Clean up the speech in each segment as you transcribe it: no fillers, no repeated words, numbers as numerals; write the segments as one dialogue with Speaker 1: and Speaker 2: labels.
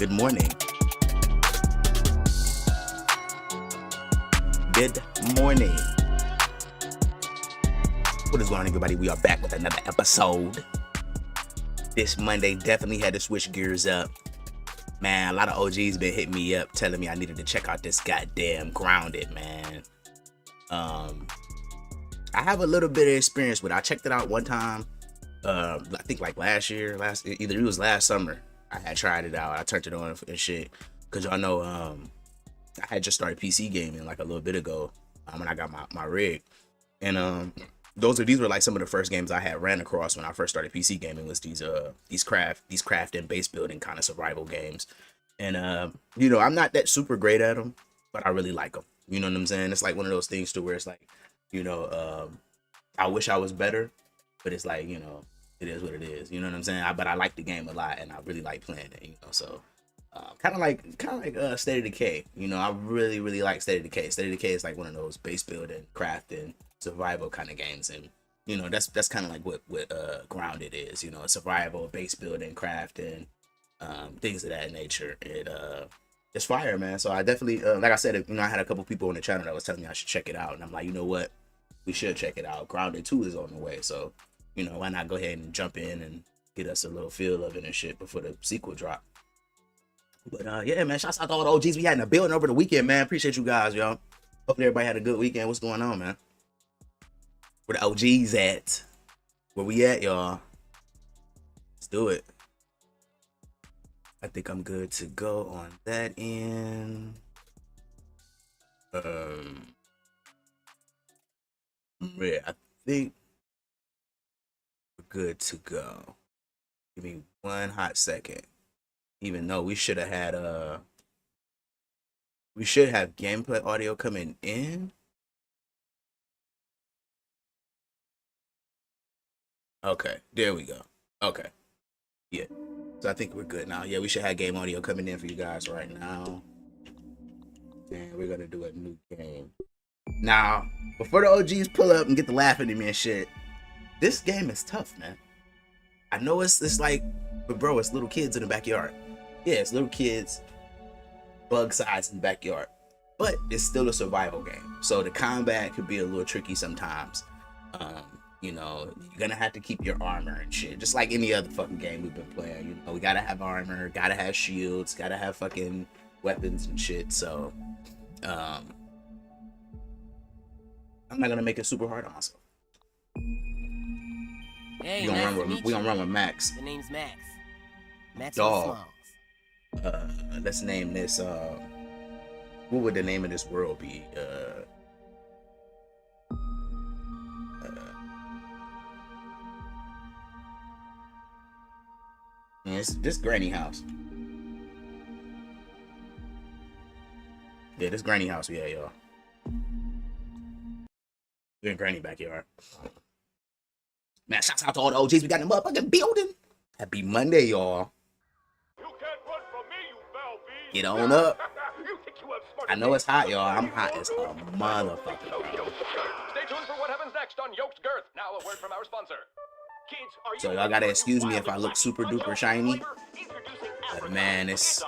Speaker 1: Good morning. Good morning. What is going on, everybody? We are back with another episode. This Monday definitely had to switch gears up. Man, a lot of OGs been hitting me up telling me I needed to check out this goddamn Grounded, man. I have a little bit of experience with it. I checked it out one time. I think like either it was last summer. I had tried it out. I turned it on and shit. Cause y'all know, I had just started PC gaming like a little bit ago when I got my rig. And these were like some of the first games I had ran across when I first started PC gaming was these craft and base building kind of survival games. And I'm not that super great at them, but I really like them. You know what I'm saying? It's like one of those things to where it's like, I wish I was better, but it's like, it is what it is. You know what I'm saying? But I like the game a lot, and I really like playing it. So kind of like State of Decay. I really like State of Decay. State of Decay is like one of those base building, crafting, survival kind of games, and that's kind of like what Grounded is. Survival, base building, crafting, things of that nature. It's fire, man. So I definitely, like I said, I had a couple people on the channel that was telling me I should check it out, and I'm like, you know what, we should check it out. Grounded 2 is on the way, so why not go ahead and jump in and get us a little feel of it and shit before the sequel drop. But yeah, man, shouts out to all the OGs we had in the building over the weekend, man. Appreciate you guys, y'all. Hope everybody had a good weekend. What's going on, man? Where the OGs at? Where we at, y'all? Let's do it. I think I'm good to go on that end. Yeah, I think we're good to go. Give me one hot second. Even though we should have gameplay audio coming in. Okay, there we go. Okay, yeah. So I think we're good now. Yeah, we should have game audio coming in for you guys right now. And we're gonna do a new game. Now, before the OGs pull up and get the laughing at me and shit, this game is tough, man. I know it's like, but bro, it's little kids in the backyard. Yeah, it's little kids, bug size in the backyard. But it's still a survival game. So the combat could be a little tricky sometimes. You're gonna have to keep your armor and shit. Just like any other fucking game we've been playing. We gotta have armor, gotta have shields, gotta have fucking weapons and shit. So I'm not gonna make it super hard on myself.
Speaker 2: Hey,
Speaker 1: we gonna run with Max.
Speaker 2: The name's Max. Max
Speaker 1: Dog.
Speaker 2: Smalls.
Speaker 1: Let's name this what would the name of this world be? It's this granny house. Yeah, this granny house, yeah, y'all. We're in granny backyard. Man, shouts out to all the OGs we got in the motherfucking building. Happy Monday, y'all.
Speaker 3: You can't run from me, you foul beast.
Speaker 1: Get on up.
Speaker 3: You think you outsmarted
Speaker 1: I know
Speaker 3: me?
Speaker 1: it's hot, y'all. I'm hot as a motherfucker.
Speaker 3: Stay tuned for what happens next on Yoked Girth. Now a word from our sponsor. Kids, are you
Speaker 1: So y'all gotta excuse me if I look super duper shiny. But man, it's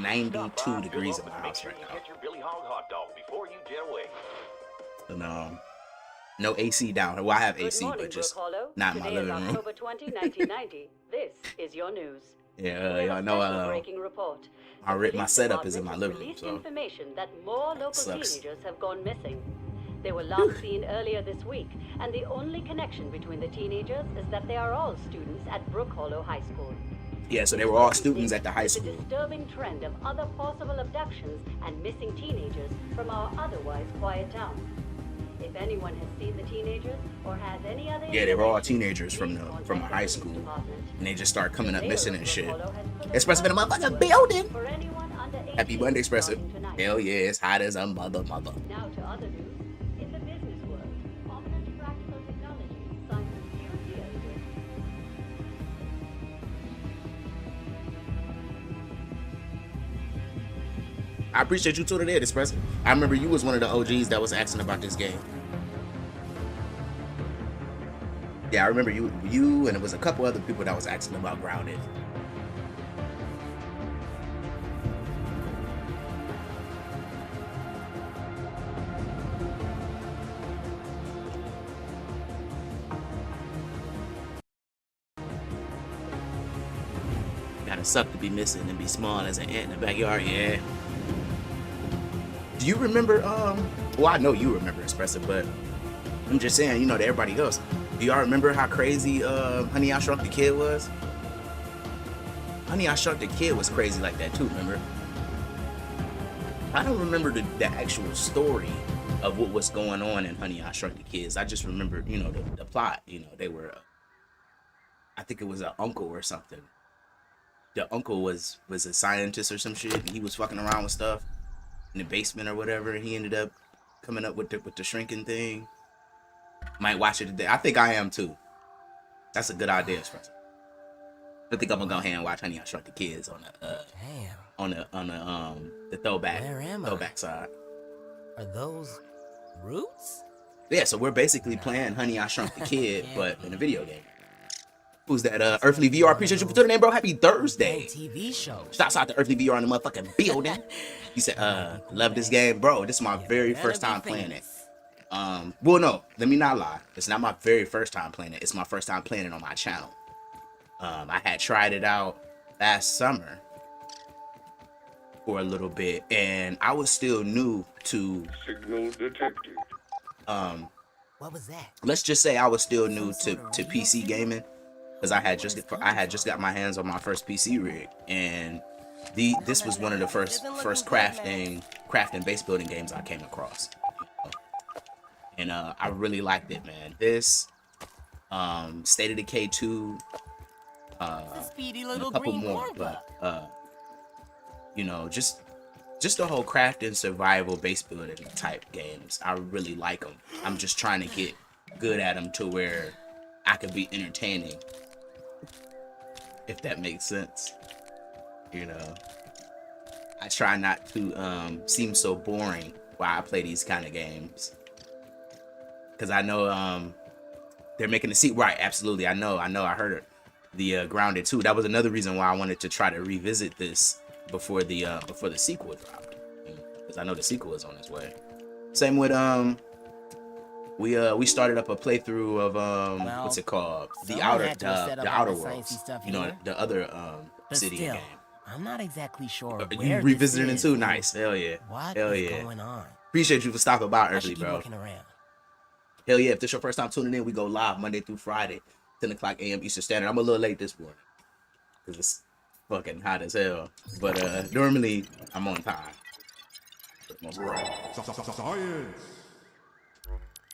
Speaker 1: 92 degrees in my house right now.
Speaker 3: Get your Billy Hog hot dog before you jet away.
Speaker 1: So no AC down. Well, I have AC, but just not in my living room.
Speaker 4: October 20, 1990. This is your news.
Speaker 1: Yeah, y'all know
Speaker 4: breaking report.
Speaker 1: my setup is in my living room, so
Speaker 4: information that more local
Speaker 1: sucks.
Speaker 4: teenagers have gone missing. They were last seen earlier this week, and the only connection between the teenagers is that they are all students at Brook Hollow High School.
Speaker 1: Yeah, so they were all students at the high
Speaker 4: The
Speaker 1: school.
Speaker 4: disturbing trend of other possible abductions and missing teenagers from our otherwise quiet town. If anyone has seen the teenagers or has any other
Speaker 1: Yeah, they were all
Speaker 4: information,
Speaker 1: teenagers from
Speaker 4: please
Speaker 1: a
Speaker 4: contact
Speaker 1: high
Speaker 4: the
Speaker 1: school,
Speaker 4: police department.
Speaker 1: and they just start coming up
Speaker 4: The
Speaker 1: missing
Speaker 4: mayor
Speaker 1: and
Speaker 4: of
Speaker 1: shit.
Speaker 4: Brook Hollow has put a
Speaker 1: Expressive in a
Speaker 4: warning
Speaker 1: motherfucking
Speaker 4: on
Speaker 1: building.
Speaker 4: for anyone under 18
Speaker 1: Happy Monday, Expressive.
Speaker 4: starting tonight.
Speaker 1: Hell yeah, it's hot as a mother.
Speaker 4: Now to other news. In the business world, prominent practical technology science and ideas with
Speaker 1: I appreciate you tuning in, Expressive. I remember you was one of the OGs that was asking about this game. Yeah, I remember you and it was a couple other people that was asking about Grounded. Gotta suck to be missing and be small as an ant in the backyard. Yeah. Do you remember? Well, I know you remember Espresso, but I'm just saying, you know, to everybody else. Do y'all remember how crazy Honey I Shrunk the Kid was? Honey I Shrunk the Kid was crazy like that too. Remember? I don't remember the actual story of what was going on in Honey I Shrunk the Kids. I just remember, you know, the plot. You know, they were. I think it was an uncle or something. The uncle was a scientist or some shit, and he was fucking around with stuff in the basement or whatever, and he ended up coming up with the shrinking thing. Might watch it today. I think I am too. That's a good idea, Espresso. I think I'm gonna go ahead and watch Honey I Shrunk the Kids on the throwback side.
Speaker 2: Are those roots?
Speaker 1: Yeah, so we're basically playing Honey I Shrunk the Kid, but in a video game. Who's that? Earthly VR. Appreciate you for tuning in, bro. Happy Thursday.
Speaker 2: TV show.
Speaker 1: Shouts out to Earthly VR in the motherfucking building. He said, love this game, bro. This is my very first time playing it. Well, no, let me not lie. It's not my very first time playing it. It's my first time playing it on my channel. I had tried it out last summer for a little bit, and I was still new to
Speaker 5: Signal detected.
Speaker 2: What was that?
Speaker 1: Let's just say I was still new to PC gaming, because I had just got my hands on my first PC rig, and this was one of the first crafting base building games I came across, and I really liked it, man. This State of Decay 2,
Speaker 2: Speedy
Speaker 1: and
Speaker 2: little
Speaker 1: a couple
Speaker 2: green
Speaker 1: more,
Speaker 2: Corva.
Speaker 1: but you know, just the whole crafting survival base building type games, I really like them. I'm just trying to get good at them to where I could be entertaining, if that makes sense. You know, I try not to seem so boring while I play these kind of games, because I know they're making the seat right. Absolutely, I know. I heard it. The Grounded 2. That was another reason why I wanted to try to revisit this before the sequel dropped, because I know the sequel is on its way. Same with we started up a playthrough of what's it called? The Outer Worlds. You know, the other Obsidian game.
Speaker 2: I'm not exactly sure.
Speaker 1: You revisited it too? Nice. Hell yeah.
Speaker 2: What
Speaker 1: Hell
Speaker 2: is
Speaker 1: yeah.
Speaker 2: going on?
Speaker 1: Appreciate you for stopping by
Speaker 2: I
Speaker 1: early,
Speaker 2: should keep
Speaker 1: bro.
Speaker 2: looking around.
Speaker 1: Hell yeah. If this is your first time tuning in, we go live Monday through Friday, 10 o'clock a.m. Eastern Standard. I'm a little late this morning because it's fucking hot as hell. But normally I'm on time. For the most part.
Speaker 5: Science.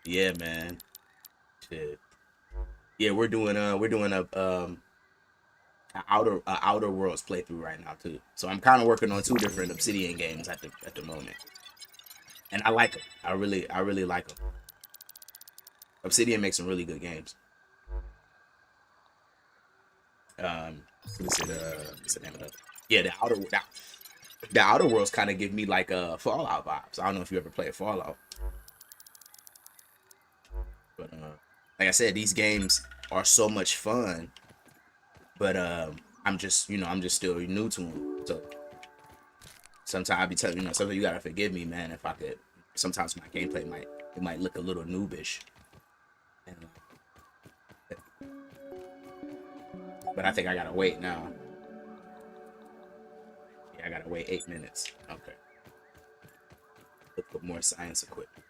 Speaker 1: Yeah, man. Shit. Yeah, we're doing a Outer Worlds playthrough right now too. So I'm kind of working on 2 different Obsidian games at the moment, and I like them. I really like them. Obsidian makes some really good games. What's the name of it? Yeah, the Outer Worlds kind of give me like Fallout vibes. I don't know if you ever played Fallout, but like I said, these games are so much fun. But I'm just still new to them. So sometimes I be telling sometimes you gotta forgive me, man. If I could, sometimes my gameplay might look a little noobish. But I think I gotta wait now. Yeah, I gotta wait 8 minutes. Okay. Let's put more science equipment.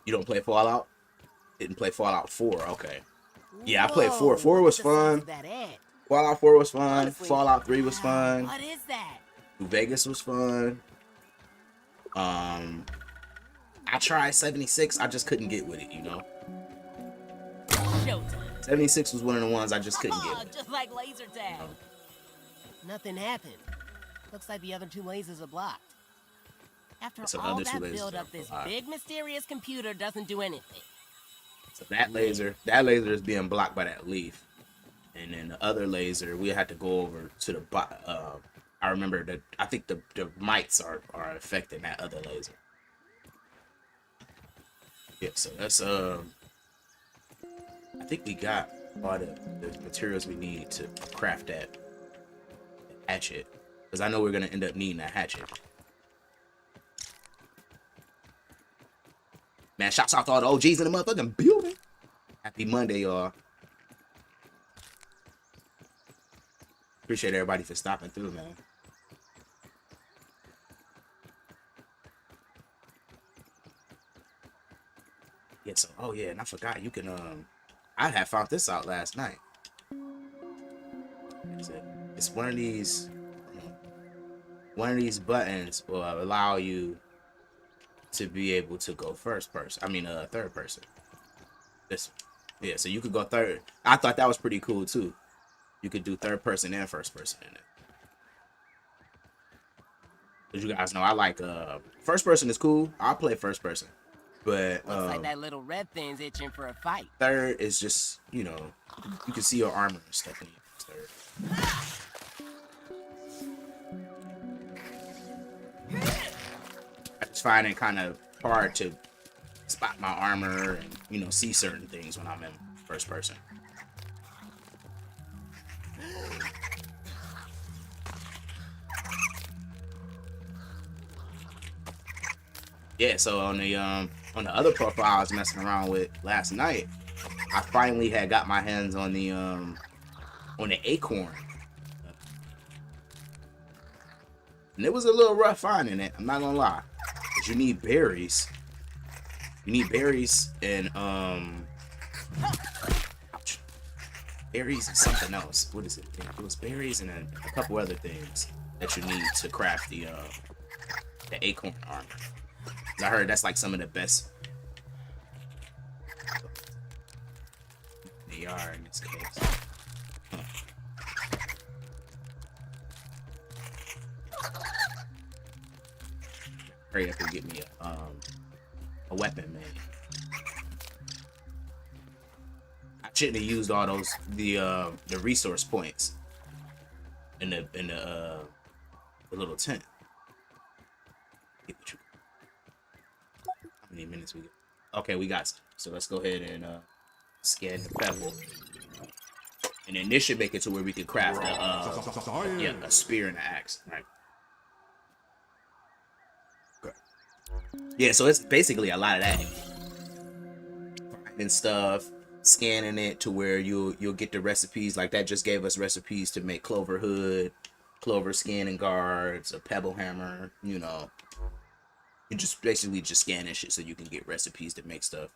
Speaker 1: You don't play Fallout? Didn't play Fallout 4. Okay. Yeah, I played 4. 4 was fun. Fallout 4 was fun.
Speaker 2: Honestly,
Speaker 1: Fallout 3 was fun.
Speaker 2: What is that?
Speaker 1: New Vegas was fun. I tried 76. I just couldn't get with it, you know.
Speaker 2: Showtime.
Speaker 1: 76 was one of the ones I just couldn't get with.
Speaker 2: Just like laser tag. Nothing happened. Looks like the other 2 lasers are blocked. After
Speaker 1: So
Speaker 2: all
Speaker 1: other 2
Speaker 2: that
Speaker 1: lasers
Speaker 2: build
Speaker 1: are
Speaker 2: up, this
Speaker 1: blocked.
Speaker 2: big mysterious computer doesn't do anything.
Speaker 1: So that laser is being blocked by that leaf, and then the other laser we had to go over to the I remember that I think the mites are affecting that other laser. Yeah, so that's I think we got all the materials we need to craft that hatchet, because I know we're gonna end up needing that hatchet. Man, shouts out to all the OGs in the motherfucking building. Happy Monday, y'all. Appreciate everybody for stopping through, man. Yeah, so, oh yeah, and I forgot you can, I had found this out last night. It's one of these buttons will allow you to be able to go first person. I mean, third person. This, yeah, so you could go third. I thought that was pretty cool too. You could do third person and first person in it. As you guys know, I like first person is cool. I'll play first person, but
Speaker 2: Looks like that little red thing's itching for a fight.
Speaker 1: third is just, you know, you can see your armor and stuff in third. I just find it kind of hard to spot my armor and, you know, see certain things when I'm in first person. Yeah, so on the other profile I was messing around with last night, I finally had got my hands on the acorn. And it was a little rough finding it, I'm not gonna lie. Because you need berries. You need berries and ouch. Berries and something else. What is it? It was berries and a couple other things that you need to craft the acorn armor. I heard that's like some of the best they are in this case. Hurry up and get me a weapon, man. I shouldn't have used all those the resource points in the little tent. How many minutes we got? Okay, we got some. So let's go ahead and scan the pebble. And then this should make it to where we can craft a spear and an axe, right? Okay. Yeah, so it's basically a lot of that. Finding stuff, scanning it to where you'll get the recipes. Like that just gave us recipes to make clover hood, clover skin and guards, a pebble hammer, you know. You just basically just scanning shit so you can get recipes to make stuff.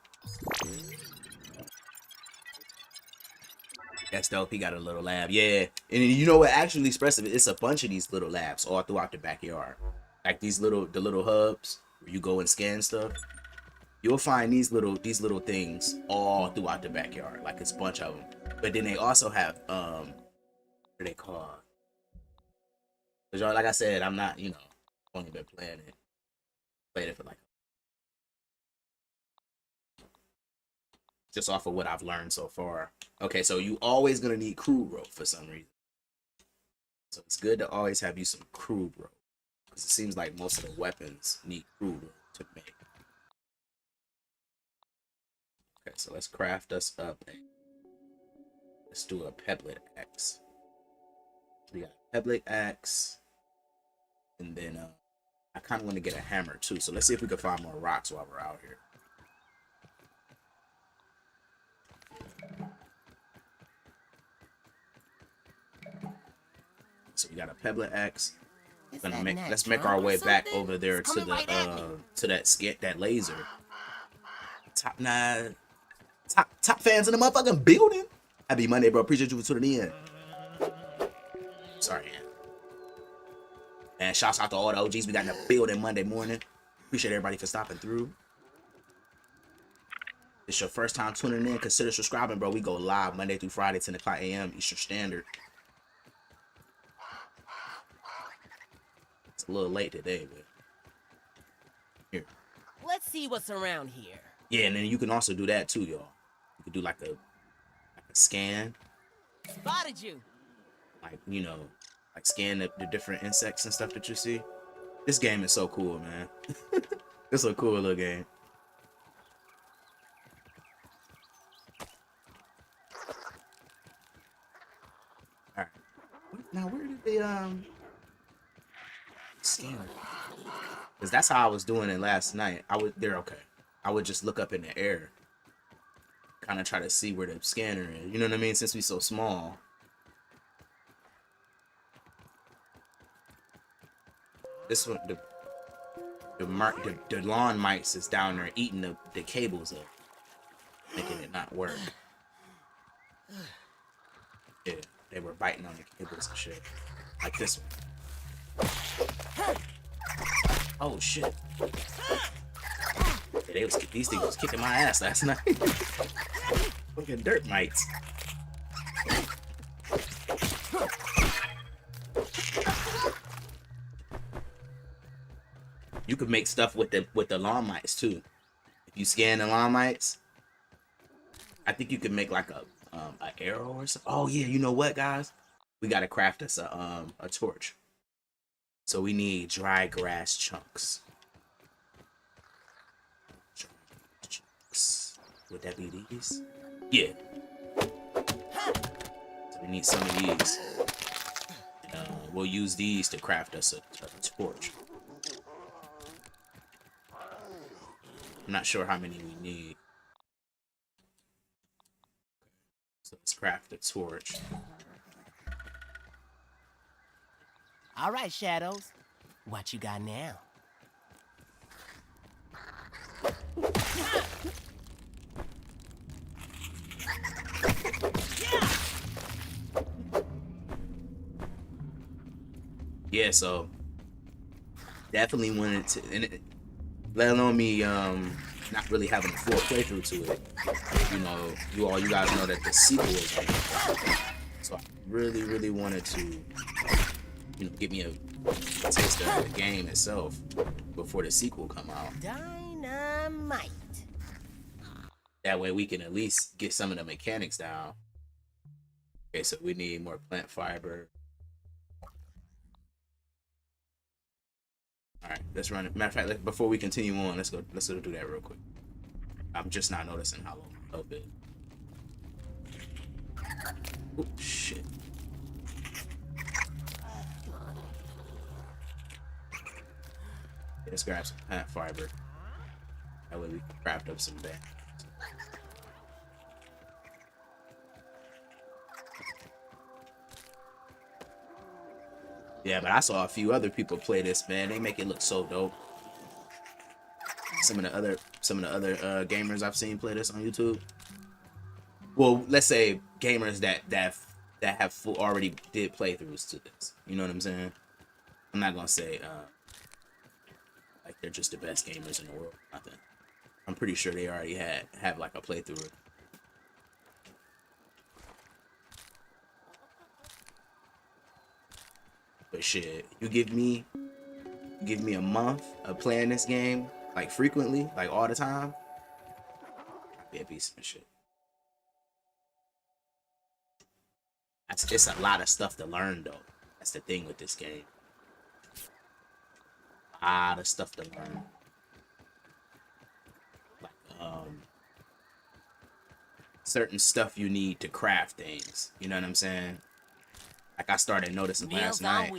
Speaker 1: That's dope. He got a little lab. Yeah. And you know what? Actually, expressive. It's a bunch of these little labs all throughout the backyard. Like the little hubs where you go and scan stuff. You'll find these little things all throughout the backyard. Like it's a bunch of them. But then they also have what are they called? Cause y'all, like I said, I'm not, you know, only been playing it. Played it for like just off of what I've learned so far. Okay, so you always gonna need crude rope for some reason. So it's good to always have you some crude rope. Because it seems like most of the weapons need crude rope to make. Okay, so let's craft us up. Let's do a pebblet axe. We got a pebblet axe. And then I kind of want to get a hammer too. So let's see if we can find more rocks while we're out here. So we got a pebblet axe. Let's make our way back over there to the that laser. Top fans in the motherfucking building. Happy Monday, bro. Appreciate you for tuning in. Sorry, man. And shouts out to all the OGs we got in the building Monday morning. Appreciate everybody for stopping through. If it's your first time tuning in, consider subscribing, bro. We go live Monday through Friday, 10 o'clock a.m. Eastern Standard. It's a little late today, but here.
Speaker 2: Let's see what's around here.
Speaker 1: Yeah, and then you can also do that too, y'all. You can do like a scan.
Speaker 2: Spotted you.
Speaker 1: Like, you know, like scan the different insects and stuff that you see. This game is so cool, man. It's a cool little game. Alright. Now where did they scan? Because that's how I was doing it last night. They're okay. I would just look up in the air, kind of try to see where the scanner is. You know what I mean? Since we so small. This one, the lawn mice is down there eating the cables up, making it not work. Yeah, they were biting on the cables and shit, like this one. Oh shit! Yeah, these things was kicking my ass last night. Fucking dirt mites. You could make stuff with the lawn mites too. If you scan the lawn mites, I think you could make like a arrow or something. Oh yeah, you know what, guys? We gotta craft us a torch. So we need dry grass chunks. Would that be these? Yeah. So we need some of these. We'll use these to craft us a torch. I'm not sure how many we need. So let's craft a torch.
Speaker 2: All right, Shadows. What you got now?
Speaker 1: Yeah, so definitely wanted to, and let alone me not really having a full playthrough to it. You know, you guys know that the sequel is like, so I really wanted to, you know, get me a taste of the game itself before the sequel come out.
Speaker 2: Dynamite.
Speaker 1: That way we can at least get some of the mechanics down. Okay, so we need more plant fiber. All right, let's run it. Matter of fact, before we continue on, let's go do that real quick. I'm just not noticing how long a bit. Oh shit. Let's grab some plant fiber. That way we can craft up some bands. Yeah, but I saw a few other people play this, man. They make it look so dope. Some of the other gamers I've seen play this on YouTube. Well, let's say gamers that have already did playthroughs to this. You know what I'm saying? I'm not gonna say like they're just the best gamers in the world. Nothing. I'm pretty sure they already have like a playthrough. But shit, you give me a month of playing this game like frequently, like all the time, I'd be a beast of shit. It's a lot of stuff to learn though. That's the thing with this game. A lot of stuff to learn. Like certain stuff you need to craft things. You know what I'm saying? Like I started noticing last night.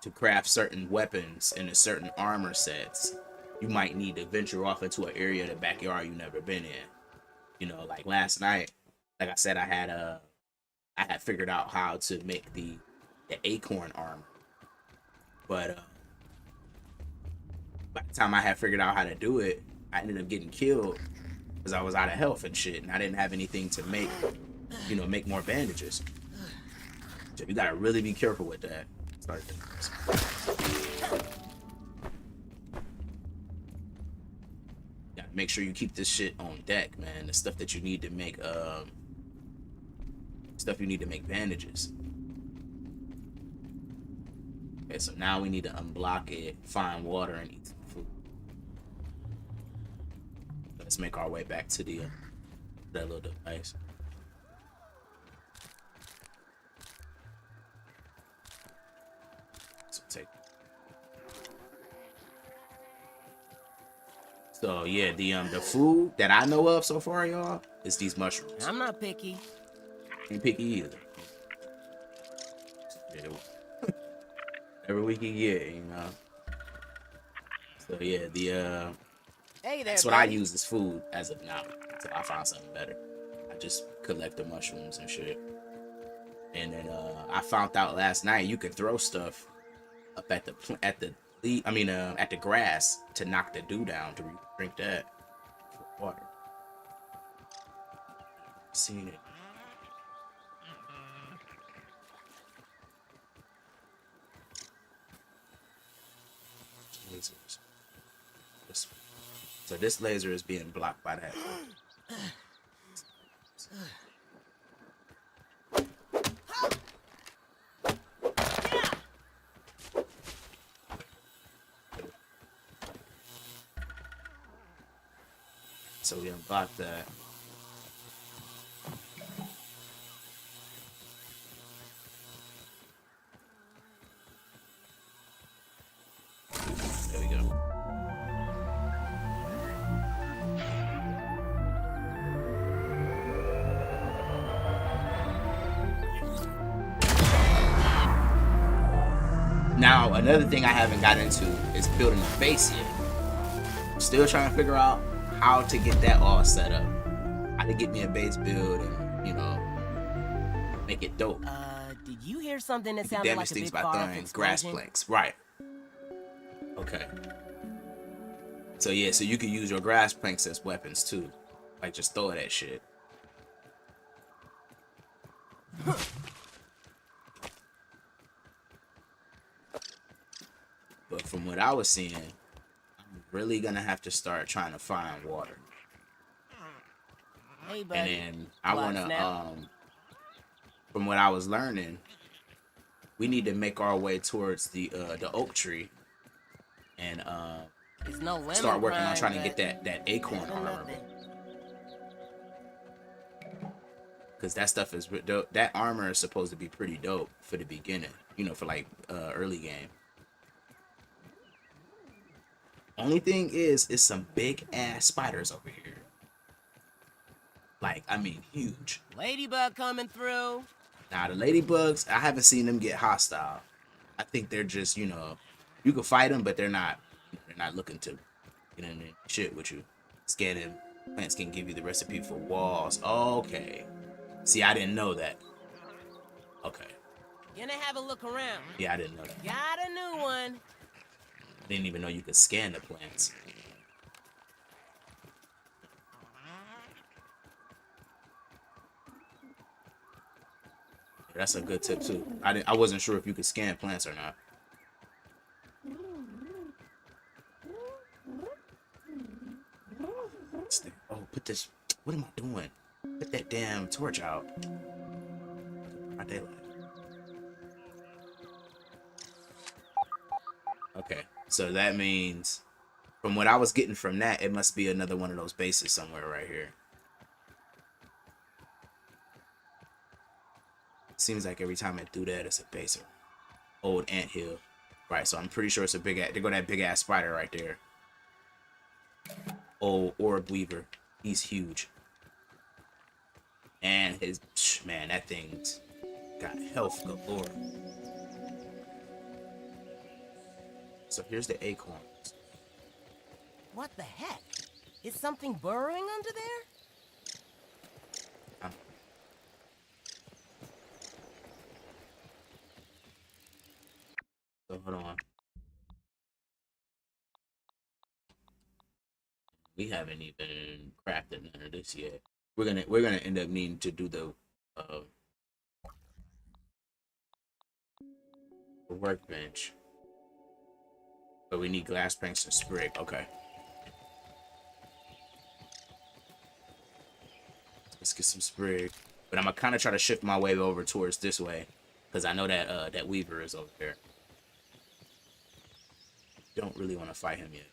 Speaker 1: To craft certain weapons and certain armor sets, you might need to venture off into an area of the backyard you've never been in. You know, like last night, like I said, I had figured out how to make the acorn armor, but by the time I had figured out how to do it, I ended up getting killed because I was out of health and shit, and I didn't have anything to make, you know, make more bandages. So you gotta really be careful with that. Gotta make sure you keep this shit on deck, man. The stuff that you need to make bandages. Okay, so now we need to unblock it, find water, and eat some food. Let's make our way back to the that little device. So yeah, the food that I know of so far, y'all, is these mushrooms.
Speaker 2: I'm not picky.
Speaker 1: Ain't picky either. Whatever we can get, you know. So yeah,
Speaker 2: Hey there,
Speaker 1: that's what I
Speaker 2: buddy.
Speaker 1: use as food as of now until I find something better. I just collect the mushrooms and shit. And then I found out last night you could throw stuff up at the grass to knock the dew down to drink that for water. Seen it. Lasers. So this laser is being blocked by that. So we unblocked that. There we go. Now, another thing I haven't got into is building a base yet. I'm still trying to figure out how to get that all set up. How to get me a base build and, make it dope.
Speaker 2: Did you hear something that
Speaker 1: You
Speaker 2: sounded
Speaker 1: damage
Speaker 2: like a
Speaker 1: things
Speaker 2: big
Speaker 1: by
Speaker 2: fire
Speaker 1: throwing grass
Speaker 2: explosion?
Speaker 1: planks. Right. Okay. So yeah, so you can use your grass planks as weapons too. Like just throw that shit. But from what I was seeing, I'm really gonna have to start trying to find water.
Speaker 2: Hey, buddy.
Speaker 1: And then I
Speaker 2: What's
Speaker 1: wanna
Speaker 2: now?
Speaker 1: from what I was learning, we need to make our way towards the oak tree and
Speaker 2: It's no lemon
Speaker 1: start working on
Speaker 2: crime,
Speaker 1: trying to
Speaker 2: but
Speaker 1: get that acorn
Speaker 2: better
Speaker 1: armor.
Speaker 2: nothing.
Speaker 1: Because that stuff is dope. That armor is supposed to be pretty dope for the beginning, for like early game. Only thing is, it's some big ass spiders over here. Like, I mean, huge.
Speaker 2: Ladybug coming through.
Speaker 1: Now the ladybugs, I haven't seen them get hostile. I think they're just, you can fight them, but they're not looking to get in and shit with you. Scanning plants can give you the recipe for walls. Okay. See, I didn't know that. Okay.
Speaker 2: Gonna have a look around.
Speaker 1: Yeah, I didn't know that.
Speaker 2: Got a new one.
Speaker 1: I didn't even know you could scan the plants. That's a good tip too. I wasn't sure if you could scan plants or not. Oh, put this. What am I doing? Put that damn torch out. Broad daylight. Okay, so that means, from what I was getting from that, it must be another one of those bases somewhere right here. Seems like every time I do that, it's a base. Old anthill. Right, so I'm pretty sure it's a big ass. There go that big ass spider right there. Old orb weaver. He's huge. And his man, that thing's got health galore. So here's the acorns.
Speaker 2: What the heck? Is something burrowing under there?
Speaker 1: So hold on. We haven't even crafted none of this yet. We're gonna end up needing to do the workbench. But we need glass planks and sprig. Okay. Let's get some sprig. But I'm gonna kind of try to shift my way over towards this way, because I know that that weaver is over there. Don't really want to fight him yet.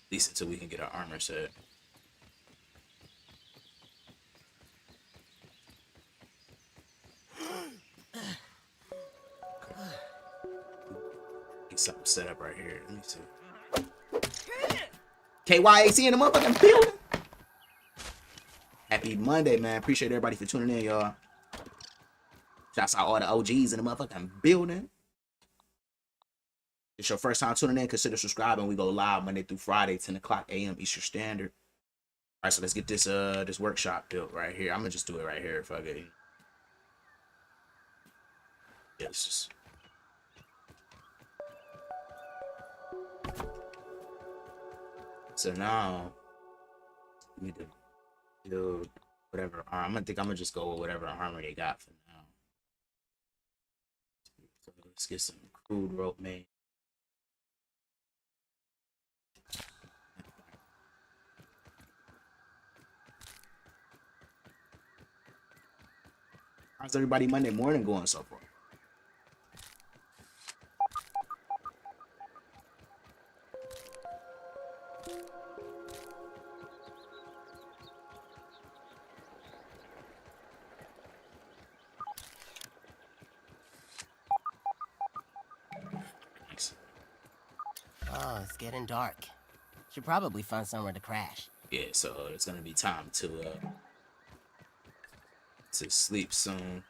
Speaker 1: At least until we can get our armor set. Get something set up right here. Let me see. KYAC in the motherfucking building. Happy Monday, man. Appreciate everybody for tuning in, y'all. Shouts out all the OGs in the motherfucking building. it's your first time tuning in, consider subscribing. We go live Monday through Friday, 10 o'clock a.m. Eastern Standard. All right, so let's get this this workshop built right here. I'm gonna just do it right here. Fuck it. Yeah, it's just. So now we need to build whatever arm. I'm gonna just go with whatever armor they got for now. So let's get some crude rope made. How's everybody Monday morning going so far? Nice.
Speaker 2: Oh, it's getting dark. Should probably find somewhere to crash.
Speaker 1: Yeah, so it's gonna be time to sleep soon.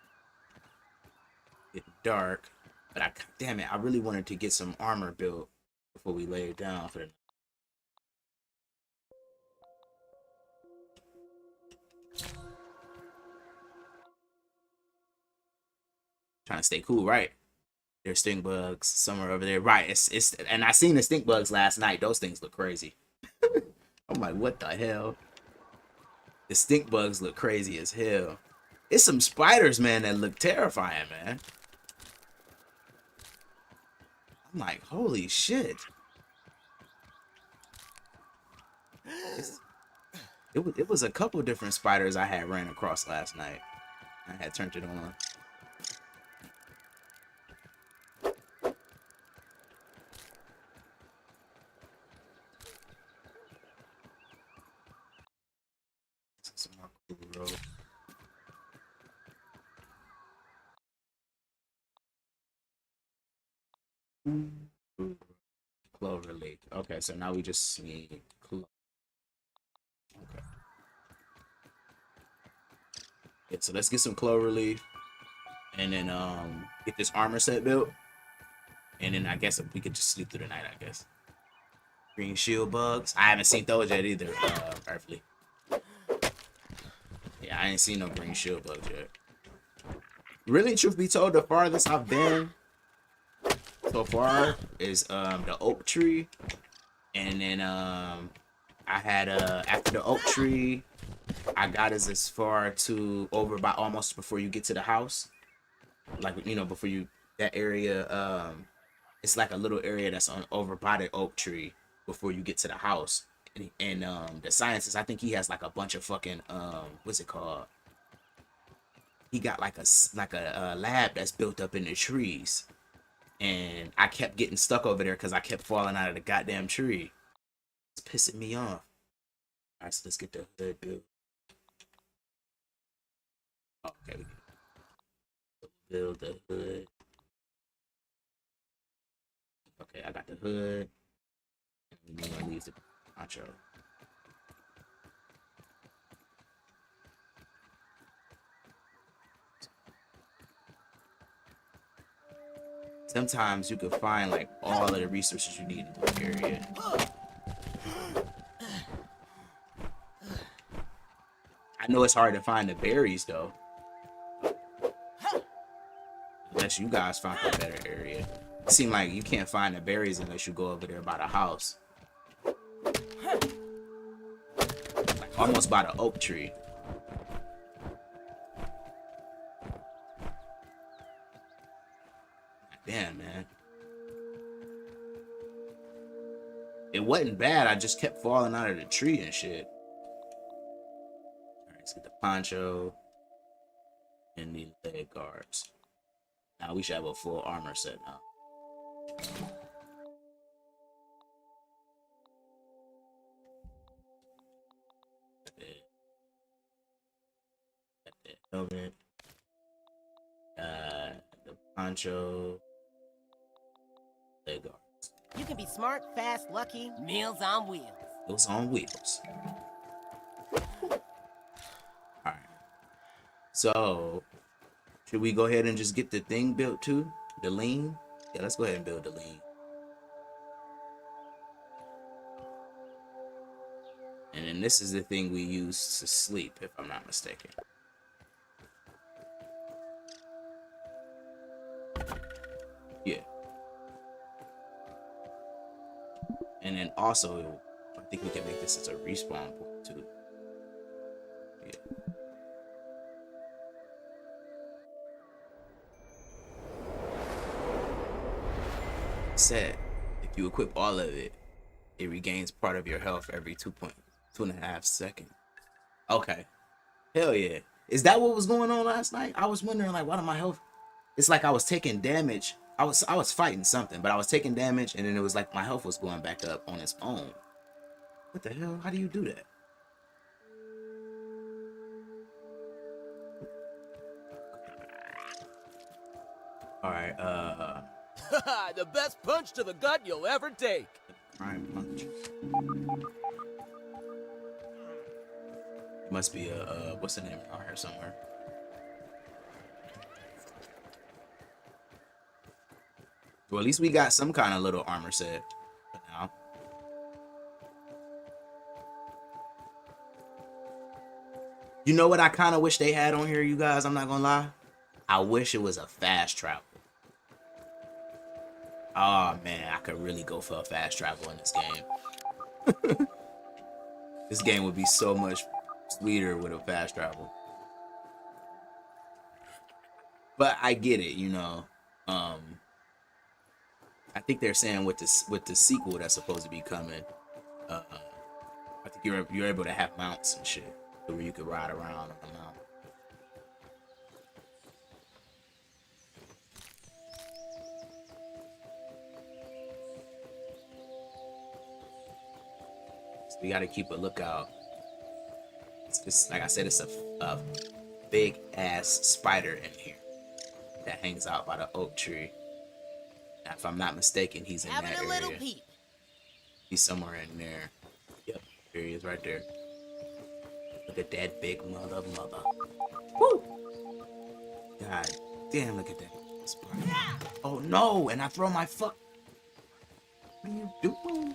Speaker 1: Get dark, but damn it, I really wanted to get some armor built before we lay it down for the. Trying to stay cool, right? There's stink bugs somewhere over there, right? It's and I seen the stink bugs last night. Those things look crazy. I'm like, what the hell? The stink bugs look crazy as hell. It's some spiders, man, that look terrifying, man. I'm like, holy shit. It was a couple different spiders I had ran across last night. I had turned it on. Some more cool road. Clover leaf. Okay, so now we just need clover. Okay. Yeah, so let's get some clover leaf, and then get this armor set built, and then I guess we could just sleep through the night. I guess. Green shield bugs. I haven't seen those yet either. Earthly. Yeah, I ain't seen no green shield bugs yet. Really, truth be told, the farthest I've been so far is the oak tree, and then I had after the oak tree I got us as far to over by almost before you get to the house, like, you know, before you that area, it's like a little area that's on over by the oak tree before you get to the house, and the scientist, I think he has like a bunch of fucking what's it called, he got like a lab that's built up in the trees. And I kept getting stuck over there because I kept falling out of the goddamn tree. It's pissing me off. All right, so let's get the hood built. Oh, okay, we can build the hood. Okay, I got the hood. And then I leave the poncho. Sometimes you can find like all of the resources you need in the area. I know it's hard to find the berries though. Unless you guys find a better area. It seems like you can't find the berries unless you go over there by the house. Like almost by the oak tree. Damn, man. It wasn't bad. I just kept falling out of the tree and shit. Alright, let's get the poncho and the leg guards. Now we should have a full armor set now. Got the helmet. The poncho. Leg guards.
Speaker 2: You can be smart, fast, lucky, meals on wheels.
Speaker 1: Meals on wheels. Alright. So, should we go ahead and just get the thing built too? The lean? Yeah, let's go ahead and build the lean. And this is the thing we use to sleep, if I'm not mistaken. Yeah. And then also, I think we can make this as a respawn point too. Yeah. Said, if you equip all of it, it regains part of your health every 2.5 seconds. Okay. Hell yeah. Is that what was going on last night? I was wondering, like, why did my health... It's like I was taking damage. I was fighting something, but I was taking damage, and then it was like my health was going back up on its own. What the hell? How do you do that? Alright,
Speaker 5: The best punch to the gut you'll ever take.
Speaker 1: prime punch. Must be a, what's the name around here somewhere? Well, at least we got some kind of little armor set for now. You know what I kind of wish they had on here, you guys? I'm not gonna lie. I wish it was a fast travel. Oh man, I could really go for a fast travel in this game. This game would be so much sweeter with a fast travel. But I get it, you know. I think they're saying with the sequel that's supposed to be coming, I think you're able to have mounts and shit, where you could ride around on a mount. So we got to keep a lookout. It's like I said, it's a big ass spider in here that hangs out by the oak tree. Now, if I'm not mistaken, he's in
Speaker 2: Having
Speaker 1: that
Speaker 2: a little
Speaker 1: area.
Speaker 2: peep.
Speaker 1: He's somewhere in there. Yep, here he is right there. Look at that big mother. Woo! God damn, look at that spider. Oh no, and I throw my fuck. What are you doing?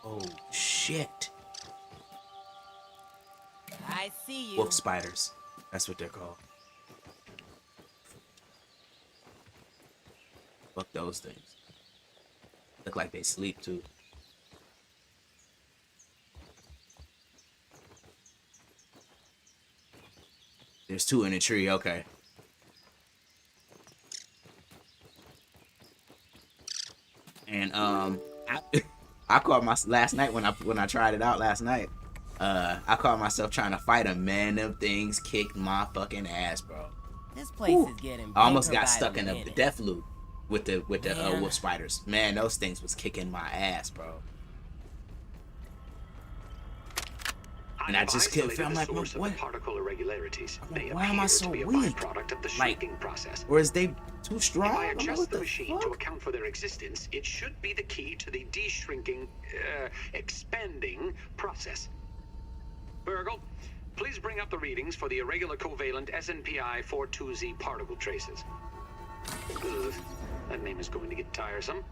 Speaker 1: Oh shit.
Speaker 2: I see you.
Speaker 1: Wolf spiders. That's what they're called. Fuck those things. Look like they sleep too. There's two in a tree, okay. And I caught my last night when I tried it out last night. I caught myself trying to fight them, man. Them things kicked my fucking ass, bro.
Speaker 2: This place is getting
Speaker 1: I almost
Speaker 2: bigger
Speaker 1: got
Speaker 2: by
Speaker 1: stuck
Speaker 2: the
Speaker 1: in the
Speaker 2: minute.
Speaker 1: death loop with the
Speaker 2: Man.
Speaker 1: wolf spiders. Man, those things was kicking my ass, bro. And I just couldn't feel. I'm like, what?
Speaker 6: Particle irregularities. They
Speaker 1: Why am I
Speaker 6: appear
Speaker 1: so
Speaker 6: to be a
Speaker 1: weak?
Speaker 6: byproduct of the
Speaker 1: Like,
Speaker 6: shrinking process.
Speaker 1: or is they too strong?
Speaker 6: If I
Speaker 1: I'm like,
Speaker 6: adjust
Speaker 1: what
Speaker 6: the
Speaker 1: the
Speaker 6: machine to
Speaker 1: fuck?
Speaker 6: account for their existence, it should be the key to the de-shrinking, expanding process. Burgle, please bring up the readings for the irregular covalent SNPI 42Z particle traces. Ugh, that name is going to get tiresome.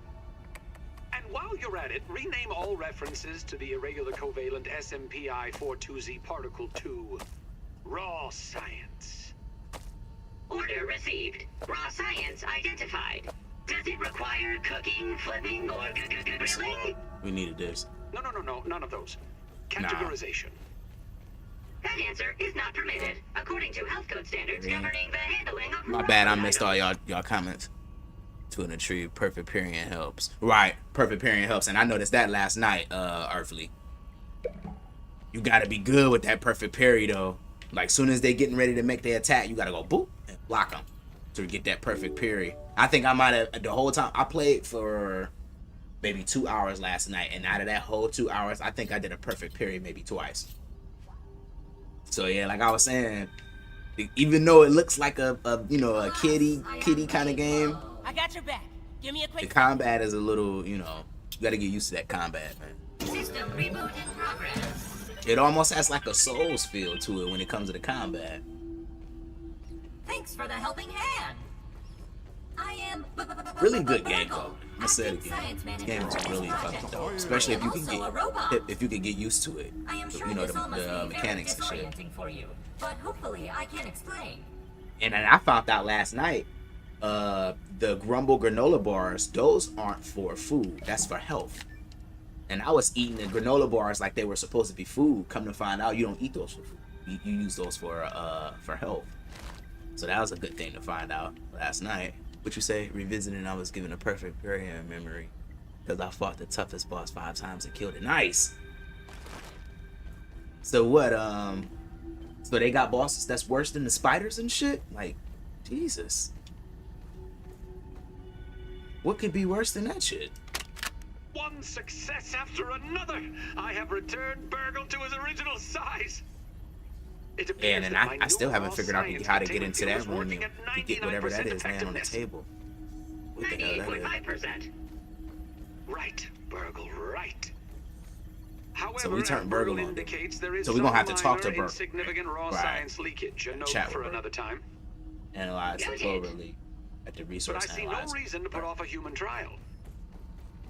Speaker 6: And while you're at it, rename all references to the irregular covalent SMPI 42Z particle to raw science.
Speaker 7: Order received. Raw science identified. Does it require cooking, flipping, or grilling?
Speaker 1: We needed this.
Speaker 6: No, none of those. Categorization.
Speaker 7: That answer is not permitted, according to health code standards governing the handling of
Speaker 1: My bad, I missed all y'all comments. Two in a tree, perfect pairing helps. Right, perfect pairing helps, and I noticed that last night, Earthly. You gotta be good with that perfect parry though. Like soon as they getting ready to make their attack, you gotta go boop and block them to get that perfect parry. I think I might have the whole time I played for maybe 2 hours last night, and out of that whole 2 hours, I think I did a perfect parry maybe twice. So yeah, like I was saying, even though it looks like a kiddie kind of game,
Speaker 2: I got your back. Give me a
Speaker 1: the
Speaker 2: quick.
Speaker 1: combat is a little, you gotta get used to that combat, man.
Speaker 7: System reboot in progress.
Speaker 1: It almost has like a Souls feel to it when it comes to the combat.
Speaker 7: Thanks for the helping hand. I am
Speaker 1: Really good game
Speaker 7: Burgle,
Speaker 1: though. I'm gonna say it
Speaker 7: acting
Speaker 1: again.
Speaker 7: science
Speaker 1: This
Speaker 7: manager
Speaker 1: game is
Speaker 7: for this
Speaker 1: really fucking
Speaker 7: project.
Speaker 1: dope, especially if you can
Speaker 7: I'm also a robot.
Speaker 1: get used to it.
Speaker 7: I am sure
Speaker 1: You know
Speaker 7: this all must
Speaker 1: the
Speaker 7: be
Speaker 1: mechanics and
Speaker 7: very
Speaker 1: shit.
Speaker 7: disorienting for you, but hopefully I can explain.
Speaker 1: And then I found out last night, the Grumble granola bars, those aren't for food. That's for health. And I was eating the granola bars like they were supposed to be food. Come to find out, you don't eat those for food. You use those for health. So that was a good thing to find out last night. What you say? Revisiting, I was given a perfect Graham memory because I fought the toughest boss 5 times and killed it. Nice. So what? So they got bosses that's worse than the spiders and shit. Like, Jesus. What could be worse than that shit?
Speaker 6: One success after another. I have returned Burgle to his original size. It appears
Speaker 1: And
Speaker 6: that
Speaker 1: I
Speaker 6: my
Speaker 1: still
Speaker 6: new
Speaker 1: haven't
Speaker 6: raw
Speaker 1: figured out
Speaker 6: science
Speaker 1: how to get
Speaker 6: containment
Speaker 1: into that
Speaker 6: field is
Speaker 1: room
Speaker 6: working
Speaker 1: and
Speaker 6: at
Speaker 1: to get whatever that
Speaker 6: 99%
Speaker 1: is laying on the
Speaker 6: effectiveness.
Speaker 1: table. What the hell that is?
Speaker 7: 98.5%.
Speaker 6: Right, Burgle, right. However,
Speaker 1: So we turned
Speaker 6: as
Speaker 1: Burgle
Speaker 6: Burgle
Speaker 1: on.
Speaker 6: indicates there is
Speaker 1: So we're gonna have to
Speaker 6: some
Speaker 1: talk to
Speaker 6: minor
Speaker 1: Burgle.
Speaker 6: insignificant raw
Speaker 1: Right.
Speaker 6: science leakage. A note
Speaker 1: Chat with
Speaker 6: for
Speaker 1: Burgle.
Speaker 6: another time.
Speaker 1: Analyze
Speaker 7: Got it.
Speaker 1: thoroughly at the
Speaker 6: But
Speaker 1: resource
Speaker 6: I see no
Speaker 1: analyzer.
Speaker 6: reason to put off a human trial.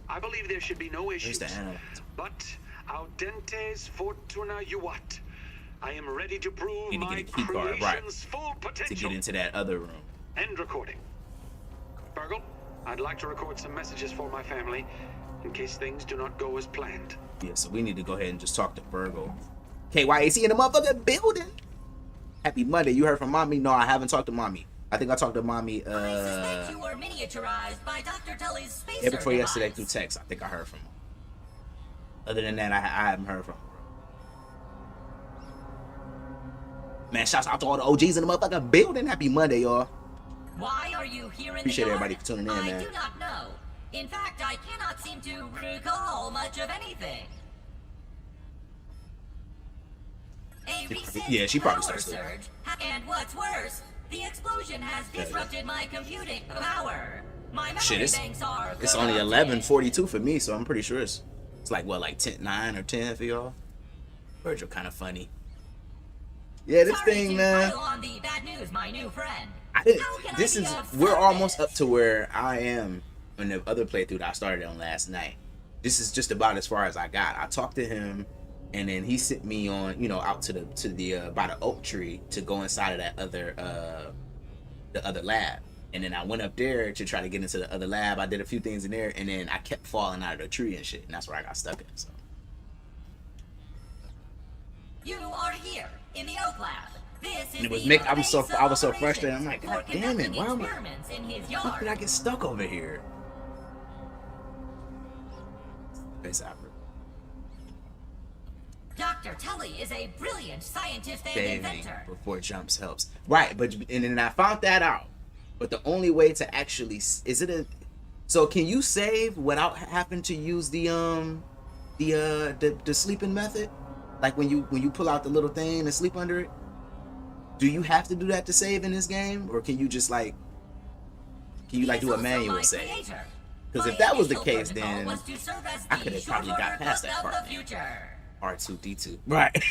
Speaker 6: I believe there should be no issues.
Speaker 1: the analyzer?
Speaker 6: But audentes fortuna juvat. I am ready to prove
Speaker 1: Need to get
Speaker 6: my
Speaker 1: a key card, right,
Speaker 6: creation's full
Speaker 1: To
Speaker 6: potential.
Speaker 1: get into that other room.
Speaker 6: End recording. Burgle, I'd like to record some messages for my family in case things do not go as planned.
Speaker 1: Yeah, so we need to go ahead and just talk to Burgle. KYAC in the motherfucking building. Happy Monday. You heard from mommy? No, I haven't talked to mommy. I think I talked to mommy
Speaker 7: I suspect you were miniaturized by Dr. Tully's spacer
Speaker 1: day before yesterday
Speaker 7: device.
Speaker 1: through text. I think I heard from her. Other than that, I haven't heard from her. Man, shouts out to all the OGs in the motherfucking building. Happy Monday, y'all.
Speaker 7: Why are you here in
Speaker 1: Appreciate
Speaker 7: the yard?
Speaker 1: everybody for tuning in,
Speaker 7: I
Speaker 1: man.
Speaker 7: do not know. In fact, I cannot seem to recall much of anything. A recent
Speaker 1: Yeah, she probably
Speaker 7: power
Speaker 1: starts to.
Speaker 7: surge, and what's worse, the explosion has disrupted my computing power. My memory
Speaker 1: Shit,
Speaker 7: banks are
Speaker 1: it's only
Speaker 7: corrupted.
Speaker 1: 11:42 for me, so I'm pretty sure it's like what, like 10:09 or 10 for y'all. Virgil kind of funny. Yeah, this
Speaker 7: Sorry
Speaker 1: thing,
Speaker 7: to
Speaker 1: man.
Speaker 7: pile on the bad news, my new friend.
Speaker 1: I didn't.
Speaker 7: How can
Speaker 1: This
Speaker 7: I be
Speaker 1: is
Speaker 7: of
Speaker 1: we're almost
Speaker 7: service?
Speaker 1: up to where I am in the other playthrough that I started on last night. This is just about as far as I got. I talked to him, and then he sent me on, out to the by the oak tree to go inside of that other the other lab. And then I went up there to try to get into the other lab. I did a few things in there, and then I kept falling out of the tree and shit, and that's where I got stuck in. So
Speaker 7: You are here in the Oak Lab. This is
Speaker 1: and it was
Speaker 7: the
Speaker 1: I was so
Speaker 7: base of
Speaker 1: frustrated.
Speaker 7: operations
Speaker 1: I'm like,
Speaker 7: for
Speaker 1: God damn it,
Speaker 7: conducting
Speaker 1: why am I?
Speaker 7: experiments in his
Speaker 1: How
Speaker 7: yard.
Speaker 1: did I get stuck over here? Face opera.
Speaker 7: Dr. Tully is a brilliant scientist and
Speaker 1: Saving
Speaker 7: inventor.
Speaker 1: before jumps helps. Right, but and then I found that out. But the only way to actually so can you save without having to use the sleeping method? Like when you pull out the little thing and sleep under it? Do you have to do that to save in this game, or can you just do a
Speaker 7: He is also
Speaker 1: manual
Speaker 7: my
Speaker 1: save?
Speaker 7: creator.
Speaker 1: Because
Speaker 7: My
Speaker 1: if that was the
Speaker 7: initial
Speaker 1: case,
Speaker 7: protocol
Speaker 1: then
Speaker 7: was to serve as
Speaker 1: I
Speaker 7: the
Speaker 1: could have probably
Speaker 7: short
Speaker 1: got
Speaker 7: order
Speaker 1: past
Speaker 7: cook
Speaker 1: that
Speaker 7: of
Speaker 1: part.
Speaker 7: the future.
Speaker 1: R2D2. Right.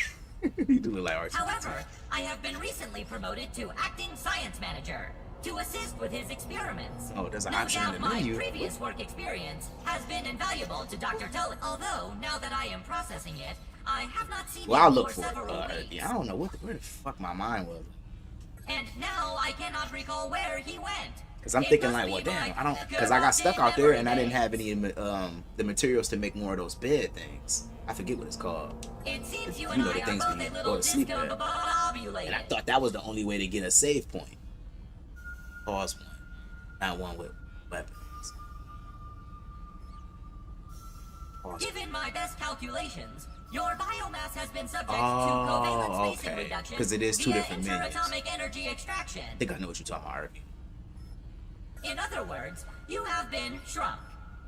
Speaker 1: You do look like R2D2.
Speaker 7: However, I have been recently promoted to acting science manager to assist with his experiments.
Speaker 1: Oh, there's an
Speaker 7: no
Speaker 1: option in
Speaker 7: doubt
Speaker 1: the
Speaker 7: my
Speaker 1: menu.
Speaker 7: previous work experience has been invaluable to Dr. Tully. Although, now that I am processing it, I have not seen
Speaker 1: Well,
Speaker 7: him
Speaker 1: I'll look for
Speaker 7: several
Speaker 1: it.
Speaker 7: weeks.
Speaker 1: Yeah, I don't know where the fuck my mind was.
Speaker 7: And now I cannot recall where he went.
Speaker 1: Cause I'm
Speaker 7: It
Speaker 1: thinking
Speaker 7: must
Speaker 1: like, well,
Speaker 7: be
Speaker 1: damn,
Speaker 7: my
Speaker 1: I don't, cause I got stuck out there and I didn't have
Speaker 7: memory
Speaker 1: any the materials to make more of those bed things. I forget what it's called.
Speaker 7: It seems you
Speaker 1: You
Speaker 7: and
Speaker 1: know
Speaker 7: I
Speaker 1: the
Speaker 7: are
Speaker 1: things
Speaker 7: both
Speaker 1: we
Speaker 7: a
Speaker 1: go
Speaker 7: little
Speaker 1: to sleep at.
Speaker 7: discombobulated.
Speaker 1: And I thought that was the only way to get a save point. Pause one, not one with weapons. Pause.
Speaker 7: Given my best calculations, your biomass has been subject
Speaker 1: Oh,
Speaker 7: to covalent spacing
Speaker 1: okay.
Speaker 7: reduction
Speaker 1: 'Cause it is two
Speaker 7: via
Speaker 1: different menus.
Speaker 7: interatomic energy extraction.
Speaker 1: I think I know what you're talking about, Irving.
Speaker 7: In other words, you have been shrunk.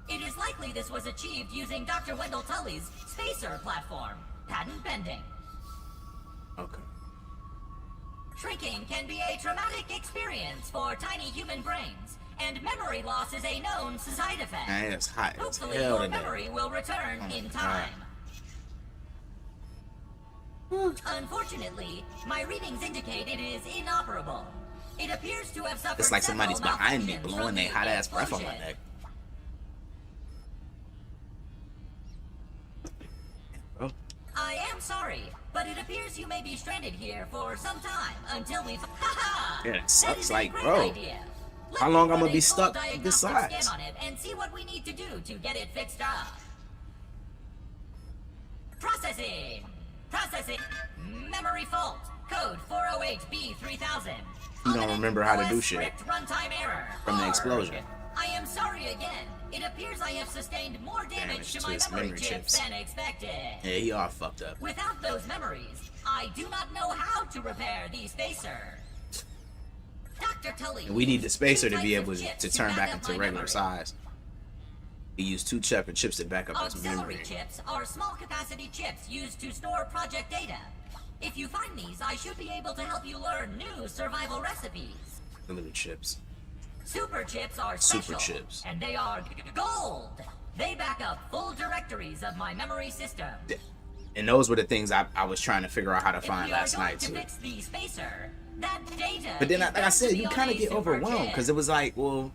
Speaker 7: It is likely this was achieved using Dr. Wendell Tully's spacer platform, patent pending.
Speaker 1: Okay.
Speaker 7: Shrinking can be a traumatic experience for tiny human brains, and memory loss is a known side effect.
Speaker 1: Man, it's hot as
Speaker 7: Hopefully
Speaker 1: hell
Speaker 7: your
Speaker 1: today.
Speaker 7: memory will return
Speaker 1: Oh
Speaker 7: in
Speaker 1: my
Speaker 7: time. Unfortunately, my readings indicate it is inoperable. It appears to have suffered
Speaker 1: It's like somebody's
Speaker 7: several
Speaker 1: behind me
Speaker 7: malfunctions
Speaker 1: blowing
Speaker 7: from
Speaker 1: their
Speaker 7: the
Speaker 1: hot ass breath on my
Speaker 7: explosion.
Speaker 1: neck. Oh,
Speaker 7: I am sorry, but it appears you may be stranded here for some time until we. Haha!
Speaker 1: yeah, that sucks.
Speaker 7: is a
Speaker 1: Like,
Speaker 7: great
Speaker 1: bro,
Speaker 7: idea. Let
Speaker 1: how
Speaker 7: me
Speaker 1: long I'm
Speaker 7: run
Speaker 1: gonna
Speaker 7: a
Speaker 1: be
Speaker 7: full
Speaker 1: stuck
Speaker 7: diagnostic
Speaker 1: this size?
Speaker 7: scan on it and see what we need to do to get it fixed up. Processing. Processing. Memory fault. Code 408B3000.
Speaker 1: You don't remember how to do shit
Speaker 7: Runtime error.
Speaker 1: from the
Speaker 7: Arg.
Speaker 1: explosion.
Speaker 7: I am sorry again. It appears I have sustained more damage to
Speaker 1: to
Speaker 7: my
Speaker 1: his
Speaker 7: memory
Speaker 1: memory
Speaker 7: chips
Speaker 1: chips.
Speaker 7: than expected.
Speaker 1: Yeah, he all fucked up.
Speaker 7: Without those memories, I do not know how to repair the spacer. Dr. Tully.
Speaker 1: And we need the
Speaker 7: used
Speaker 1: spacer
Speaker 7: two
Speaker 1: to be
Speaker 7: types
Speaker 1: able
Speaker 7: of chips
Speaker 1: to turn
Speaker 7: back
Speaker 1: back
Speaker 7: up
Speaker 1: into
Speaker 7: my
Speaker 1: regular
Speaker 7: memory.
Speaker 1: size. He used 2 separate chips to back up his
Speaker 7: Auxiliary
Speaker 1: memory.
Speaker 7: chips are small capacity chips used to store project data. If you find these, I should be able to help you learn new survival recipes.
Speaker 1: The little chips.
Speaker 7: Super chips are
Speaker 1: Super
Speaker 7: special,
Speaker 1: chips.
Speaker 7: and they are gold. They back up full directories of my memory system.
Speaker 1: And those were the things I was trying to figure out how to
Speaker 7: If
Speaker 1: find
Speaker 7: we are
Speaker 1: last
Speaker 7: going
Speaker 1: night
Speaker 7: to
Speaker 1: too.
Speaker 7: fix the spacer, that data.
Speaker 1: But then,
Speaker 7: is
Speaker 1: like I
Speaker 7: bound to
Speaker 1: said,
Speaker 7: be
Speaker 1: you
Speaker 7: on
Speaker 1: kind
Speaker 7: a
Speaker 1: of get
Speaker 7: super
Speaker 1: overwhelmed
Speaker 7: chip.
Speaker 1: because it was like, well,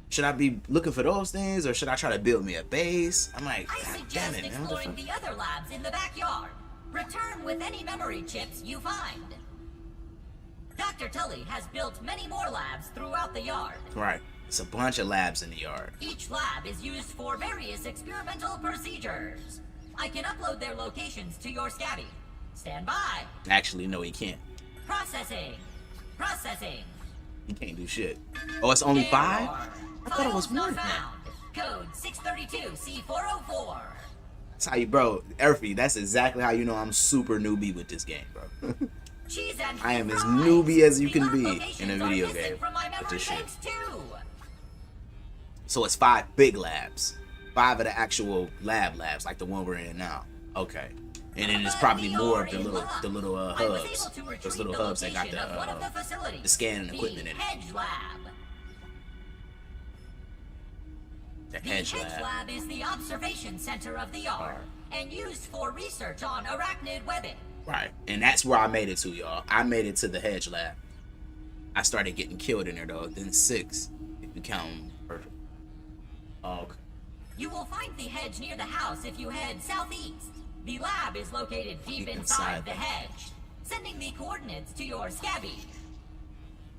Speaker 1: should I be looking for those things or should I try to build me a base? I'm like,
Speaker 7: I
Speaker 1: God damn
Speaker 7: suggest
Speaker 1: it, man. What the
Speaker 7: exploring
Speaker 1: fuck?
Speaker 7: the other labs in the backyard. Return with any memory chips you find. Dr. Tully has built many more labs throughout the yard.
Speaker 1: Right. It's a bunch of labs in the yard.
Speaker 7: Each lab is used for various experimental procedures. I can upload their locations to your Scabby. Stand by.
Speaker 1: Actually, no, he can't.
Speaker 7: Processing. Processing.
Speaker 1: He can't do shit. Oh, it's only 5?
Speaker 7: Error.
Speaker 1: I thought it was
Speaker 7: Files
Speaker 1: more
Speaker 7: not
Speaker 1: than that.
Speaker 7: found. Code 632C404.
Speaker 1: That's how you, bro. Erfy, that's exactly how you know I'm super newbie with this game, bro.
Speaker 7: Cheese and
Speaker 1: I am as
Speaker 7: fries.
Speaker 1: newbie as you
Speaker 7: The
Speaker 1: can
Speaker 7: lab
Speaker 1: be
Speaker 7: locations
Speaker 1: in a
Speaker 7: are
Speaker 1: video
Speaker 7: missing
Speaker 1: game
Speaker 7: from my
Speaker 1: with
Speaker 7: memory
Speaker 1: this shit.
Speaker 7: banks too.
Speaker 1: So it's 5 big labs. 5 of the actual labs, like the one we're in now. Okay. And then there's probably more of the little
Speaker 7: I was able
Speaker 1: hubs.
Speaker 7: to retrieve
Speaker 1: Those little
Speaker 7: the
Speaker 1: hubs that got
Speaker 7: location of one of the facilities,
Speaker 1: the scanning equipment in it.
Speaker 7: Hedge Lab.
Speaker 1: The
Speaker 7: The
Speaker 1: hedge
Speaker 7: Hedge
Speaker 1: lab.
Speaker 7: Lab is the observation center of the yard and used for research on arachnid webbing.
Speaker 1: Right. And that's where I made it to, y'all. I made it to the hedge lab. I started getting killed in there though. Then 6, if you count them perfect. Oh, okay.
Speaker 7: You will find the hedge near the house if you head southeast. The lab is located deep
Speaker 1: Deep
Speaker 7: inside
Speaker 1: inside.
Speaker 7: the hedge. Sending the coordinates to your Scabby.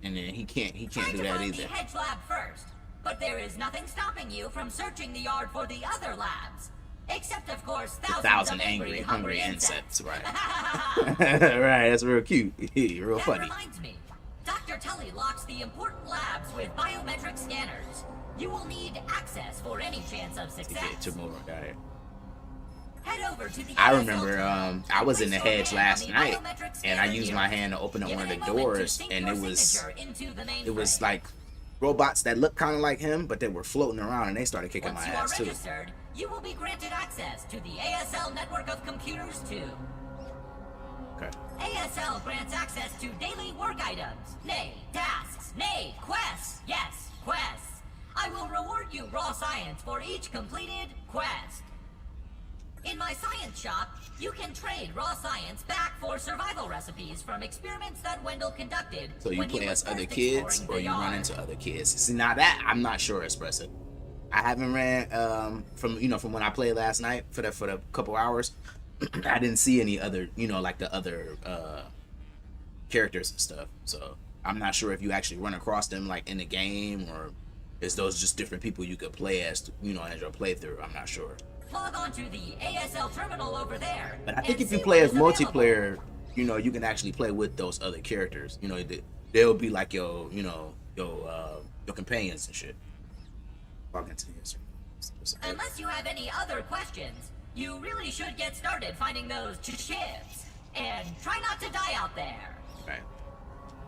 Speaker 1: And then he can't
Speaker 7: Try
Speaker 1: do
Speaker 7: to
Speaker 1: that
Speaker 7: find
Speaker 1: either.
Speaker 7: the hedge lab first, but there is nothing stopping you from searching the yard for the other labs. Except, of course, thousands
Speaker 1: 1,000
Speaker 7: of
Speaker 1: angry, hungry
Speaker 7: insects.
Speaker 1: insects, right? Right, that's real cute. Real
Speaker 7: That
Speaker 1: funny.
Speaker 7: reminds me. Dr. Tully locks the important labs with biometric scanners. You will need access for any chance of
Speaker 1: To
Speaker 7: success.
Speaker 1: get to more guy.
Speaker 7: Head over to the
Speaker 1: I
Speaker 7: ASL
Speaker 1: remember
Speaker 7: terminal
Speaker 1: I was in
Speaker 7: place
Speaker 1: the
Speaker 7: your
Speaker 1: hedge
Speaker 7: hand
Speaker 1: last
Speaker 7: on the
Speaker 1: night
Speaker 7: biometric
Speaker 1: and I
Speaker 7: scanner
Speaker 1: used
Speaker 7: here.
Speaker 1: my hand to open up
Speaker 7: Give
Speaker 1: one of
Speaker 7: it
Speaker 1: the
Speaker 7: a moment to
Speaker 1: doors
Speaker 7: sync
Speaker 1: and
Speaker 7: your
Speaker 1: it was
Speaker 7: signature into the mainframe.
Speaker 1: like robots that looked kind of like him but they were floating around and they started kicking
Speaker 7: Once
Speaker 1: my
Speaker 7: you are
Speaker 1: ass too.
Speaker 7: registered, you will be granted access to the ASL network of computers too.
Speaker 1: Okay.
Speaker 7: ASL grants access to daily work items, nay, tasks, nay, quests. Yes, quests. I will reward you raw science for each completed quest. In my science shop, you can trade raw science back for survival recipes from experiments that Wendell conducted.
Speaker 1: So you
Speaker 7: when he
Speaker 1: play
Speaker 7: was
Speaker 1: as other
Speaker 7: first
Speaker 1: kids
Speaker 7: exploring
Speaker 1: or
Speaker 7: the
Speaker 1: you run
Speaker 7: yard.
Speaker 1: into other kids. See, now that I'm not sure, Espresso. I haven't ran from when I played last night for the couple hours. I didn't see any other, like the other characters and stuff. So I'm not sure if you actually run across them like in the game or is those just different people you could play as, as your playthrough. I'm not sure.
Speaker 7: Log on to the ASL terminal over there.
Speaker 1: But I think
Speaker 7: and
Speaker 1: if you
Speaker 7: see
Speaker 1: play
Speaker 7: what
Speaker 1: as
Speaker 7: is available.
Speaker 1: multiplayer, you can actually play with those other characters. They'll be like your companions and shit. Log into the history.
Speaker 7: Unless you have any other questions, you really should get started finding those chips. And try not to die out there.
Speaker 1: Right.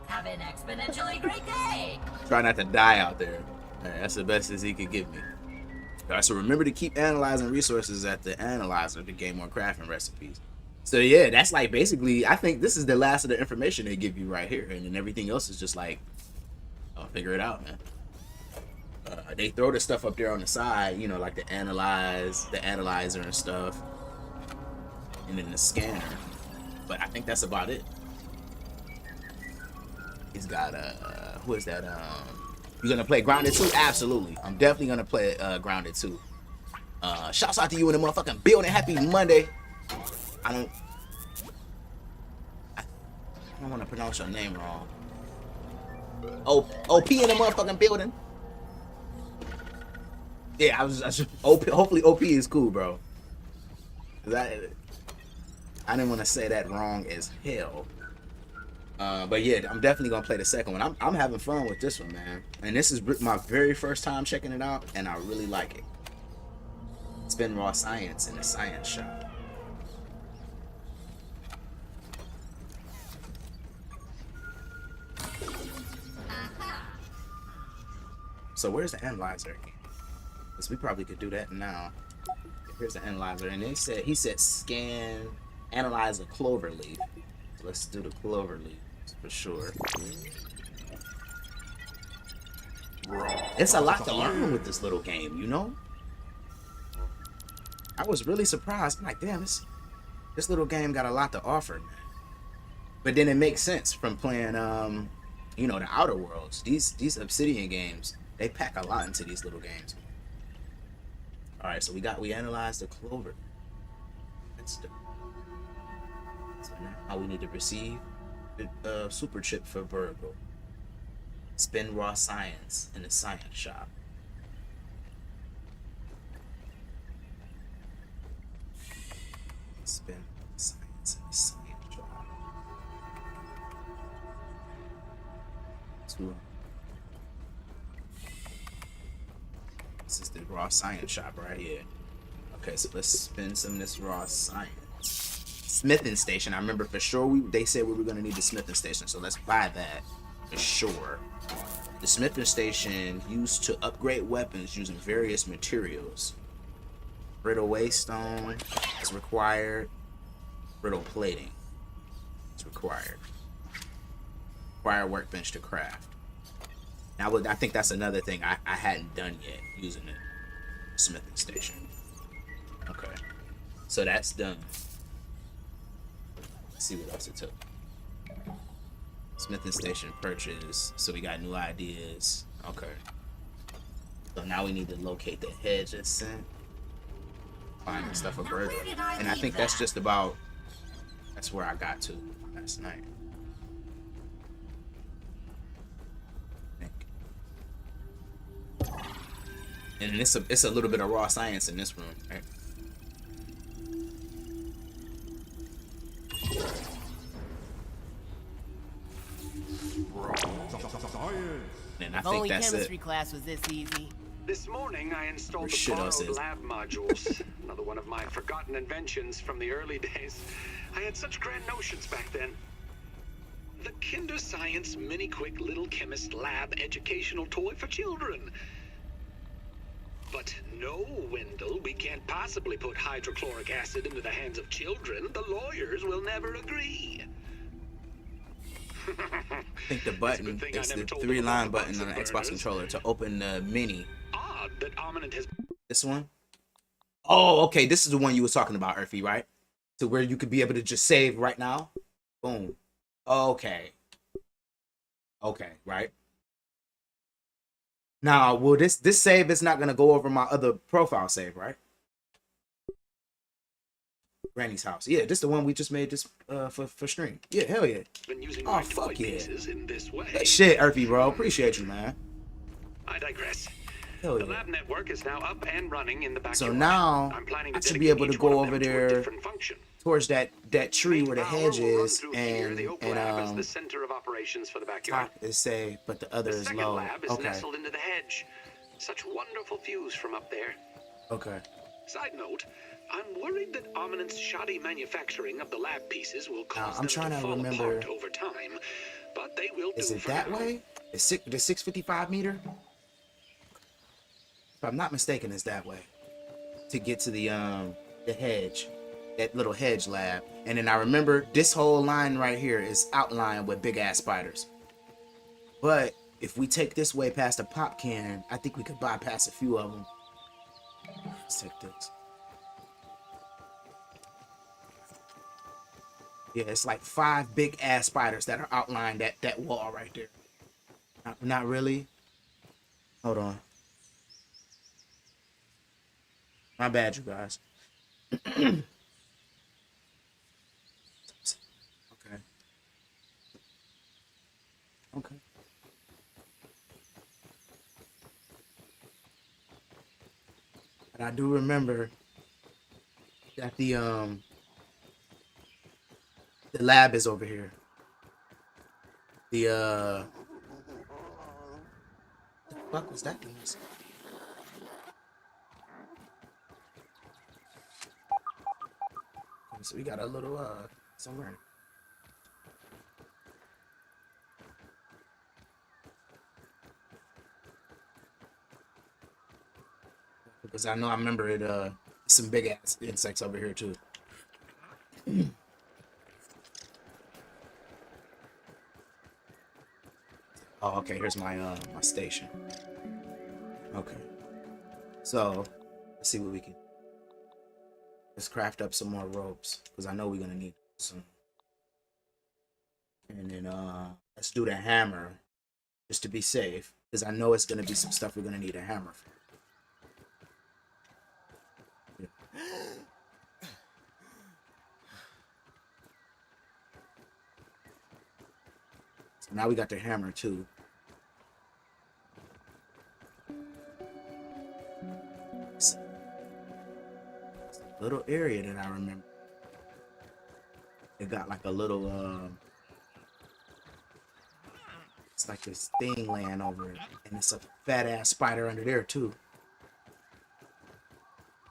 Speaker 7: Have an exponentially great day.
Speaker 1: Try not to die out there. That's the best as he could give me. Alright, so remember to keep analyzing resources at the analyzer to gain more crafting recipes. So yeah, that's like basically, I think this is the last of the information they give you right here, and then everything else is just like, I'll figure it out, man. They throw the stuff up there on the side, like the analyzer and stuff, and then the scanner. But I think that's about it. He's got who is that? You gonna play Grounded 2? Absolutely. I'm definitely gonna play Grounded 2. Shouts out to you in the motherfucking building. Happy Monday. I don't want to pronounce your name wrong. OP in the motherfucking building. Yeah, I was OP. Hopefully OP is cool, bro. I didn't want to say that wrong as hell. But yeah, I'm definitely gonna play the second one. I'm having fun with this one, man. And this is my very first time checking it out, and I really like it. Spin raw science in the science shop. So where's the analyzer? Because we probably could do that now. Here's the analyzer, and he said scan, analyze a clover leaf. So let's do the clover leaf for sure. It's a lot to learn with this little game, you know. I was really surprised. I'm like, damn, this little game got a lot to offer, man. But then it makes sense from playing, you know, the Outer Worlds. These Obsidian games, they pack a lot into these little games. All right, so we analyzed the clover. That's the. So now we need to receive the super chip for Virgo. Spin raw science in the science shop. Spin science in the science shop. This is the raw science shop right here. Okay, so let's spin some of this raw science. Smithing station. I remember for sure they said we were gonna need the smithing station, so let's buy that for sure. The smithing station used to upgrade weapons using various materials. Brittle waystone is required. Brittle plating is required. Require workbench to craft. Now, I think that's another thing I hadn't done yet using the smithing station. Okay, so that's done. Let's see what else it took. Smithing station purchase. So we got new ideas. Okay. So now we need to locate the hedge ascent. Find the stuff for Virgo. And I think that's just about. That's where I got to last night. And it's a little bit of raw science in this room, right? And I think that's
Speaker 2: chemistry
Speaker 1: it.
Speaker 2: class was this easy.
Speaker 6: This morning, I installed the
Speaker 1: Shit else
Speaker 6: borrowed
Speaker 1: is.
Speaker 6: lab modules. Another one of my forgotten inventions from the early days. I had such grand notions back then. The Kinder Science Mini Quick Little Chemist Lab educational toy for children. But no, Wendell, we can't possibly put hydrochloric acid into the hands of children. The lawyers will never agree.
Speaker 1: I think the button is the 3-line button on the Xbox controller to open the mini.
Speaker 6: Odd that Ominent has...
Speaker 1: This one? Oh, okay. This is the one you was talking about, Earthy, right? To where you could be able to just save right now. Boom. Okay. Okay, right? Now, well, this save is not gonna go over my other profile save, right? Granny's house. Yeah, this is the one we just made this for stream. Yeah, hell yeah.
Speaker 6: Been using
Speaker 1: Oh
Speaker 6: my
Speaker 1: fuck
Speaker 6: toy
Speaker 1: yeah.
Speaker 6: pieces in this way.
Speaker 1: That shit, Earthy, bro. Appreciate you, man.
Speaker 6: I digress.
Speaker 1: Hell
Speaker 6: The
Speaker 1: yeah.
Speaker 6: lab network is now up and running in the backyard.
Speaker 1: So now
Speaker 6: I'm planning
Speaker 1: I
Speaker 6: to
Speaker 1: should be able
Speaker 6: dedicate
Speaker 1: to
Speaker 6: each one
Speaker 1: go
Speaker 6: of
Speaker 1: over
Speaker 6: them to a
Speaker 1: there
Speaker 6: different function.
Speaker 1: towards that tree where the
Speaker 6: Main
Speaker 1: hedge
Speaker 6: power will run
Speaker 1: is,
Speaker 6: through here. The oak lab is the
Speaker 1: and
Speaker 6: center of operations for the backyard.
Speaker 1: top is safe, but the other
Speaker 6: The
Speaker 1: is
Speaker 6: second
Speaker 1: low.
Speaker 6: lab is
Speaker 1: Okay.
Speaker 6: nestled into the hedge. Such wonderful views from up there.
Speaker 1: Okay.
Speaker 6: Side note, I'm worried that Ominent's shoddy manufacturing of the lab pieces will cause
Speaker 1: I'm
Speaker 6: them
Speaker 1: trying
Speaker 6: to
Speaker 1: to
Speaker 6: fall
Speaker 1: remember-
Speaker 6: apart over time, but they will
Speaker 1: Is
Speaker 6: do
Speaker 1: it
Speaker 6: for
Speaker 1: that
Speaker 6: now.
Speaker 1: way? The 655 meter? If I'm not mistaken, it's that way. To get to the hedge, that little hedge lab. And then I remember this whole line right here is outlined with big ass spiders. But if we take this way past the pop can, I think we could bypass a few of them. Let's take this. Yeah, it's like 5 big ass spiders that are outlined that wall right there. Not really. Hold on. My bad, you guys. Okay. Okay. But I do remember that the lab is over here. The fuck was that thing? So we got a little somewhere. Because I know I remember it some big ass insects over here too. Oh, okay, here's my my station. Okay. So let's see what we can. Let's craft up some more ropes because I know we're gonna need some. And then let's do the hammer just to be safe because I know it's gonna be some stuff we're gonna need a hammer for. Yeah. So now we got the hammer too. Little area that I remember. It got like a little it's like this thing laying over it. And it's a fat ass spider under there too.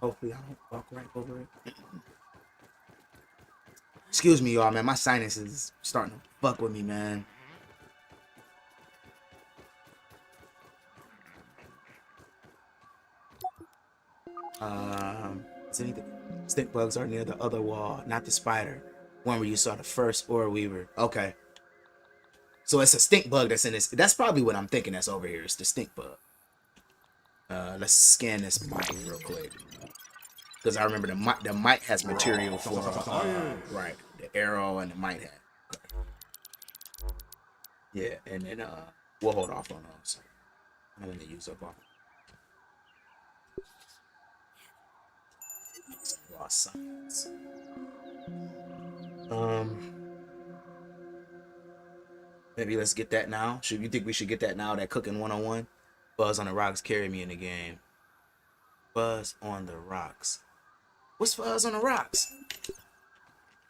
Speaker 1: Hopefully I don't walk right over it. Excuse me, y'all, man. My sinus is starting to fuck with me, man. Is anything? Stink bugs are near the other wall, not the spider. One where you saw the first ore weaver. Okay. So it's a stink bug that's in this. That's probably what I'm thinking that's over here. It's the stink bug. Let's scan this mite real quick. Because I remember the mite has material for right. The arrow and the mite hat. Okay. Yeah, and then we'll hold off on those. I'm gonna use up all. Raw science. Maybe let's get that now. Should you think we should get that now? That cooking 101. Buzz on the rocks carry me in the game. Buzz on the rocks. What's fuzz on the rocks?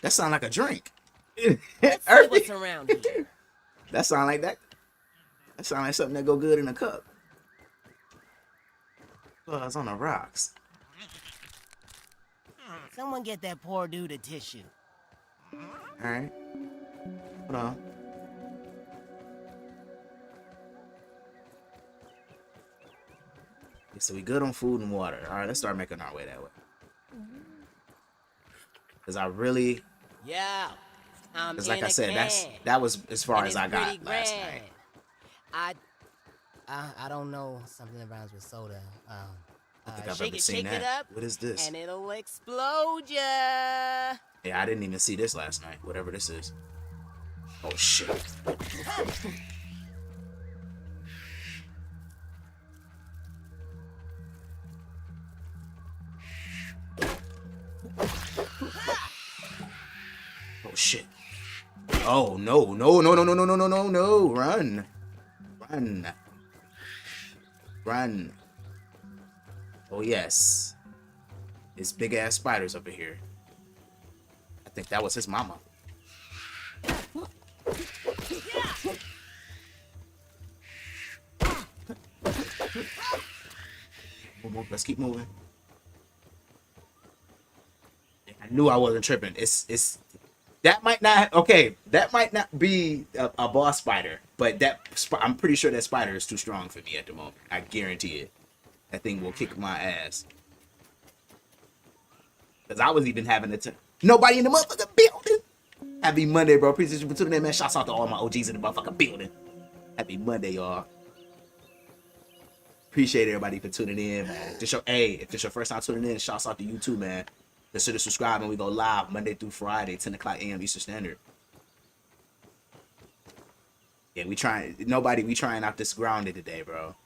Speaker 1: That sound like a drink.
Speaker 2: Let's see what's around here.
Speaker 1: That sound like that. That sound like something that go good in a cup. Fuzz on the rocks.
Speaker 2: Someone get that poor dude a tissue.
Speaker 1: Alright. Hold on. Okay, so we good on food and water. Alright, let's start making our way that way. Because I really...
Speaker 2: Yeah.
Speaker 1: Because like I said, that was as far as I got last night.
Speaker 2: I don't know. Something that rhymes with soda.
Speaker 1: I think I've ever seen that.
Speaker 2: It up,
Speaker 1: what is this?
Speaker 2: And it'll explode ya.
Speaker 1: Yeah, I didn't even see this last night. Whatever this is. Oh shit. Oh shit. Oh no, no, no, no, no, no, no, no, no, no. Run. Run. Run. Oh yes. It's big ass spiders over here. I think that was his mama. Let's keep moving. I knew I wasn't tripping. It's that might not that might not be a boss spider, but I'm pretty sure that spider is too strong for me at the moment. I guarantee it. That thing will kick my ass. Cause I was even having nobody in the motherfucking building. Happy Monday, bro. Appreciate you for tuning in, man. Shouts out to all my OGs in the motherfucking building. Happy Monday, y'all. Appreciate everybody for tuning in, man. If this your first time tuning in, shouts out to you too, man. Consider subscribing. We go live Monday through Friday, 10 o'clock a.m. Eastern Standard. Yeah, we trying out this grounded today, bro.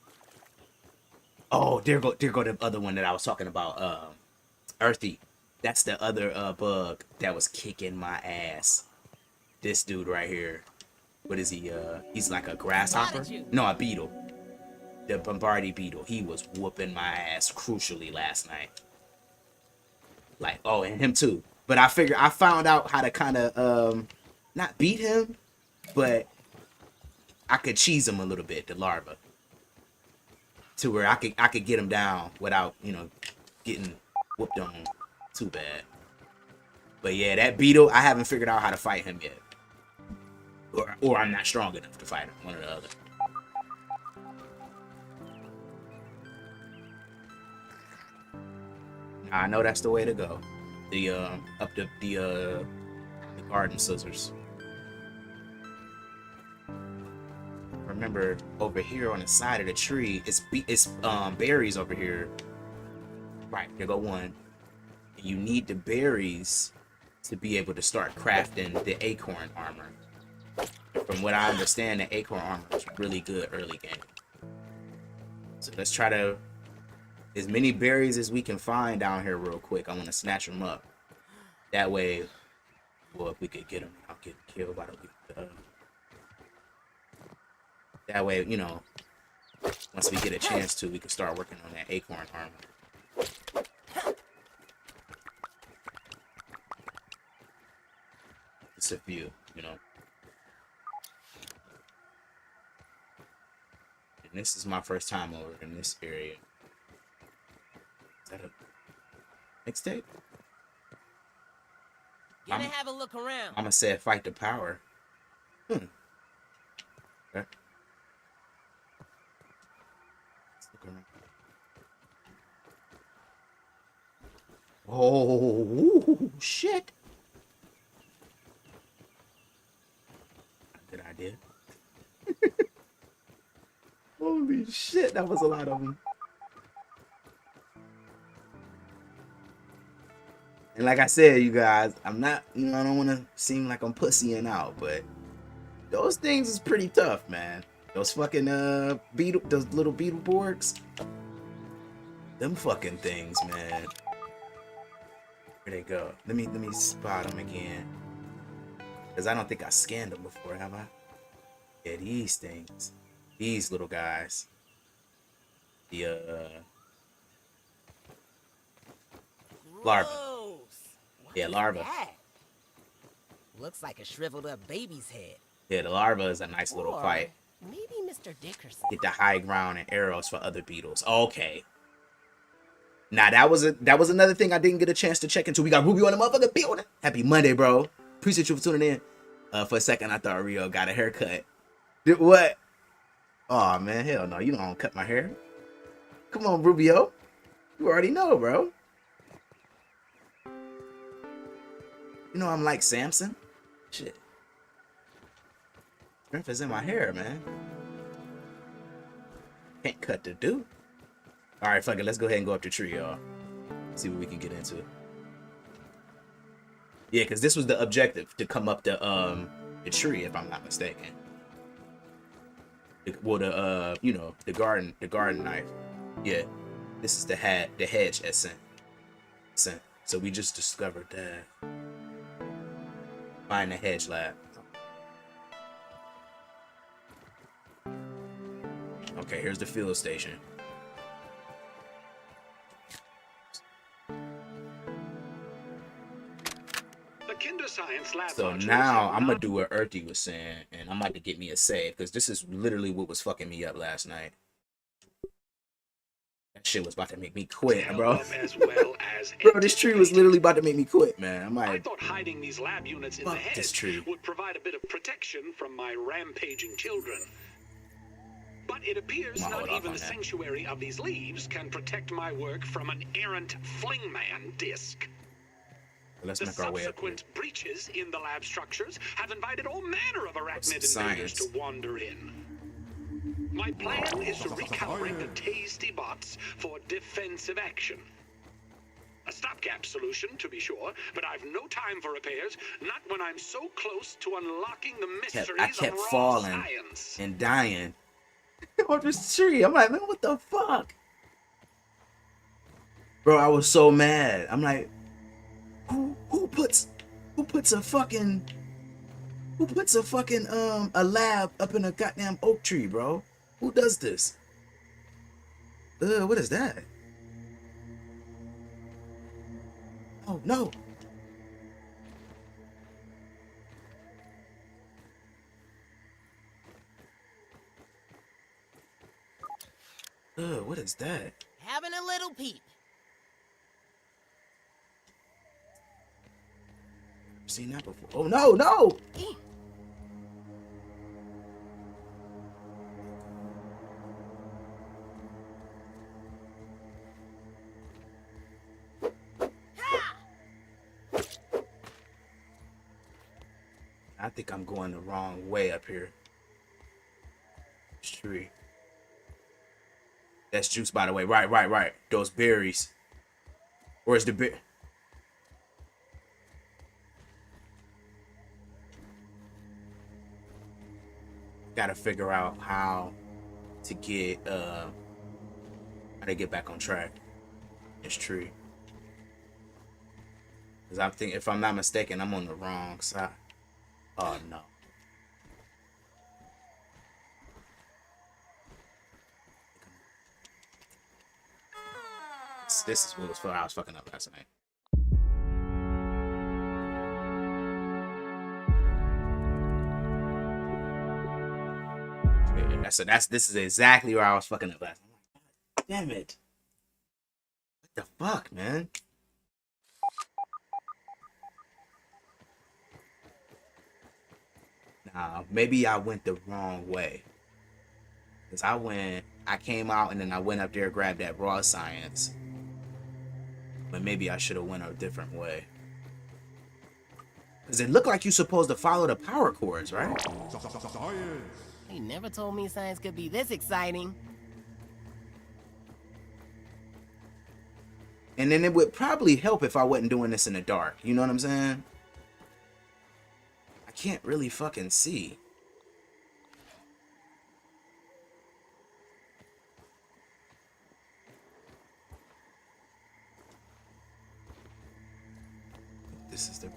Speaker 1: Oh, there go the other one that I was talking about. Earthy. That's the other bug that was kicking my ass. This dude right here. What is he? He's like a grasshopper. No, a beetle. The Bombardier beetle. He was whooping my ass crucially last night. Like, oh, and him too. But I found out how to kind of not beat him, but I could cheese him a little bit, the larva, to where I could get him down without, you know, getting whooped on too bad. But yeah, that beetle, I haven't figured out how to fight him yet, or I'm not strong enough to fight him, one or the other. I know that's the way to go. The up the garden scissors. Remember, over here on the side of the tree, it's berries over here. Right, there go one. You need the berries to be able to start crafting the acorn armor. From what I understand, the acorn armor is really good early game. So let's try to, as many berries as we can find down here real quick. I want to snatch them up. That way, well, if we could get them, I'll get killed by the that way, you know, once we get a chance to, we can start working on that acorn armor. It's a few, you know. And this is my first time over in this area. Is that a mixtape?
Speaker 2: Gonna have a look around.
Speaker 1: I'm gonna say fight the power. Okay. Let's look around. Oh shit! Good idea. Holy shit! That was a lot of them. And like I said, you guys, I'm not, you know, I don't want to seem like I'm pussying out, but those things is pretty tough, man. Those fucking beetle, those little beetle borgs, them fucking things, man. Where they go? Let me spot them again, because I don't think I scanned them before, have I? Yeah, these things, these little guys. The larva. Yeah, larva.
Speaker 2: That? Looks like a shriveled up baby's head.
Speaker 1: Yeah, the larva is a nice little
Speaker 2: Or
Speaker 1: fight.
Speaker 2: Maybe Mr. Dickerson.
Speaker 1: Get the high ground and arrows for other beetles. Okay. Now that was another thing I didn't get a chance to check into. We got Ruby on the motherfucking building. Happy Monday, bro. Appreciate you for tuning in. For a second, I thought Rio got a haircut. Did what? Oh man, hell no. You don't cut my hair. Come on, Rubio. You already know, bro. You know I'm like Samson. Shit. Strength is in my hair, man. Can't cut the dude. Alright, fuck it. Let's go ahead and go up the tree, y'all. See what we can get into. Yeah, because this was the objective, to come up the tree, if I'm not mistaken. Well, the you know, the garden knife. Yeah. This is the hedge ascent. So we just discovered that. Find the hedge lab. Okay, here's the field station.
Speaker 6: The Kinder Science Lab.
Speaker 1: So now I'm gonna do what Earthy was saying, and I'm about to get me a save, because this is literally what was fucking me up last night. That shit was about to make me quit, bro. Bro, this tree was literally about to make me quit, man.
Speaker 6: I thought hiding these lab units in the hedge would provide a bit of protection from my rampaging children. But it appears not even the sanctuary of these leaves can protect my work from an errant flingman disc.
Speaker 1: Let's
Speaker 6: the
Speaker 1: make our way up.
Speaker 6: Subsequent breaches in the lab structures have invited all manner of arachnid invaders to wander in. My plan is to recalibrate the tasty bots for defensive action. A stopgap solution, to be sure, but I've no time for repairs, not when I'm so close to unlocking the mysteries
Speaker 1: I kept
Speaker 6: of raw
Speaker 1: falling
Speaker 6: science.
Speaker 1: and dying on this tree. I'm like, man, what the fuck? Bro, I was so mad. I'm like, who puts a fucking a lab up in a goddamn oak tree, bro? Who does this? What is that? Oh no. What is that?
Speaker 2: Having a little peep.
Speaker 1: Seen that before. Oh no, no! I think I'm going the wrong way up here. This tree. That's juice, by the way. Right. Those berries. Where's the bear? Gotta figure out how to get back on track. This tree. Cause I'm thinking, if I'm not mistaken, I'm on the wrong side. Oh no. This is what was I was fucking up last night. Yeah, this is exactly where I was fucking up last night. God damn it. What the fuck, man? Nah, maybe I went the wrong way. Cause I came out and then I went up there, grabbed that raw science. But maybe I should have went a different way. Cause it looked like you're supposed to follow the power cords, right?
Speaker 2: They never told me science could be this exciting.
Speaker 1: And then it would probably help if I wasn't doing this in the dark. You know what I'm saying? I can't really fucking see. This is the...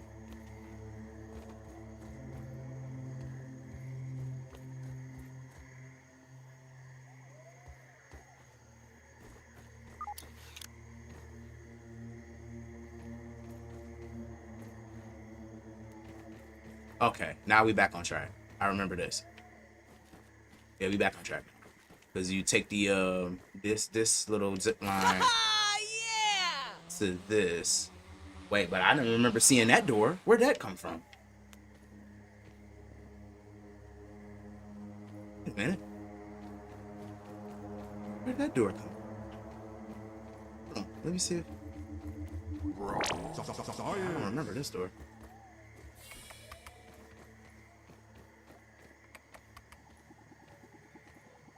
Speaker 1: Okay, now we back on track. I remember this. Yeah, we back on track. Because you take the this little zip line to this. Wait, but I didn't remember seeing that door. Where'd that come from? Wait a minute. Where'd that door come from? Hold on, let me see. I don't remember this door.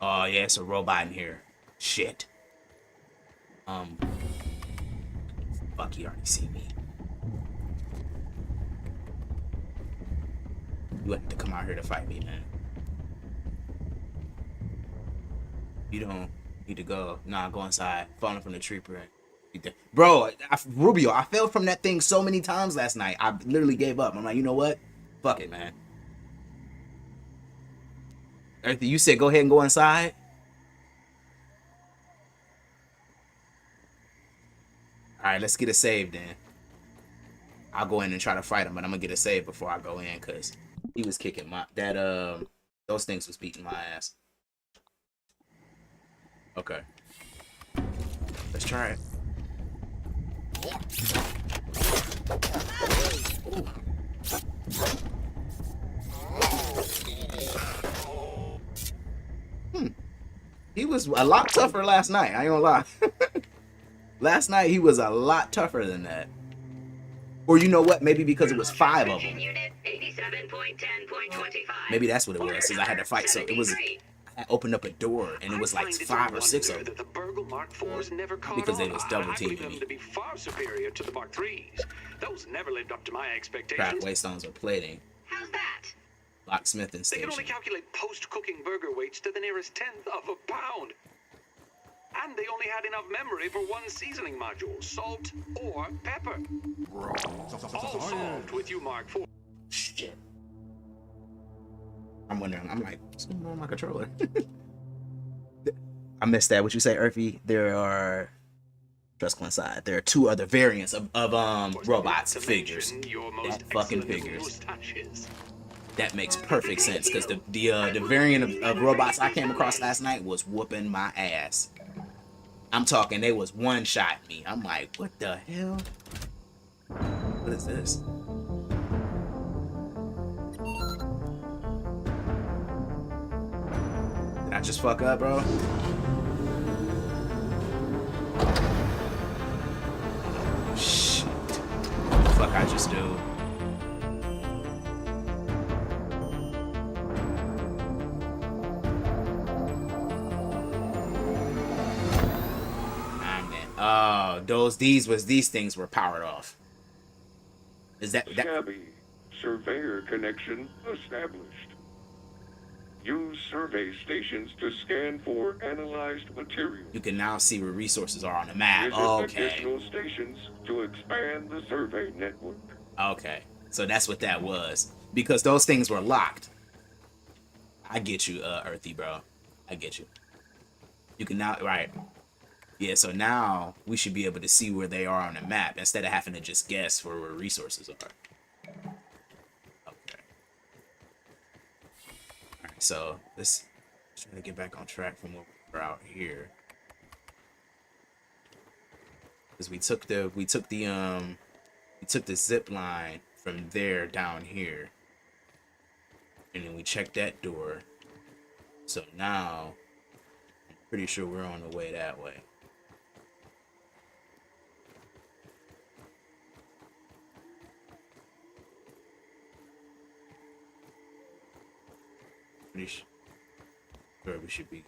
Speaker 1: Oh yeah, it's a robot in here. Shit. Fuck, he already see me. You have to come out here to fight me, man. You don't need to go. Nah, go inside. Falling from the tree, bro. Rubio, I fell from that thing so many times last night. I literally gave up. I'm like, you know what? Fuck it, man. Earthy, you said go ahead and go inside? Alright, let's get a save then. I'll go in and try to fight him, but I'm gonna get a save before I go in because he was kicking my those things was beating my ass. Okay. Let's try it. Ooh. He was a lot tougher last night. I ain't gonna lie. Last night he was a lot tougher than that. Or you know what? Maybe because it was 5 of them. Maybe that's what it was. Since I had to fight, so it was. I opened up a door and it was like 5 or 6 of them.
Speaker 6: That the Burgle Mark IVs never caught
Speaker 1: Because they
Speaker 6: on.
Speaker 1: was double
Speaker 6: I believe
Speaker 1: teaming
Speaker 6: them
Speaker 1: me.
Speaker 6: to be far superior to the Mark IIIs. Those never lived up to my
Speaker 1: Craft
Speaker 6: expectations.
Speaker 1: waystones are plating.
Speaker 6: How's that?
Speaker 1: Locksmithing
Speaker 6: They
Speaker 1: station.
Speaker 6: can only calculate post-cooking burger weights to the nearest tenth of a pound. And they only had enough memory for one seasoning module, salt or pepper. All solved with you, Mark IV.
Speaker 1: Shit. I'm wondering. I'm like, what's going on with my controller? I missed that. What you say, Earthy? There are. Just go inside. There are 2 other variants of robots figures. That fucking figures. That makes perfect sense because the variant of robots I came across last night was whooping my ass. I'm talking, they was one-shot me. I'm like, what the hell? What is this? Did I just fuck up, bro? Shit. What the fuck I just do? Oh, these things were powered off. Is that
Speaker 8: Scabby, surveyor connection established. Use survey stations to scan for analyzed material.
Speaker 1: You can now see where resources are on the map.
Speaker 8: Visit
Speaker 1: Okay.
Speaker 8: additional stations to expand the survey network.
Speaker 1: Okay. So that's what that was. Because those things were locked. I get you, Earthy, bro. I get you. You can now, right. Yeah, so now we should be able to see where they are on the map instead of having to just guess for where resources are. Okay. Alright, so let's try to get back on track from what we're out here. Because we took the zip line from there down here. And then we checked that door. So now I'm pretty sure we're on the way that way. Pretty sure we should be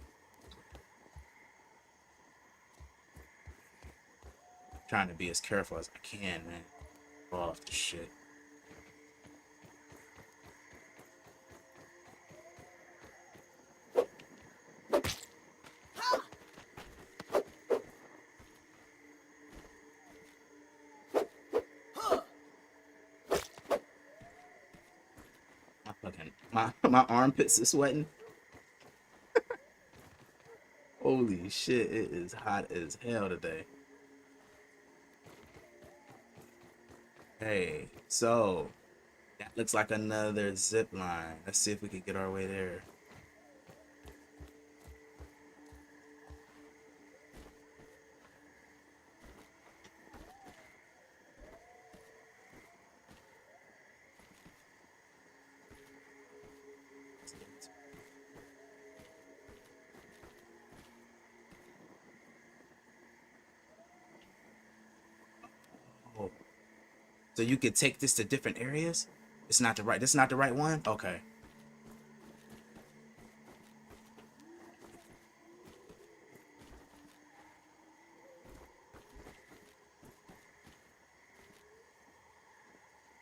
Speaker 1: trying to be as careful as I can, man. Fall off the shit. My armpits are sweating. Holy shit, it is hot as hell today. Hey, so that looks like another zip line. Let's see if we can get our way there. So you could take this to different areas? It's not the right, this is not the right one? Okay.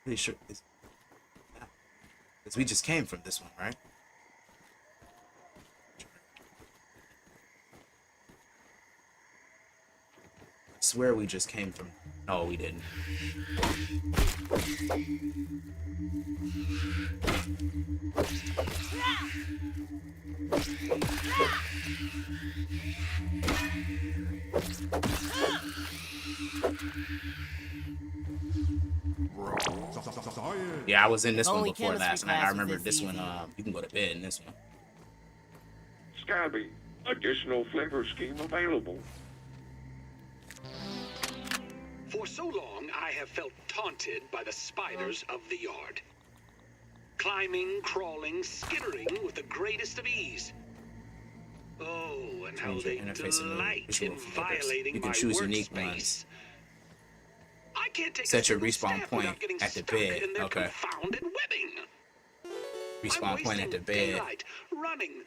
Speaker 1: Pretty sure it's, yeah. Because we just came from this one, right? I swear we just came from, no, we didn't. Yeah, I was in this one
Speaker 2: Only
Speaker 1: before
Speaker 2: chemistry
Speaker 1: last night. I
Speaker 2: class
Speaker 1: remember
Speaker 2: is
Speaker 1: this one,
Speaker 2: easy.
Speaker 1: you can go to bed in this one.
Speaker 8: Scabby, additional flavor scheme available.
Speaker 6: For so long, I have felt taunted by the spiders of the yard. Climbing, crawling, skittering with the greatest of ease. Oh, and how
Speaker 1: Change your
Speaker 6: they
Speaker 1: interface and
Speaker 6: delight
Speaker 1: visual
Speaker 6: in
Speaker 1: filters.
Speaker 6: violating
Speaker 1: You can
Speaker 6: my
Speaker 1: choose unique
Speaker 6: workspace.
Speaker 1: ones.
Speaker 6: I can't take
Speaker 1: Set
Speaker 6: a
Speaker 1: your
Speaker 6: single
Speaker 1: respawn
Speaker 6: step
Speaker 1: point
Speaker 6: without getting
Speaker 1: at the
Speaker 6: stuck
Speaker 1: bed.
Speaker 6: in their
Speaker 1: Okay.
Speaker 6: confounded webbing.
Speaker 1: Respawn
Speaker 6: I'm
Speaker 1: point at the
Speaker 6: wasting
Speaker 1: bed.
Speaker 6: daylight running,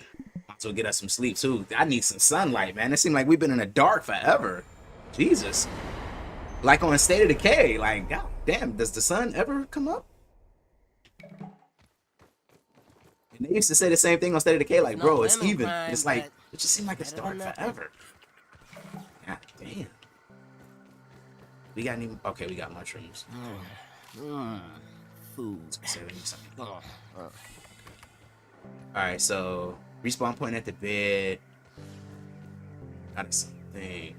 Speaker 1: So get us some sleep too. I need some sunlight, man. It seems like we've been in the dark forever. Jesus. Like on State of Decay. Like, god damn, does the sun ever come up? And they used to say the same thing on State of Decay, like, bro, it's even. It's like, it just seems like it's dark forever. God damn. We got any? Okay, we got mushrooms.
Speaker 2: Food.
Speaker 1: Alright, so respawn point at the bed. Got something.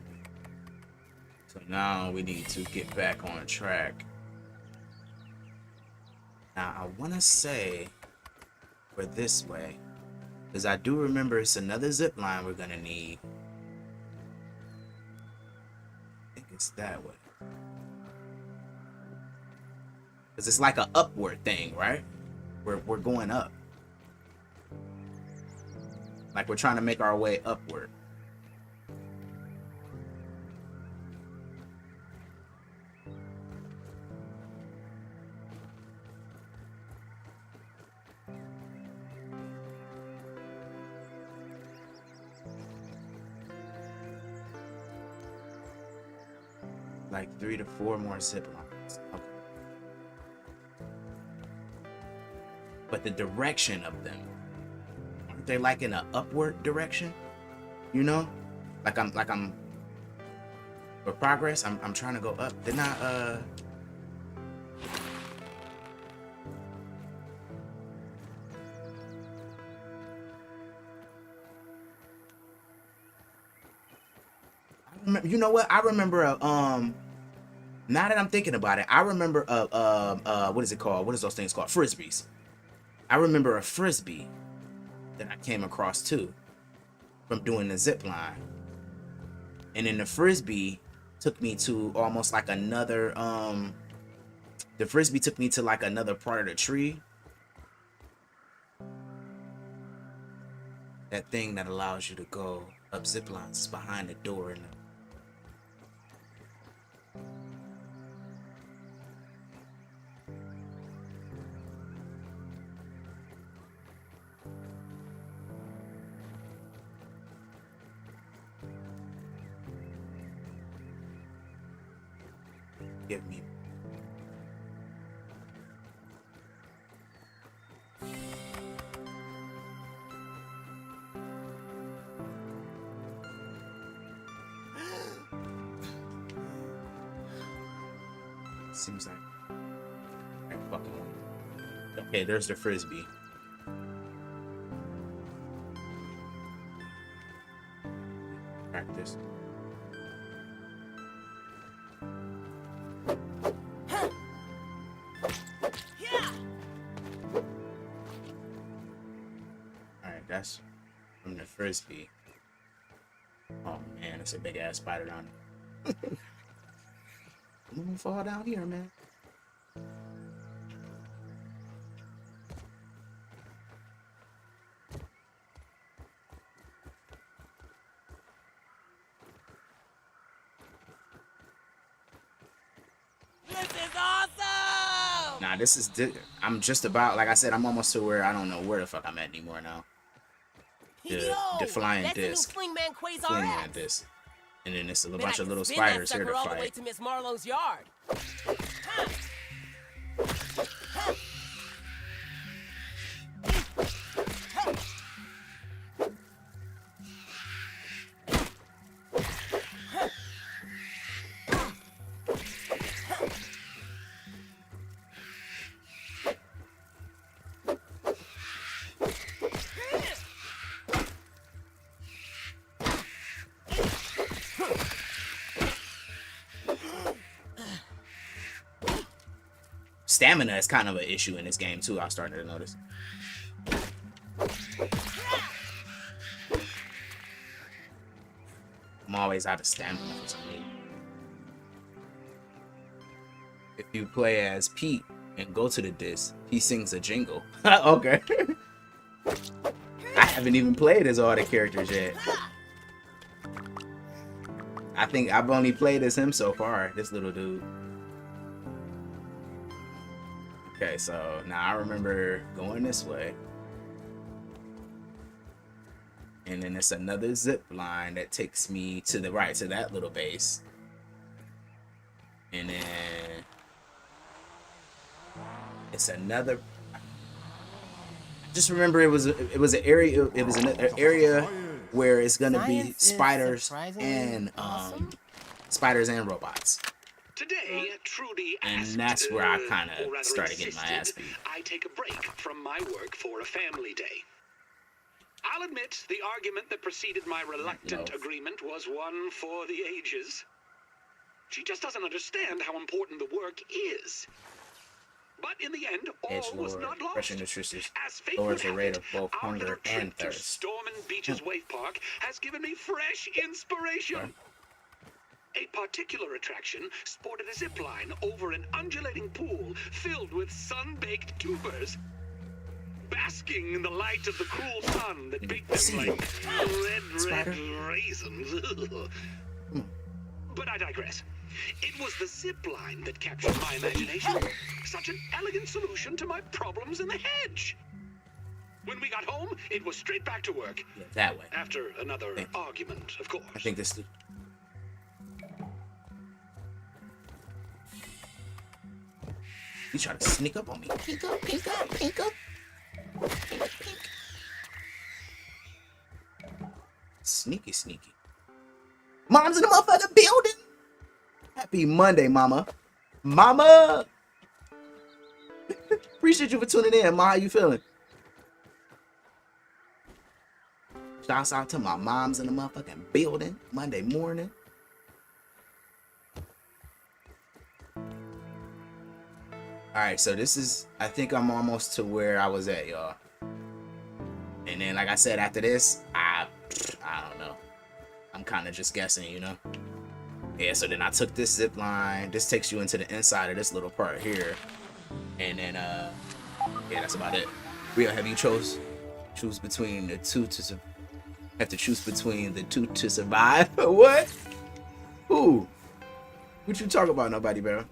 Speaker 1: So now we need to get back on track. Now I wanna say we're this way. Because I do remember it's another zip line we're gonna need. I think it's that way. Because it's like an upward thing, right? We're going up. Like we're trying to make our way upward. Like 3 to 4 more zip lines. Okay. But the direction of them, aren't they like in an upward direction? You know? Like I'm for progress, I'm trying to go up. Didn't I you know what? I remember now that I'm thinking about it, I remember what is it called? What is those things called? Frisbees. I remember a frisbee that I came across too from doing the zip line. And then the frisbee took me to almost like another the frisbee took me to like another part of the tree. That thing that allows you to go up zip lines is behind the door in the give me. Seems like I fucking want. Okay, there's the frisbee. Practice. That's from the frisbee. Oh man, it's a big ass spider down there. I'm gonna fall down here, man.
Speaker 5: This is awesome!
Speaker 1: Nah, this is. I'm just about, like I said, I'm almost to where I don't know where the fuck I'm at anymore now. The flying disc. Flingman disc. And then it's a bunch of little spiders here to
Speaker 5: all the way
Speaker 1: fight.
Speaker 5: to Miss Marlowe's yard.
Speaker 1: Stamina is kind of an issue in this game too, I started to notice. I'm always out of stamina for some reason. If you play as Pete and go to the disc, he sings a jingle. Okay. I haven't even played as all the characters yet. I think I've only played as him so far, this little dude. Okay, so now I remember going this way. And then it's another zip line that takes me to the right, to that little base. And then it's another. Just remember, it was an area. It was an area where it's gonna be
Speaker 2: Science is
Speaker 1: spiders
Speaker 2: surprisingly
Speaker 1: and
Speaker 2: awesome.
Speaker 1: spiders and robots.
Speaker 6: Today, Trudy
Speaker 1: And
Speaker 6: asked,
Speaker 1: that's where I kinda
Speaker 6: or rather
Speaker 1: started getting my ass
Speaker 6: insisted,
Speaker 1: beat.
Speaker 6: I take a break from my work for a family day. I'll admit the argument that preceded my reluctant
Speaker 1: No.
Speaker 6: agreement was one for the ages. She just doesn't understand how important the work is. But in the end, all was not lost.
Speaker 1: Fresh nutritious
Speaker 6: As fate
Speaker 1: lowers
Speaker 6: would
Speaker 1: the rate
Speaker 6: have
Speaker 1: of both
Speaker 6: it, our
Speaker 1: hunger
Speaker 6: little
Speaker 1: and
Speaker 6: trip to
Speaker 1: thirst.
Speaker 6: Stormin Beach's Wave Park has given me fresh inspiration. A particular attraction sported a zip line over an undulating pool filled with sun-baked tubers, basking in the light of the cruel sun that baked them like red raisins. But I digress. It was the zip line that captured my imagination. Such an elegant solution to my problems in the hedge. When we got home, it was straight back to work.
Speaker 1: Yeah, that way.
Speaker 6: After another argument, of course.
Speaker 1: I think this. You trying to sneak up on me? Peek up, peek up, peek up. Sneaky, sneaky. Mom's in the motherfucking building. Happy Monday, mama. Mama. Appreciate you for tuning in, ma. How you feeling? Shouts out to my moms in the motherfucking building Monday morning. Alright, so this is, I think I'm almost to where I was at, y'all. And then, like I said, after this, I don't know. I'm kind of just guessing, you know? Yeah, so then I took this zip line. This takes you into the inside of this little part here. And then, yeah, that's about it. Real, have you choose between the two to have to choose between the two to survive? What? Who? What you talk about? Nobody, bro.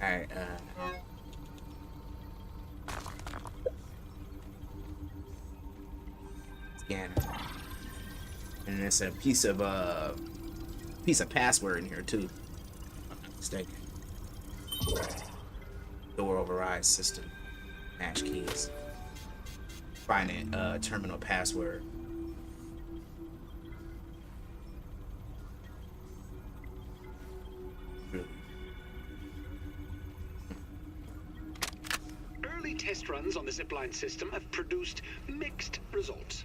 Speaker 1: Alright, scan. And there's a piece of password in here too. If I'm not mistaken. Door override system. Hash keys. Find it, terminal password.
Speaker 6: Early test runs on the zipline system have produced mixed results.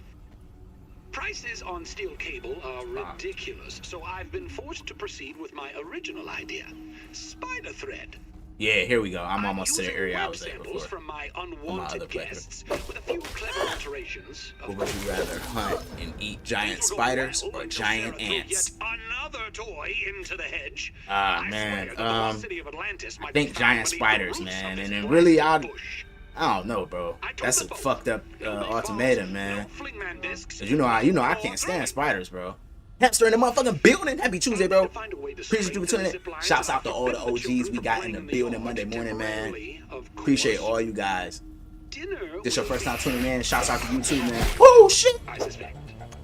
Speaker 6: Prices on steel cable are ridiculous, so I've been forced to proceed with my original idea, spider thread.
Speaker 1: Yeah, here we go. I'm almost to the area I was at
Speaker 6: samples
Speaker 1: before.
Speaker 6: from my
Speaker 1: other
Speaker 6: unwanted guests with a few clever alterations.
Speaker 1: What would you rather hunt and eat giant spiders or giant ants?
Speaker 6: Yet another toy into the hedge.
Speaker 1: Man,
Speaker 6: I
Speaker 1: I think giant spiders, man, and then really I don't know, bro. That's a fucked up ultimatum, man. Cause you know I can't stand spiders, bro. Hamster in the motherfucking building. Happy Tuesday, bro. Appreciate you for tuning in. Shouts out to all the OGs we got in the building Monday morning, man. Appreciate all you guys. This your first time tuning in. Shouts out to you too, man. Oh shit!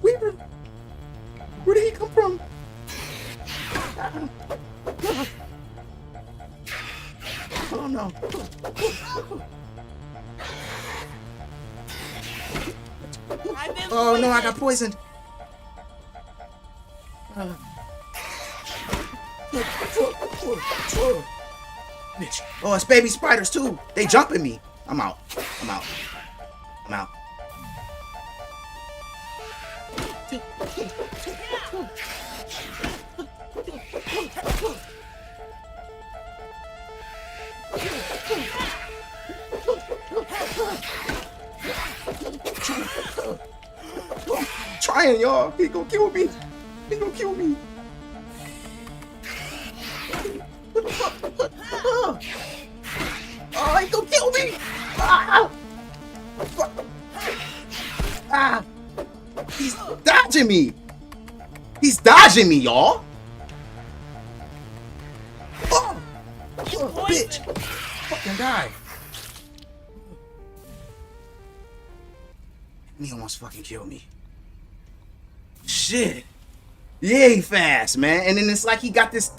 Speaker 1: Where did he come from? Oh no. Oh no, I got poisoned. Bitch. Oh, it's baby spiders too. They jumping me. I'm out. I'm out. I'm out. Trying, y'all. He gonna kill me. He gonna kill me. Oh, he gonna kill me. Ah. He's dodging me. He's dodging me, y'all. Oh, bitch. Fucking die. He almost fucking killed me. Shit. Yeah, he fast, man. And then it's like he got this.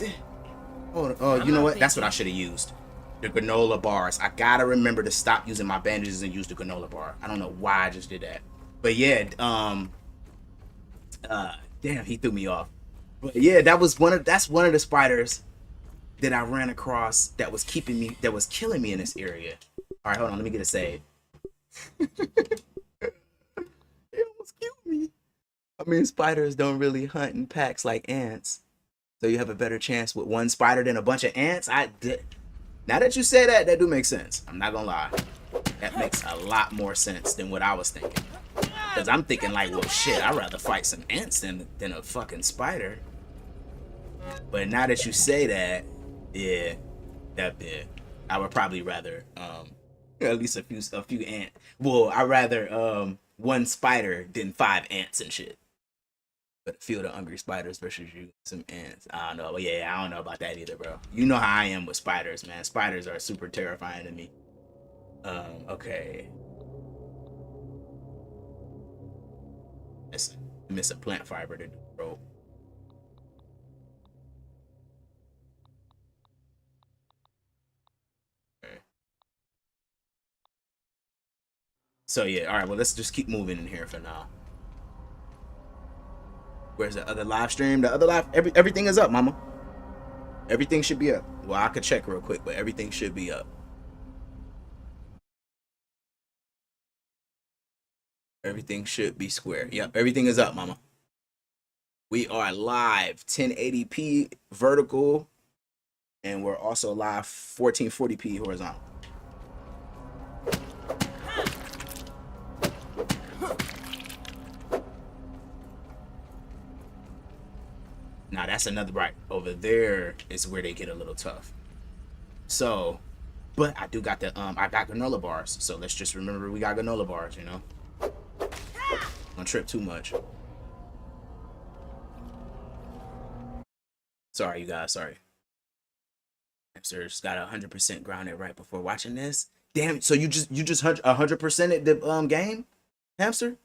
Speaker 1: Oh, you know what? That's what I should have used. The granola bars. I gotta remember to stop using my bandages and use the granola bar. I don't know why I just did that. But yeah, damn, he threw me off. But yeah, that's one of the spiders that I ran across that was killing me in this area. All right, hold on, let me get a save. It almost killed me. I mean, spiders don't really hunt in packs like ants, so you have a better chance with one spider than a bunch of ants. Now that you say that, that do make sense. I'm not gonna lie, that makes a lot more sense than what I was thinking. Cause I'm thinking like, well, shit, I'd rather fight some ants than a fucking spider. But now that you say that, yeah, I would probably rather at least a few ants. Well, I'd rather one spider than 5 ants and shit. But a few of the hungry spiders versus you, some ants. I don't know. But yeah, I don't know about that either, bro. You know how I am with spiders, man. Spiders are super terrifying to me. Okay. Miss a plant fiber to do, bro. Okay. So yeah, all right. Well, let's just keep moving in here for now. Where's the other live stream? The other live, everything is up, mama. Everything should be up. Well, I could check real quick, but everything should be up. Everything should be square. Yep, everything is up, mama. We are live 1080p vertical, and we're also live 1440p horizontal. Now that's another right over there is where they get a little tough. So, but I do got the I got granola bars. So let's just remember we got granola bars, you know. Don't trip too much. Sorry, you guys. Sorry. Hamster's got 100% grounded right before watching this. Damn. So you just 100%ed the game, Hamster?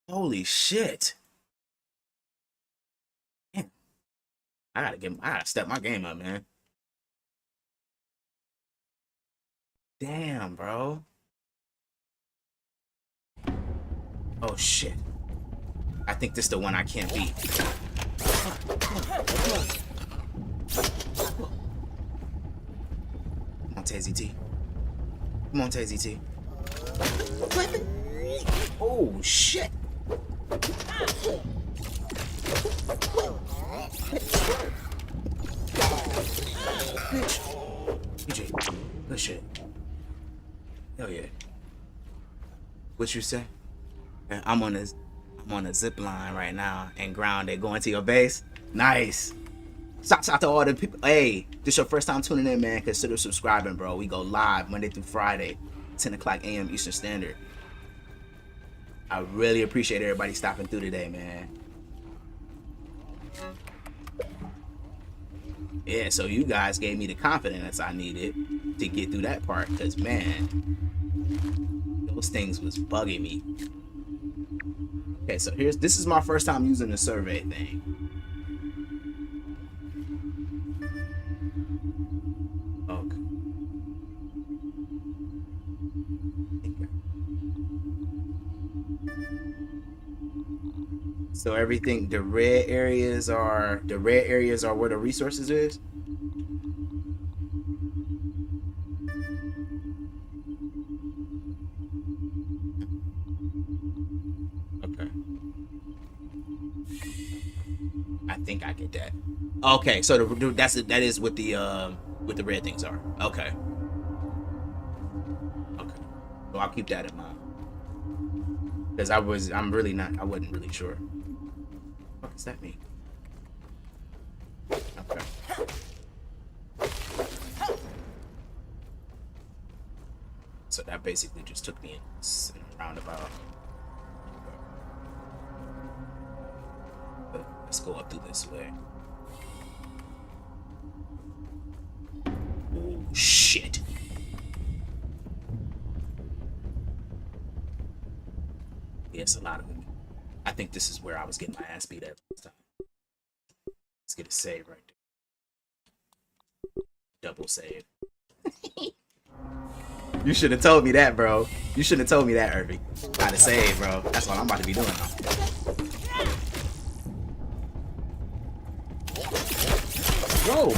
Speaker 1: Holy shit. Damn. I gotta step my game up, man. Damn, bro. Oh shit. I think this is the one I can't beat. Come on, Tazy T. Come on, Tazy T. Oh shit. Bitch. PJ. Good shit. Hell yeah. What you say? I'm on a zip line right now and grounded going to your base. Nice. Shouts out to all the people. Hey, this your first time tuning in, man. Consider subscribing, bro. We go live Monday through Friday, 10 o'clock a.m. Eastern Standard. I really appreciate everybody stopping through today, man. Yeah, so you guys gave me the confidence I needed to get through that part, because, man, those things was bugging me. Okay, so this is my first time using the survey thing. Okay. So everything, the red areas are where the resources is. Okay. I think I get that. Okay, so that is what the red things are. Okay. Okay. So I'll keep that in mind. Because I wasn't really sure. What does that mean? Okay. So that basically just took me in a roundabout. But let's go up through this way. Oh shit. yeah, it's a lot of them. I think this is where I was getting my ass beat at last time. Let's get a save right there. Double save. You should have told me that, bro. You should have told me that, Irving. Gotta save, bro. That's what I'm about to be doing now. Whoa!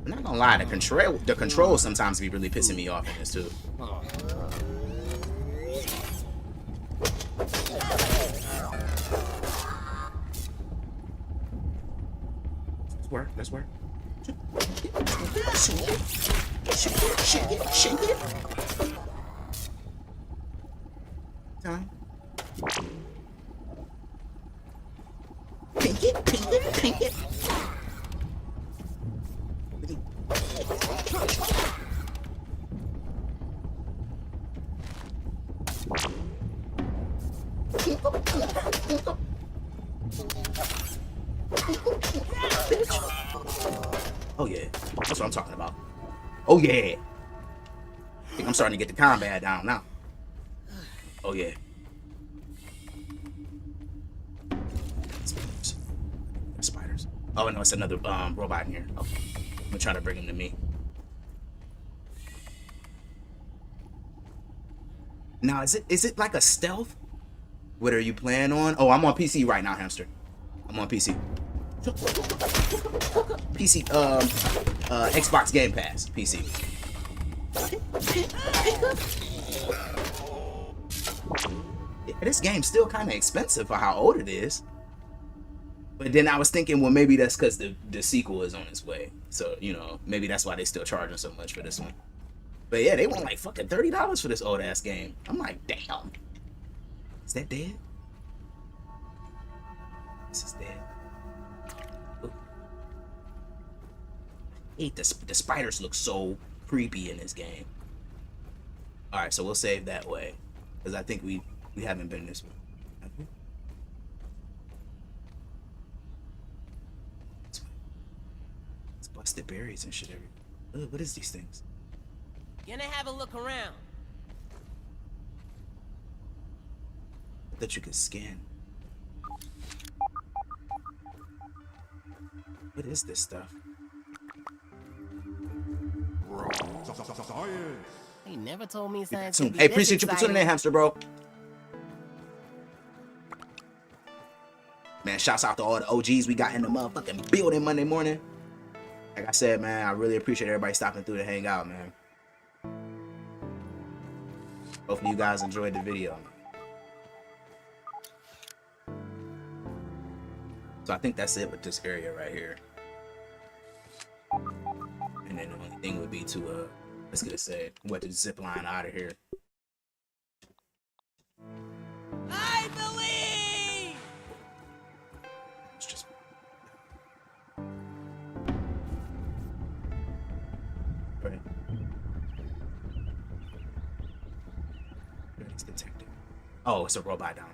Speaker 1: I'm not gonna lie, the controls sometimes be really pissing me off in this too. Let's work. Shake it. Time. Pink it. Oh yeah, that's what I'm talking about. Oh yeah. I think I'm starting to get the combat down now. Oh yeah. Spiders. Oh no, it's another robot in here. Okay. I'm gonna try to bring him to me. Now is it like a stealth? What are you playing on? Oh, I'm on PC right now, hamster. I'm on PC. PC, Xbox Game Pass, PC. Yeah, this game's still kind of expensive for how old it is. But then I was thinking, well, maybe that's because the sequel is on its way. So, you know, maybe that's why they still charging so much for this one. But yeah, they want like fucking $30 for this old ass game. I'm like, damn. Is that dead? This is dead. The spiders look so creepy in this game. All right, so we'll save that way, because I think we haven't been this way. It's busted berries and shit everywhere. What is these things?
Speaker 2: Gonna have a look around.
Speaker 1: I thought you could scan. What is this stuff?
Speaker 2: He never told me science.
Speaker 1: Hey, appreciate you for tuning in, hamster, bro. Man, shouts out to all the OGs we got in the motherfucking building Monday morning. Like I said, man, I really appreciate everybody stopping through to hang out, man. Hopefully you guys enjoyed the video. So I think that's it with this area right here. And then the only thing would be to, let's get it said, what, to zip line out of here.
Speaker 2: I believe!
Speaker 1: It's just... Right. It's detected. Oh, it's a robot down.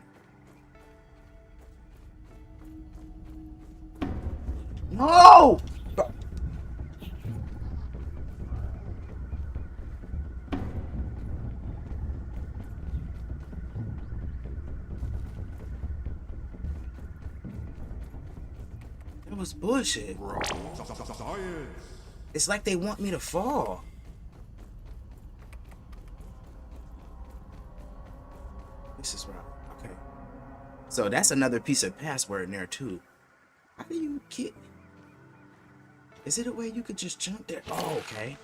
Speaker 1: No! That was bullshit. It's like they want me to fall. This is right. Okay. So that's another piece of password in there too. How do you get... Is it a way you could just jump there? Oh, okay.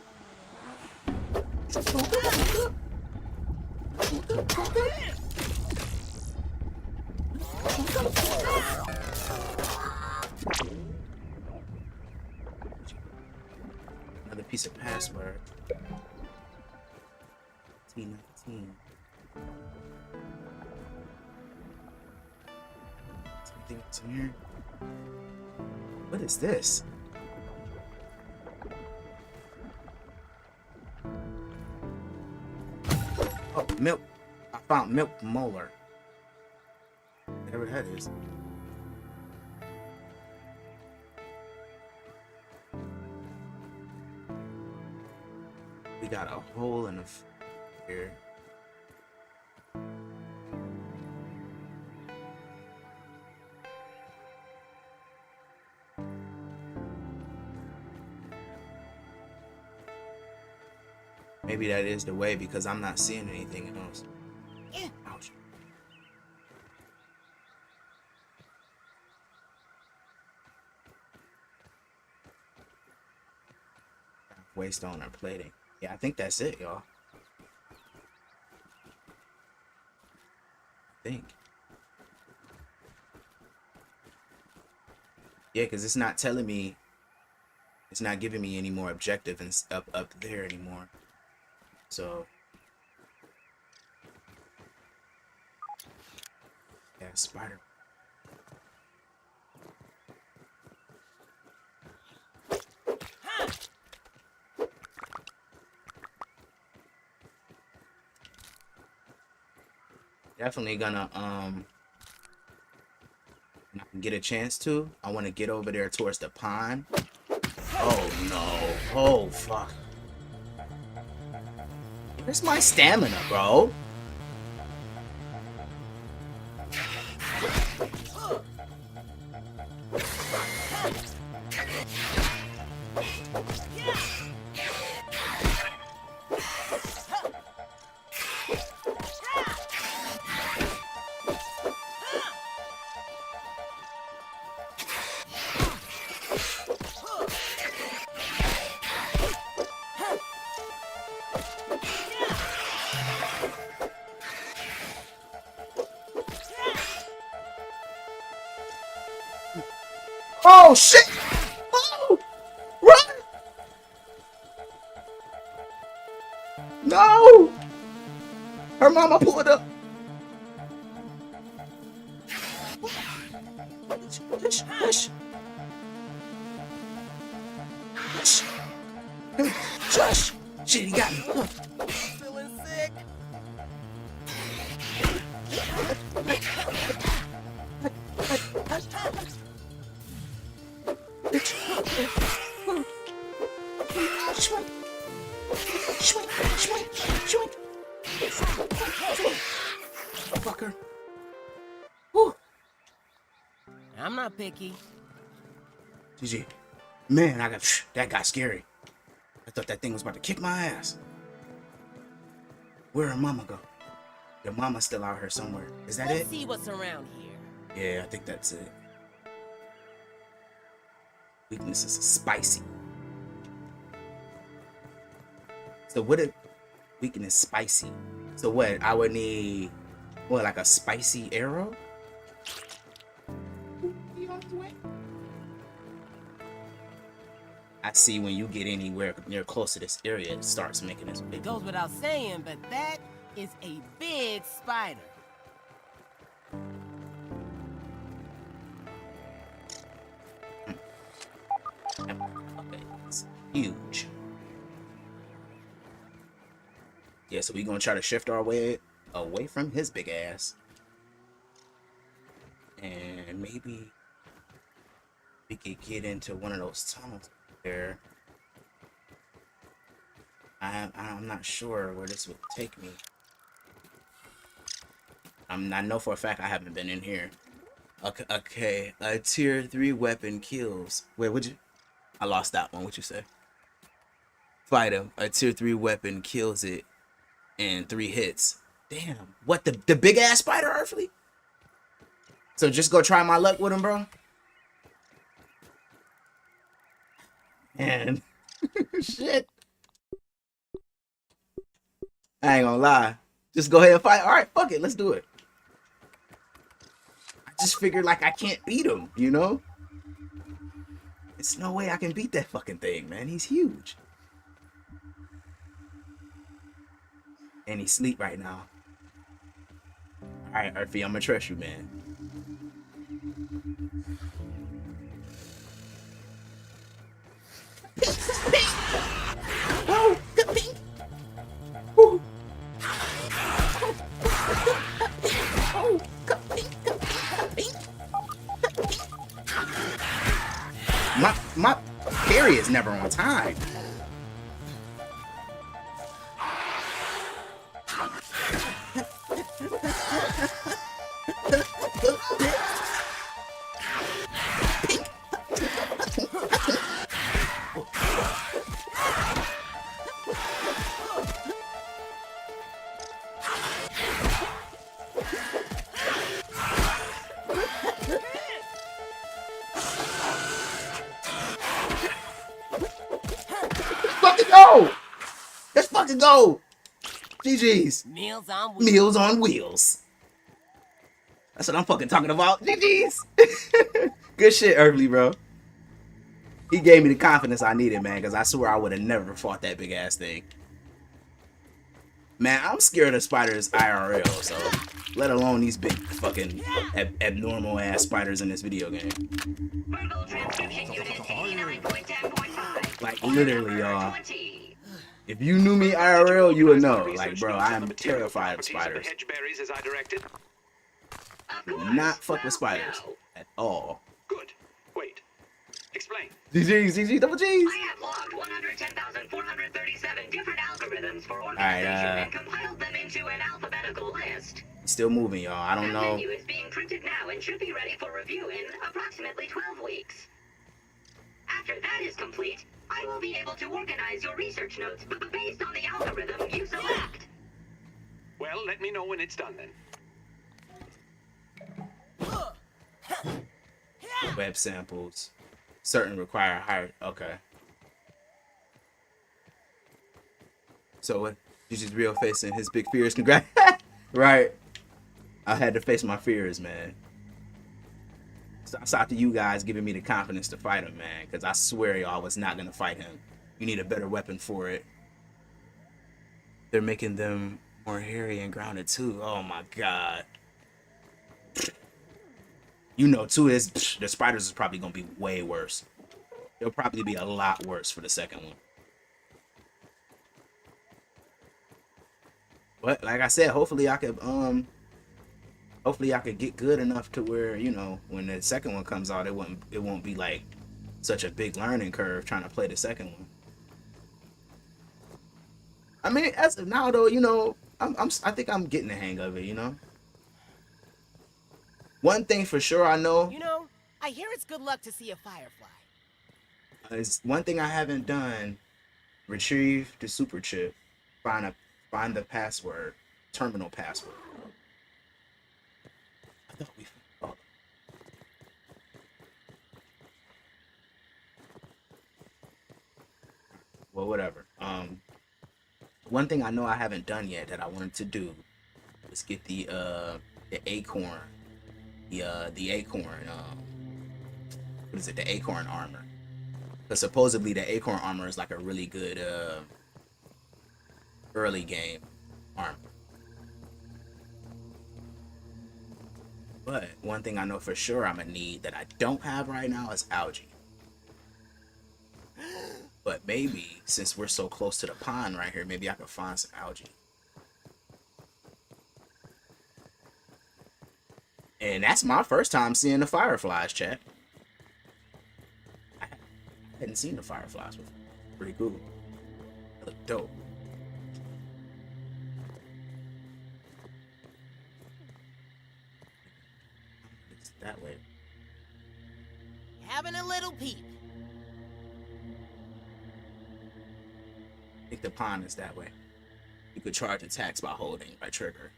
Speaker 1: Another piece of password. T19. Something else in here. What is this? Oh, milk. I found milk molar. Whatever that is. We got a hole in the here. Maybe that is the way because I'm not seeing anything else. Ouch. Waste on our plating. Yeah, I think that's it, y'all. I think. Yeah, because it's not telling me, it's not giving me any more objective and up there anymore. So yeah, spider. Definitely gonna when I can get a chance to, I want to get over there towards the pond. Oh no. Oh fuck. Where's my stamina, bro? Oh shit! Oh! Run! No! Her mama pulled up. Hush, hush. Hush. Hush. Shit, he got me.
Speaker 5: Feeling sick.
Speaker 1: Fucker. Whew.
Speaker 2: I'm not picky.
Speaker 1: GG. Man, that got scary. I thought that thing was about to kick my ass. Where'd her mama go? Your mama's still out here somewhere. Is that
Speaker 2: Let's
Speaker 1: it?
Speaker 2: see what's around here.
Speaker 1: Yeah, I think that's it. Weakness is spicy. So what if weakness spicy? So what? I would need what, like a spicy arrow? I see when you get anywhere near close to this area, it starts making this big.
Speaker 2: It goes without saying, but that is a big spider.
Speaker 1: Okay, it's huge. Yeah, so we're gonna try to shift our way away from his big ass. And maybe we could get into one of those tunnels there. I'm not sure where this would take me. I know for a fact I haven't been in here. Okay, a tier 3 weapon kills. Wait, would you? I lost that one. What'd you say? Fight him. A tier 3 weapon kills it in 3 hits. Damn. What, the big ass spider, Earthly? So just go try my luck with him, bro? Man. Shit. I ain't gonna lie. Just go ahead and fight. Alright, fuck it. Let's do it. I just figured like I can't beat him, you know? It's no way I can beat that fucking thing, man. He's huge. And he's asleep right now. Alright, Earthy, I'm gonna trust you, man. Oh, good pink. Oh, my parry is never on time. Fucking go! Let's fucking go! GG's.
Speaker 2: Meals on wheels.
Speaker 1: Meals on wheels. That's what I'm fucking talking about. GG's. Good shit, Earthly, bro. He gave me the confidence I needed, man, because I swear I would have never fought that big ass thing. Man, I'm scared of spiders IRL, so let alone these big fucking abnormal ass spiders in this video game.
Speaker 7: Verbal transcription unit 89.10.5.
Speaker 1: Like literally, y'all. If you knew me IRL, you would know. Like, bro, I am terrified of spiders.
Speaker 6: Hedge berries as I directed.
Speaker 1: Do not fuck with spiders at all.
Speaker 6: Good. Wait. Explain.
Speaker 1: GG, double G's.
Speaker 7: I have logged 110,437 different algorithms for organization and compiled them into an alphabetical list.
Speaker 1: Still moving, y'all. I don't
Speaker 7: The
Speaker 1: know.
Speaker 7: menu is being printed now and should be ready for review in approximately 12 weeks. After that is complete, I will be able to organize your research notes based on the algorithm you select.
Speaker 6: Well, let me know when it's done then.
Speaker 1: Web samples. Certain require higher. Okay. So what? You just real facing his big fears. Congrats. Right. I had to face my fears, man. So it's out to you guys giving me the confidence to fight him, man. Because I swear y'all was not going to fight him. You need a better weapon for it. They're making them more hairy and grounded too. Oh my god. You know, too, is the spiders is probably going to be way worse. It'll probably be a lot worse for the second one. But like I said, hopefully I could get good enough to where, you know, when the second one comes out, it won't be like such a big learning curve trying to play the second one. I mean, as of now though, you know, I think I'm getting the hang of it, you know. One thing for sure I know.
Speaker 2: You know, I hear it's good luck to see a firefly.
Speaker 1: Is one thing I haven't done: retrieve the super chip, find the password, terminal password. I thought we. Oh. Well, whatever. One thing I know I haven't done yet that I wanted to do was get the acorn. The acorn, what is it? The acorn armor. Because supposedly the acorn armor is like a really good early game armor. But one thing I know for sure I'm gonna need that I don't have right now is algae. But maybe since we're so close to the pond right here, maybe I can find some algae. And that's my first time seeing the fireflies, chat. I hadn't seen the fireflies before. Pretty cool. They look dope. It's that way.
Speaker 2: Having a little peep.
Speaker 1: I think the pond is that way. You could charge attacks by holding by trigger.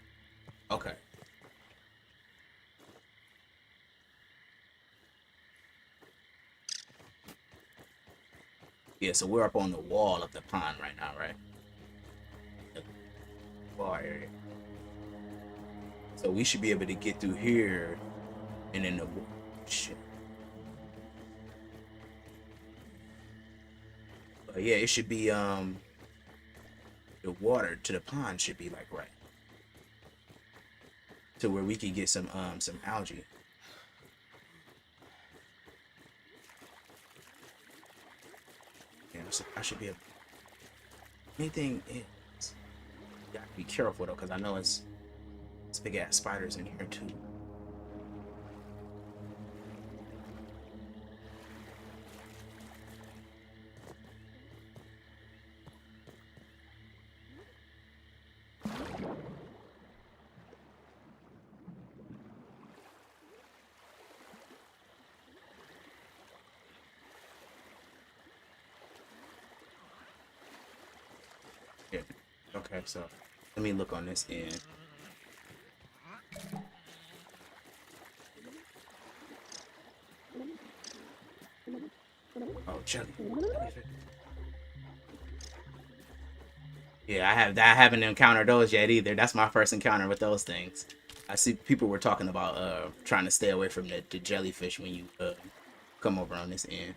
Speaker 1: Okay. Yeah, so we're up on the wall of the pond right now, right? The wall area. So we should be able to get through here and then the shit. But yeah, it should be the water to the pond should be like right to where we can get some algae. So I should be able. Anything is. You gotta be careful though, because I know it's big ass spiders in here too. Okay, so let me look on this end. Oh, jelly. Yeah, I haven't encountered those yet either. That's my first encounter with those things. I see people were talking about trying to stay away from the jellyfish when you come over on this end.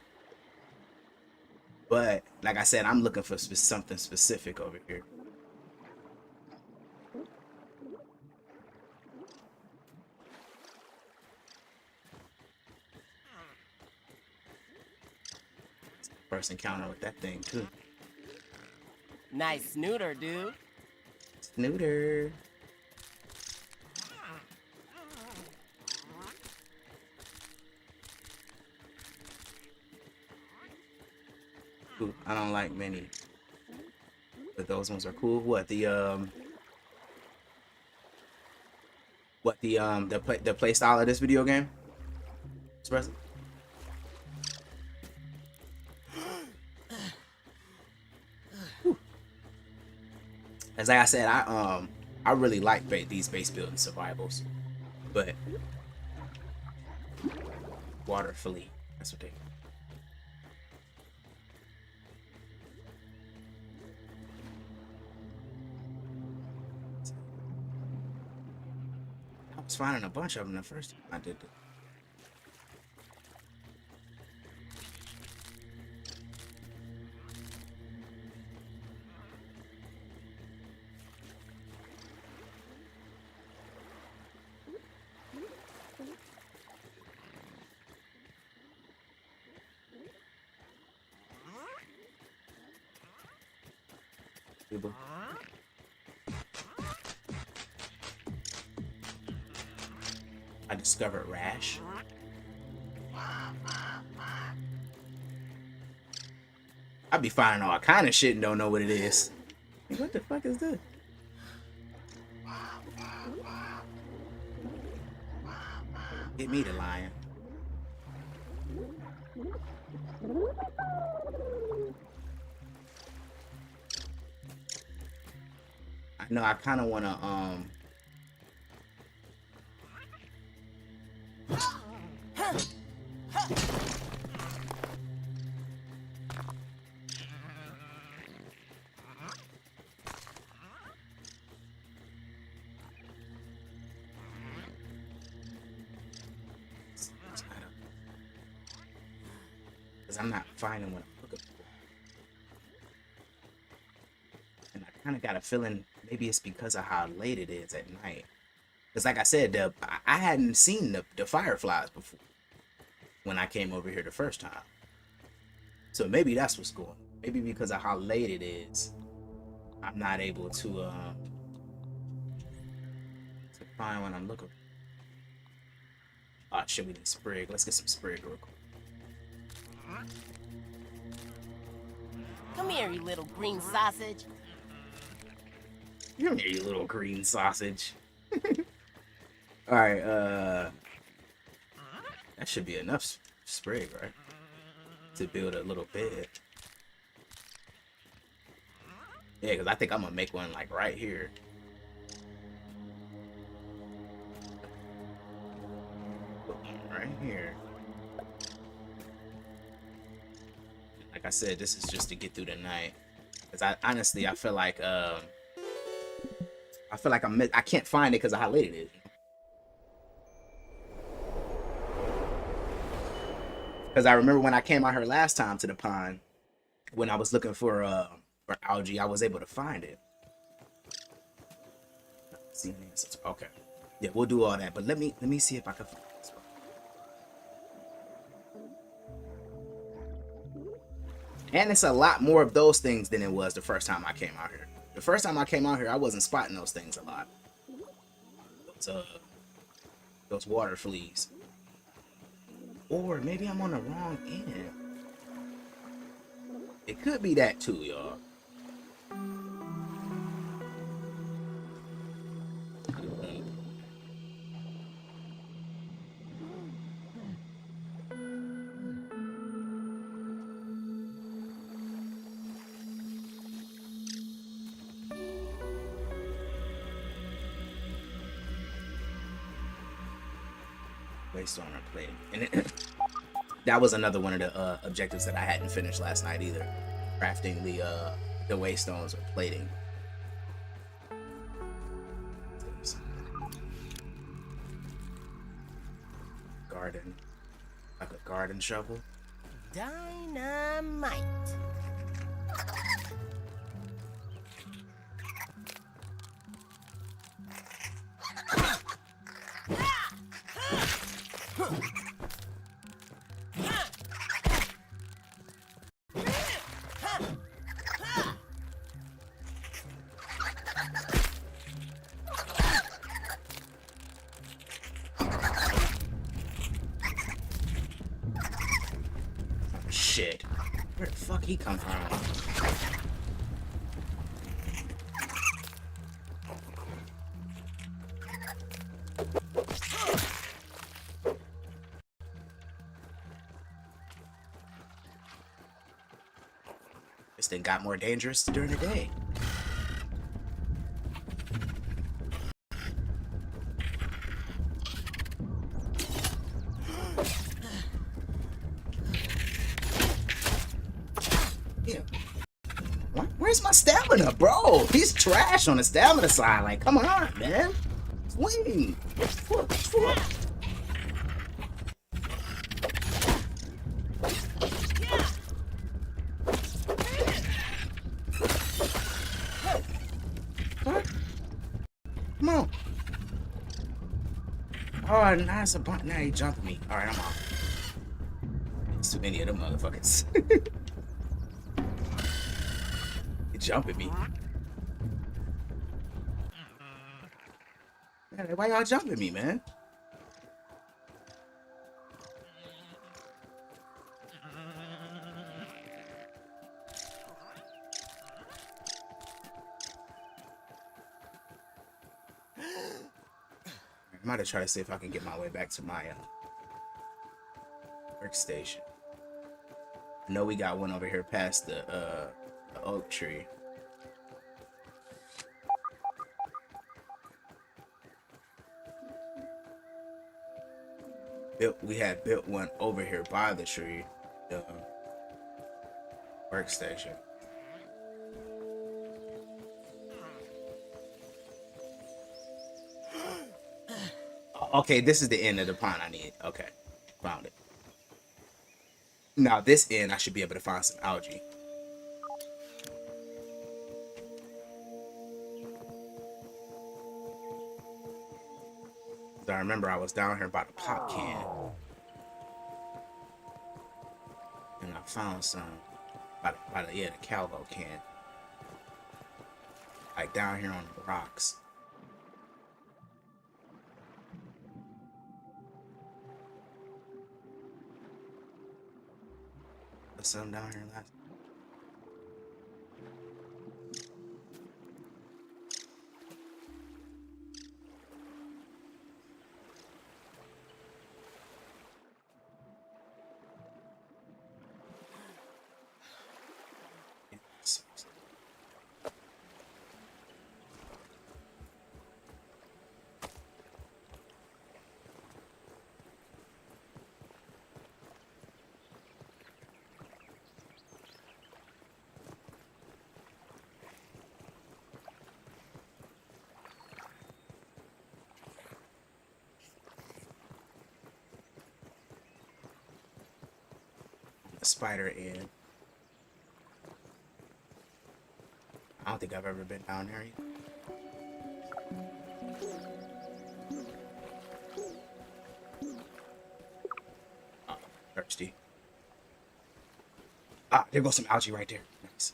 Speaker 1: But like I said, I'm looking for something specific over here. First encounter with that thing too.
Speaker 2: Nice snooter, dude.
Speaker 1: Snooter. Ooh, I don't like many, but those ones are cool. What the play style of this video game? Express. As like I said, I really like these base building survivals, but water fleet. That's what they. I was finding a bunch of them the first time I did it. People. I discovered Rash. I be finding all kind of shit and don't know what it is. What the fuck is this? Get me the lion. I know I kind of want to because I'm not finding what I'm looking for. And I kind of got a feeling maybe it's because of how late it is at night. Because like I said, I hadn't seen the fireflies before when I came over here the first time. So maybe that's what's going on. Maybe because of how late it is, I'm not able to find what I'm looking for. Oh shit, we need sprig. Let's get some sprig real quick.
Speaker 2: Come here, you little green sausage.
Speaker 1: Come here, you little green sausage. Alright, that should be enough sprig, right? To build a little bed. Yeah, because I think I'm gonna make one like right here. Put one right here. Like I said, this is just to get through the night. Because I honestly, I feel like I can't find it because of how late it is. Because I remember when I came out here last time to the pond, when I was looking for algae, I was able to find it. Okay, yeah, we'll do all that. But let me see if I can find this one. And it's a lot more of those things than it was the first time I came out here. The first time I came out here, I wasn't spotting those things a lot. Those water fleas. Or maybe I'm on the wrong end. It could be that too, y'all. waystone or plating. And that was another one of the objectives that I hadn't finished last night either. Crafting the waystones or plating. Garden. Like a garden shovel.
Speaker 2: Dynamite.
Speaker 1: Shit. Where the fuck he come from? This thing got more dangerous during the day. Where's my stamina, bro? He's trash on the stamina side. Like, come on, man. Swing. Come on. Oh, nice. Now he jumped me. All right, I'm off. There's too many of them motherfuckers. Jump at me. Man, why y'all jumping at me, man? I might have tried to see if I can get my way back to my workstation. I know we got one over here past the oak tree. We had built one over here by the tree, the workstation. Okay, this is the end of the pond I need. Okay, found it. Now this end, I should be able to find some algae. I remember I was down here by the pop can, and I found some by the Calvo can, like down here on the rocks. There's some down here last. Spider in. I don't think I've ever been down there either. Oh, thirsty. Ah, there goes some algae right there. Nice.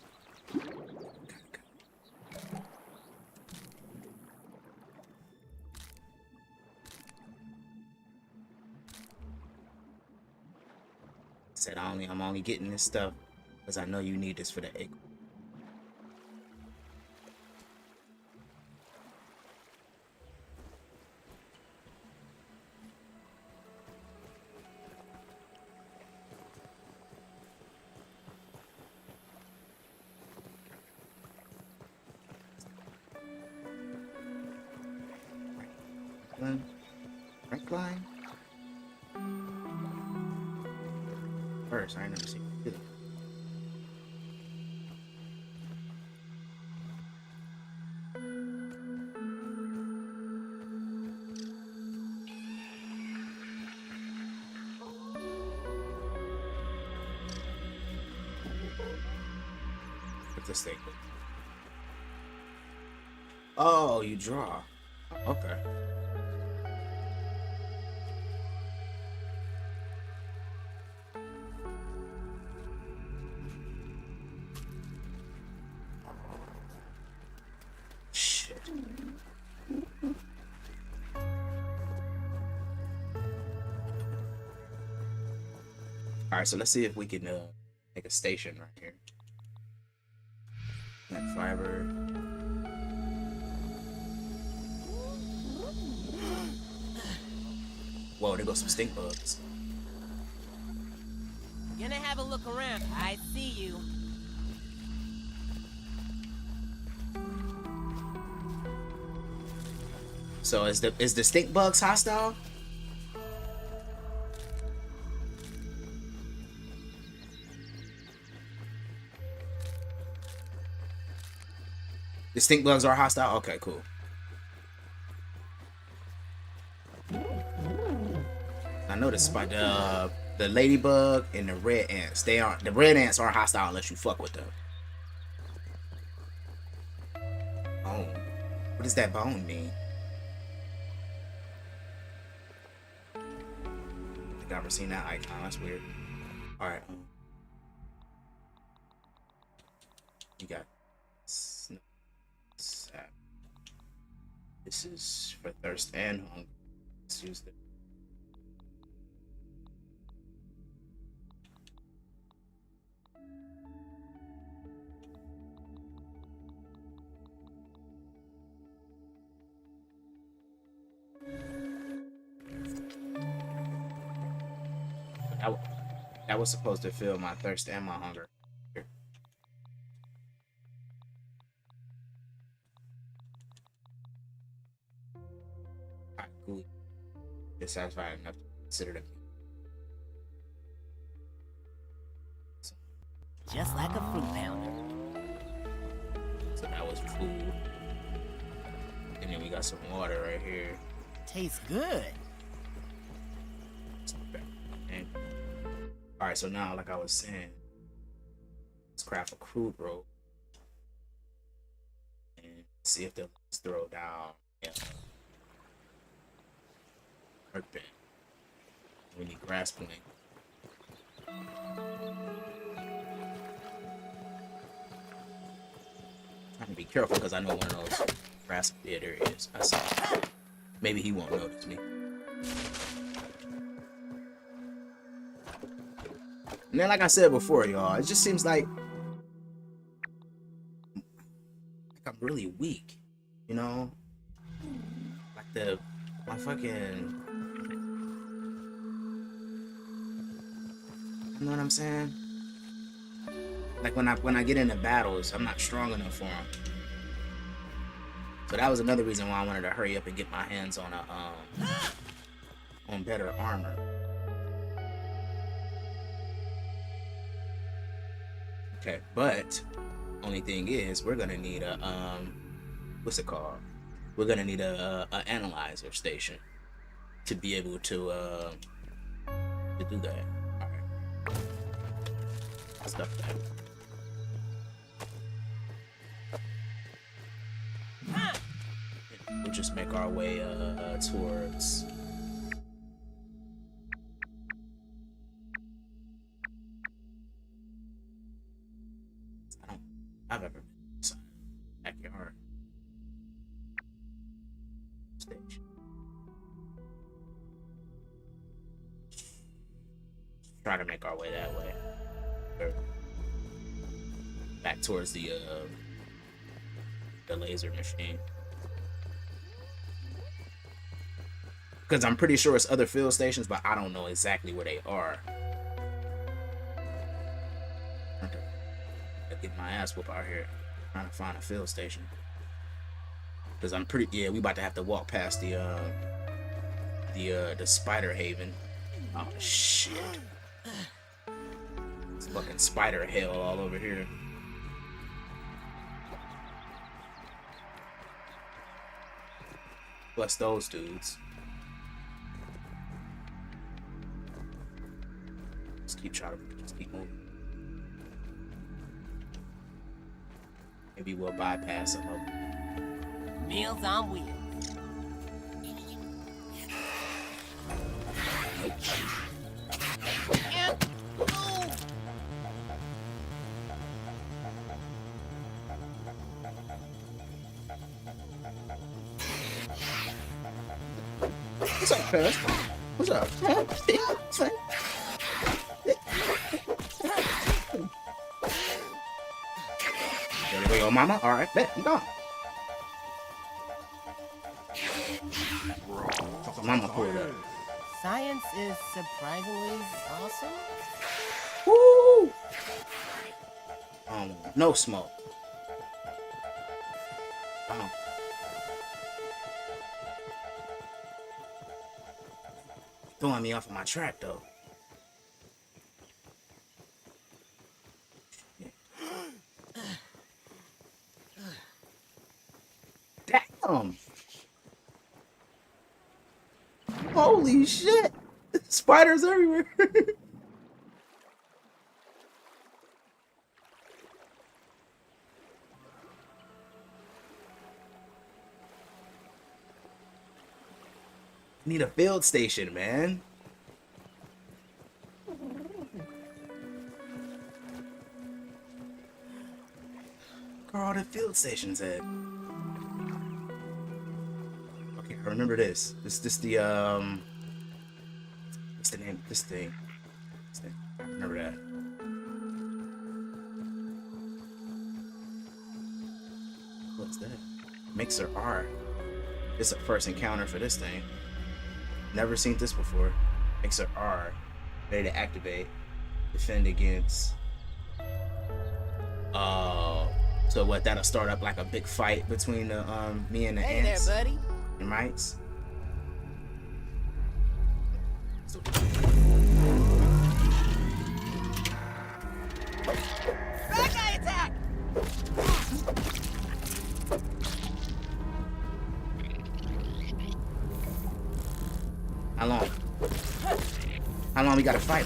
Speaker 1: Said I'm only getting this stuff because I know you need this for the egg. Franklin. first. I ain't never seen it. What's this thing? Oh, you draw. Okay. Shit. Alright, so let's see if we can make a station right here. Plant fiber. Whoa, there goes some stink bugs.
Speaker 2: Gonna have a look around. I see you.
Speaker 1: So is the stink bugs hostile? The stink bugs are hostile? Okay, cool. I noticed by the ladybug and the red ants. The red ants aren't hostile unless you fuck with them. Bone. What does that bone mean? I think I've never seen that icon. That's weird. Alright. You got sap. This is for thirst and hunger. Let's use this. That was supposed to fill my thirst and my hunger. Here. Alright, cool. It's satisfying enough to consider them.
Speaker 2: Just like a fruit pounder.
Speaker 1: So that was food. And then we got some water right here.
Speaker 2: Tastes good.
Speaker 1: Alright, so now, like I was saying, let's craft a crude rope. And see if they'll throw down. Yeah. Workbench. We need grass plank. Trying to be careful because I know one of those grass. Yeah, there it is. I see. Maybe he won't notice me. And then, like I said before, y'all, it just seems like I'm really weak, you know? Like my fucking, you know what I'm saying? Like when I get into battles, I'm not strong enough for them. So that was another reason why I wanted to hurry up and get my hands on on better armor. Okay, but only thing is we're gonna need a what's it called? We're gonna need a analyzer station to be able to do that. All right, stuff that. We'll just make our way towards. I've ever been inside a backyard stage. Try to make our way that way. Or back towards the laser machine. Because I'm pretty sure it's other field stations, but I don't know exactly where they are. Get my ass whooped out here trying to find a field station. Because I'm pretty, yeah, we about to have to walk past the Spider Haven. Oh shit. Fucking spider hell all over here. Plus those dudes. Just keep moving. Maybe we'll bypass some of them.
Speaker 2: Meals on wheels.
Speaker 1: What's up, cuz? What's up? There we go, mama. All right, bet. I'm gone. Mama pulled up.
Speaker 2: Science is surprisingly awesome.
Speaker 1: Woo! No smoke. Throwing me off of my track though. Damn! Holy shit! Spiders everywhere. Need a field station, man. Where are all the field stations at? Okay, I remember this. This the what's the name of this thing? I remember that. What's that? Mixer R. This is a first encounter for this thing. Never seen this before. Mixer R. Ready to activate. Defend against. So what? That'll start up like a big fight between the me and the
Speaker 2: Hey
Speaker 1: ants.
Speaker 2: there, buddy.
Speaker 1: And mites.
Speaker 2: Bad guy attack!
Speaker 1: How long? How long we gotta fight?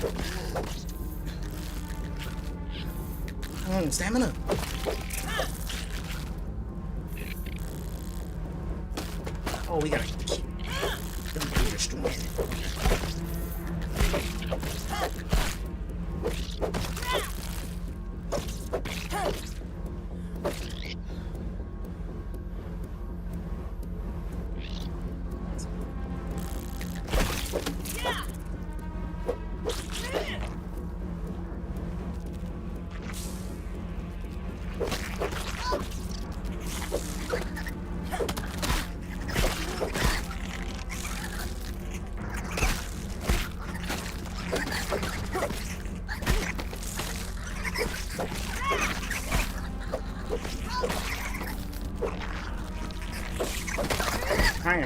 Speaker 1: Come on, stamina. Oh, we gotta keep destroying it.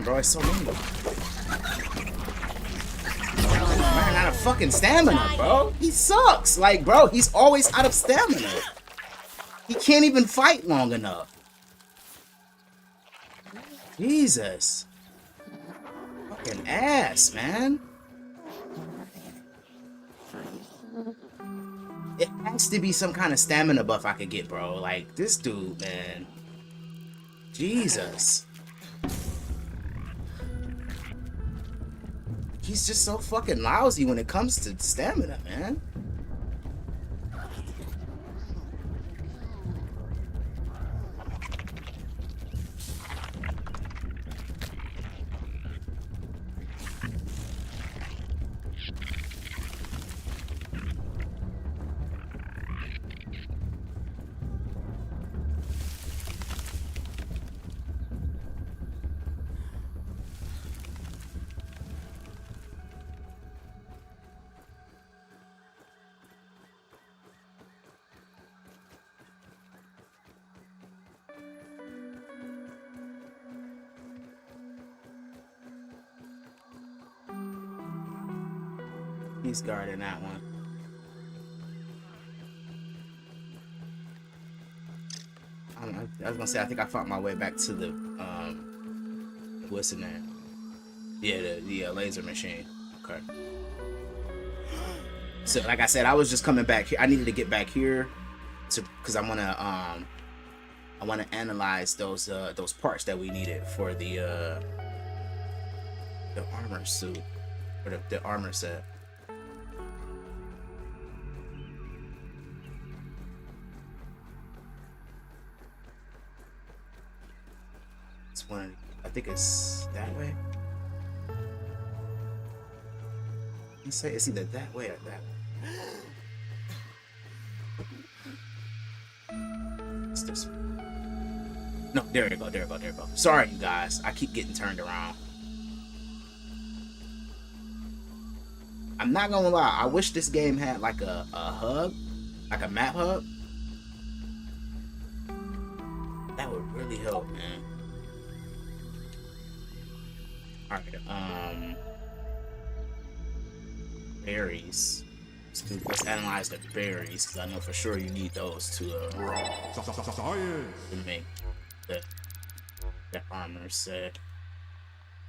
Speaker 1: Bro, it's so many. Man, out of fucking stamina, bro. He sucks. Like, bro, he's always out of stamina. He can't even fight long enough. Jesus. Fucking ass, man. It has to be some kind of stamina buff I could get, bro. Like, this dude, man. Jesus. He's just so fucking lousy when it comes to stamina, man. He's guarding that one. I was gonna say I think I found my way back to the what's in there? Yeah, the laser machine. Okay. So like I said, I was just coming back here. I needed to get back here because I wanna analyze those parts that we needed for the armor suit or the armor set. It's one. I think it's that way. Let's say it's either that way or that way. It's this way. No, there you go, there you go, there you go. Sorry, you guys. I keep getting turned around. I'm not gonna lie. I wish this game had like a hub, like a map hub. That would really help, man. Alright, berries. Let's analyze the berries, because I know for sure you need those to make the armor set.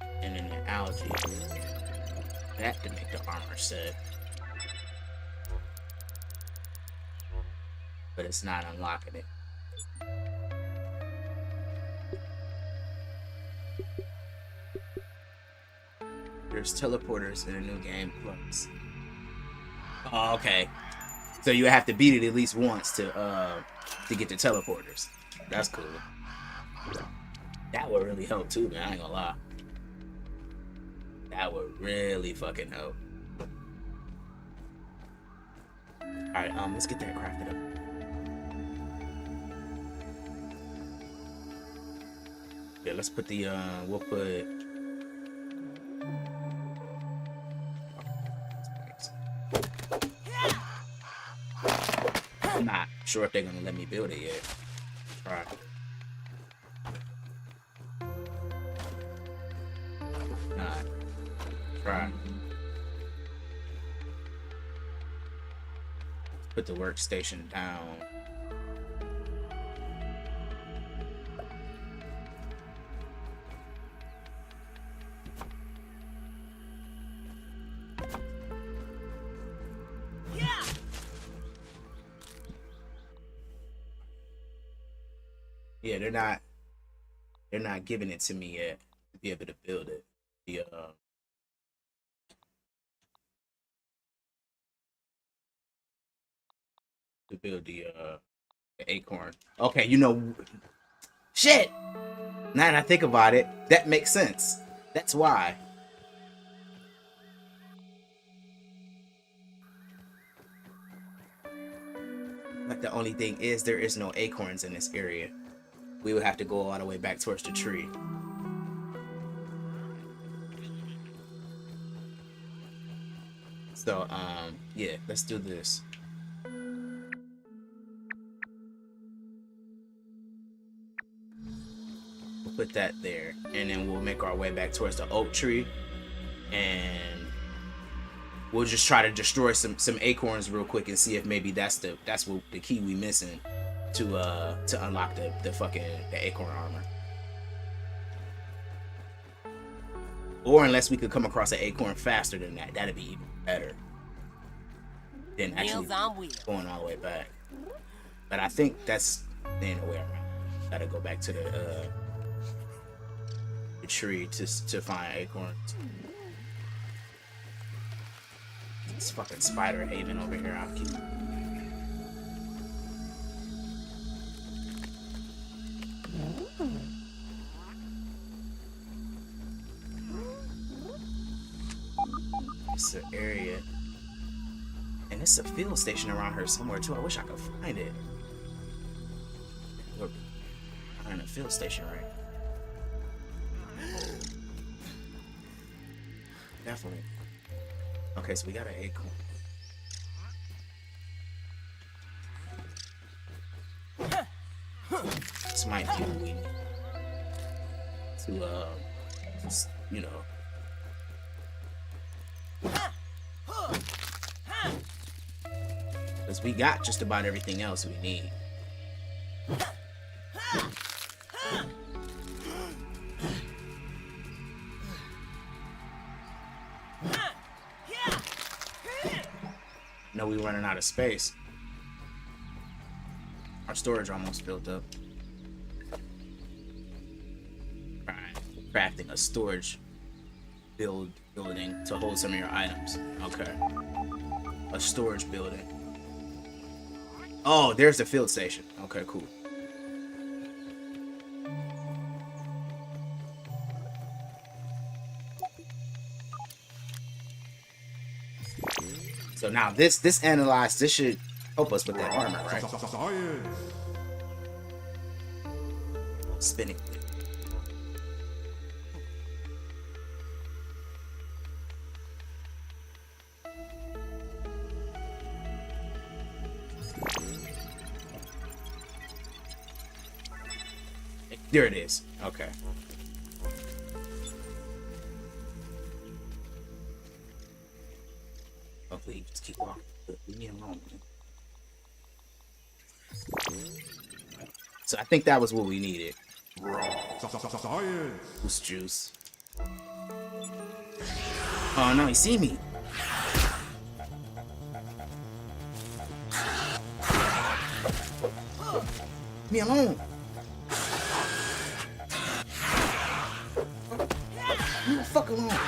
Speaker 1: And then the algae. That to make the armor set. But it's not unlocking it. There's teleporters in a new game plus. Oh, okay. So you have to beat it at least once to get the teleporters. That's cool. That would really help too, man. I ain't gonna lie. That would really fucking help. Alright, let's get that crafted up. Yeah, let's put the we'll put I'm not sure if they're gonna let me build it yet. Try. Not. Try. Put the workstation down. Yeah, they're not giving it to me yet to be able to build it. The to build the acorn. Okay, you know, shit. Now that I think about it, that makes sense. That's why. But the only thing is there is no acorns in this area. We would have to go all the way back towards the tree. So, yeah, let's do this. We'll put that there, and then we'll make our way back towards the oak tree, and we'll just try to destroy some acorns real quick and see if maybe that's what the key we missing to unlock the acorn armor. Or unless we could come across an acorn faster than that, that'd be even better than actually going all the way back. But I think that's the only way around. Gotta go back to the tree to find acorns. This fucking spider haven over here. I'll keep. It's an area, and it's a field station around here somewhere too. I wish I could find it. We're behind a field station, right? Definitely. Okay, so we got an acorn. This might be what we need to, just, you know. Because we got just about everything else we need. No, we running out of space. Our storage almost filled up. Alright, crafting a storage building to hold some of your items. Okay. A storage building. Oh, there's the field station. Okay, cool. So now this should help us with that armor, right? Spinning. There it is. Okay. Hopefully, just keep walking. Leave me alone, man. So I think that was what we needed. Who's juice? Oh no, he see me. Leave me alone. Leave me the fuck alone.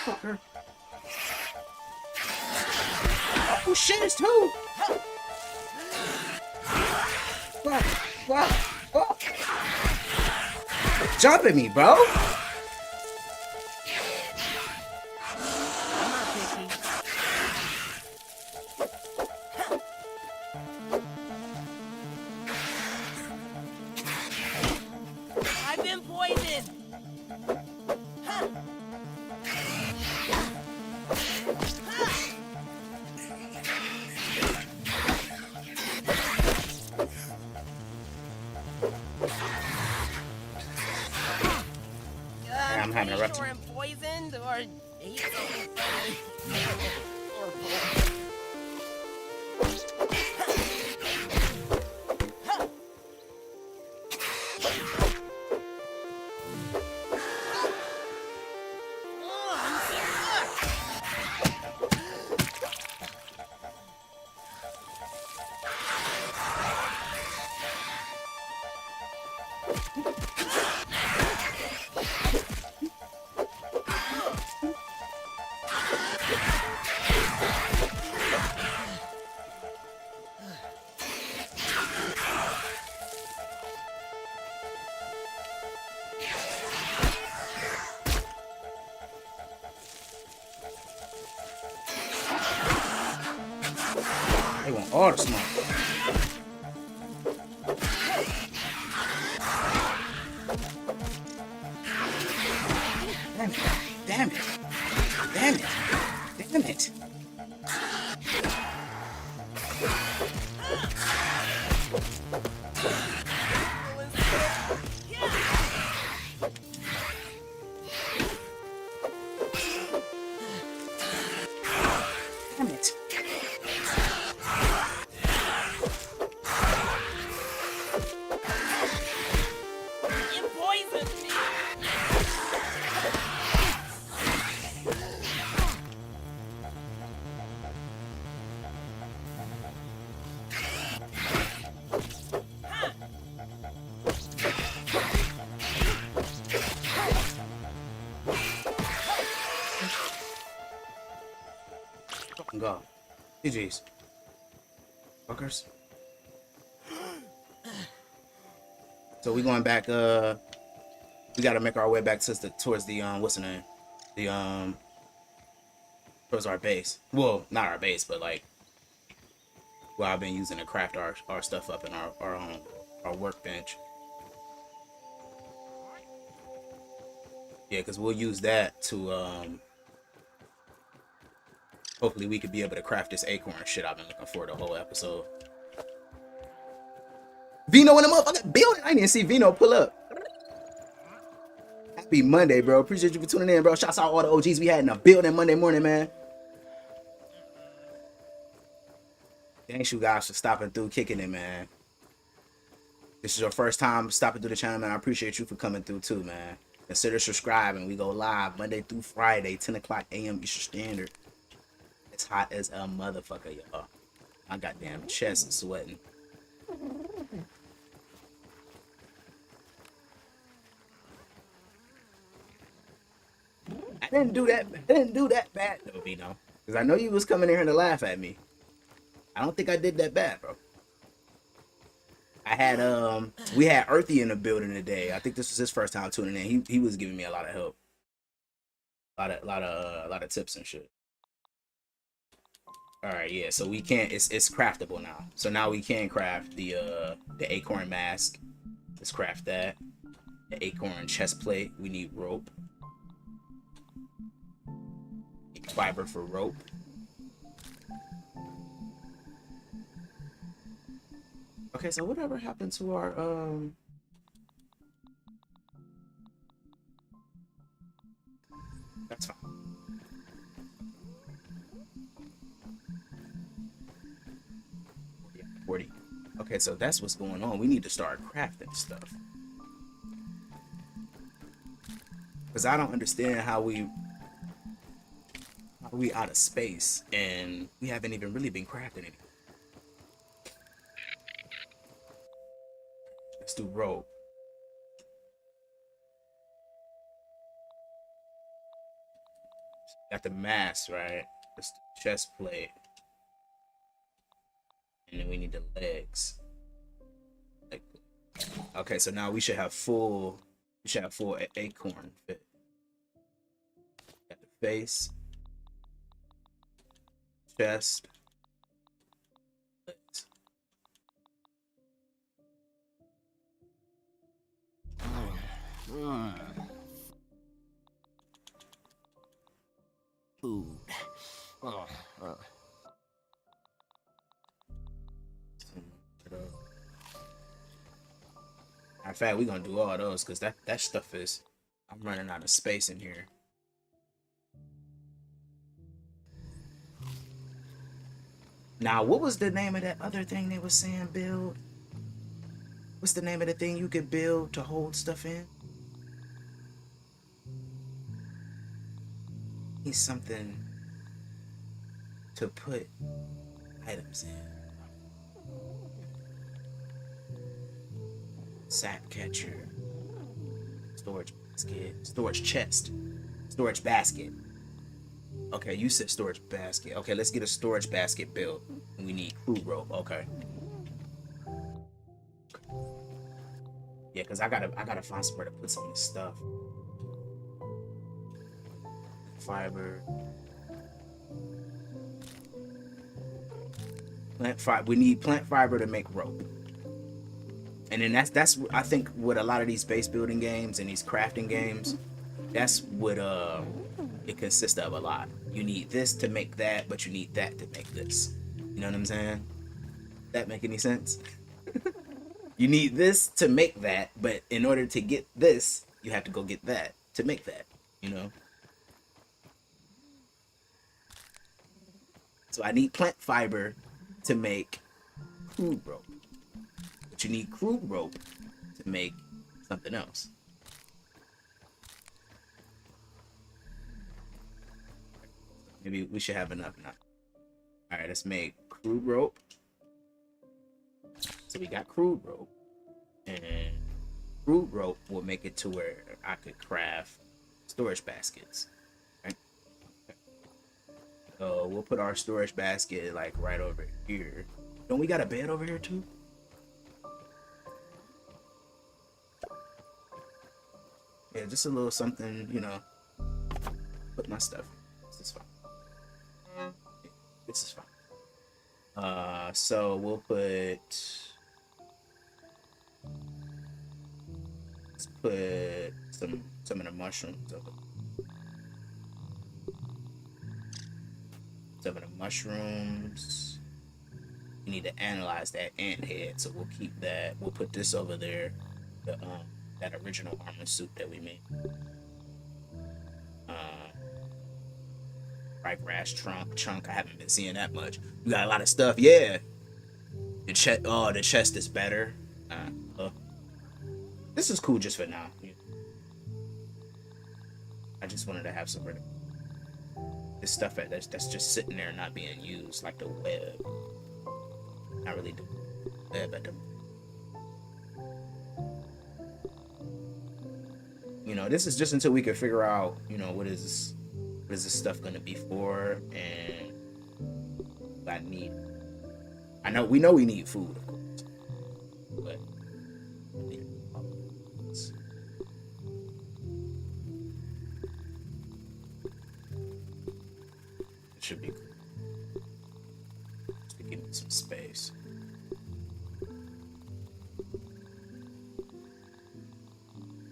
Speaker 1: Fucker. Oh shit, it's two! Fuck, fuck, fuck! Jump at me, bro!
Speaker 2: I've been poisoned!
Speaker 1: I'm having a rough
Speaker 2: Or
Speaker 1: time.
Speaker 2: I'm poisoned, or ate something
Speaker 1: They want all the smoke. Damn it. Damn it. Damn it. Damn it. Damn it.
Speaker 2: You poisoned me!
Speaker 1: Fucking go. GG's. Fuckers. So we going back, we gotta make our way back to towards the, what's the name? The, towards our base. Well, not our base, but like, well, I've been using to craft our stuff up in our workbench. Yeah, because we'll use that to, hopefully we could be able to craft this acorn shit I've been looking for the whole episode. Vino in the motherfucking building! I didn't see Vino pull up. Happy Monday, bro. Appreciate you for tuning in, bro. Shouts out all the OGs we had in the building Monday morning, man. Thanks you guys for stopping through, kicking it, man. This is your first time stopping through the channel, man. I appreciate you for coming through too, man. Consider subscribing. We go live Monday through Friday, 10 o'clock a.m. Eastern Standard. It's hot as a motherfucker, y'all. My goddamn chest is sweating. I didn't do that bad, though, Vino. Because I know you was coming in here to laugh at me. I don't think I did that bad, bro. I had we had Earthy in the building today. I think this was his first time tuning in. He was giving me a lot of help. A lot of tips and shit. All right, yeah. So we can't. It's craftable now. So now we can craft the acorn mask. Let's craft that. The acorn chest plate. We need rope. Fiber for rope. Okay, so whatever happened to our that's fine. Yeah, 40. Okay, so that's what's going on. We need to start crafting stuff. Because I don't understand how we out of space and we haven't even really been crafting anything. Let's do rope. Got the mask, right? Let's do chest plate. And then we need the legs. Okay, so now we should have full acorn fit. Got the face. Chest. Legs.
Speaker 2: Food.
Speaker 1: In fact, we're gonna do all those because that stuff is. I'm running out of space in here. Now, what was the name of that other thing they were saying build? What's the name of the thing you could build to hold stuff in? Need something to put items in. Sack catcher. Storage basket. Storage chest. Storage basket. Okay, you said storage basket. Okay, let's get a storage basket built. We need crew rope. Okay. Yeah, cause I gotta find somewhere to put some of this stuff. Fiber. Plant fiber. We need plant fiber to make rope. And then that's I think what a lot of these base building games and these crafting games, that's what it consists of a lot. You need this to make that, but you need that to make this. You know what I'm saying? That make any sense? You need this to make that, but in order to get this, you have to go get that to make that, you know? So I need plant fiber to make crude rope. But you need crude rope to make something else. Maybe we should have enough now. All right, let's make crude rope. So we got crude rope, and crude rope will make it to where I could craft storage baskets. Right? Okay. So we'll put our storage basket like right over here. Don't we got a bed over here too? Yeah, just a little something, you know. Put my stuff in. This is fine. This is fine. So we'll put. Let's put some of the mushrooms over. Some of the mushrooms. We need to analyze that ant head, so we'll keep that. We'll put this over there. The that original armor suit that we made. Ryegrass chunk. I haven't been seeing that much. You got a lot of stuff. Yeah. The chest is better. This is cool just for now. I just wanted to have some rid of this stuff that's just sitting there not being used, like the web. Not really the web at the. This is just until we can figure out, what is this stuff gonna be for, and what I need. We know we need food, of course, but it should be cool. Just to give me some space.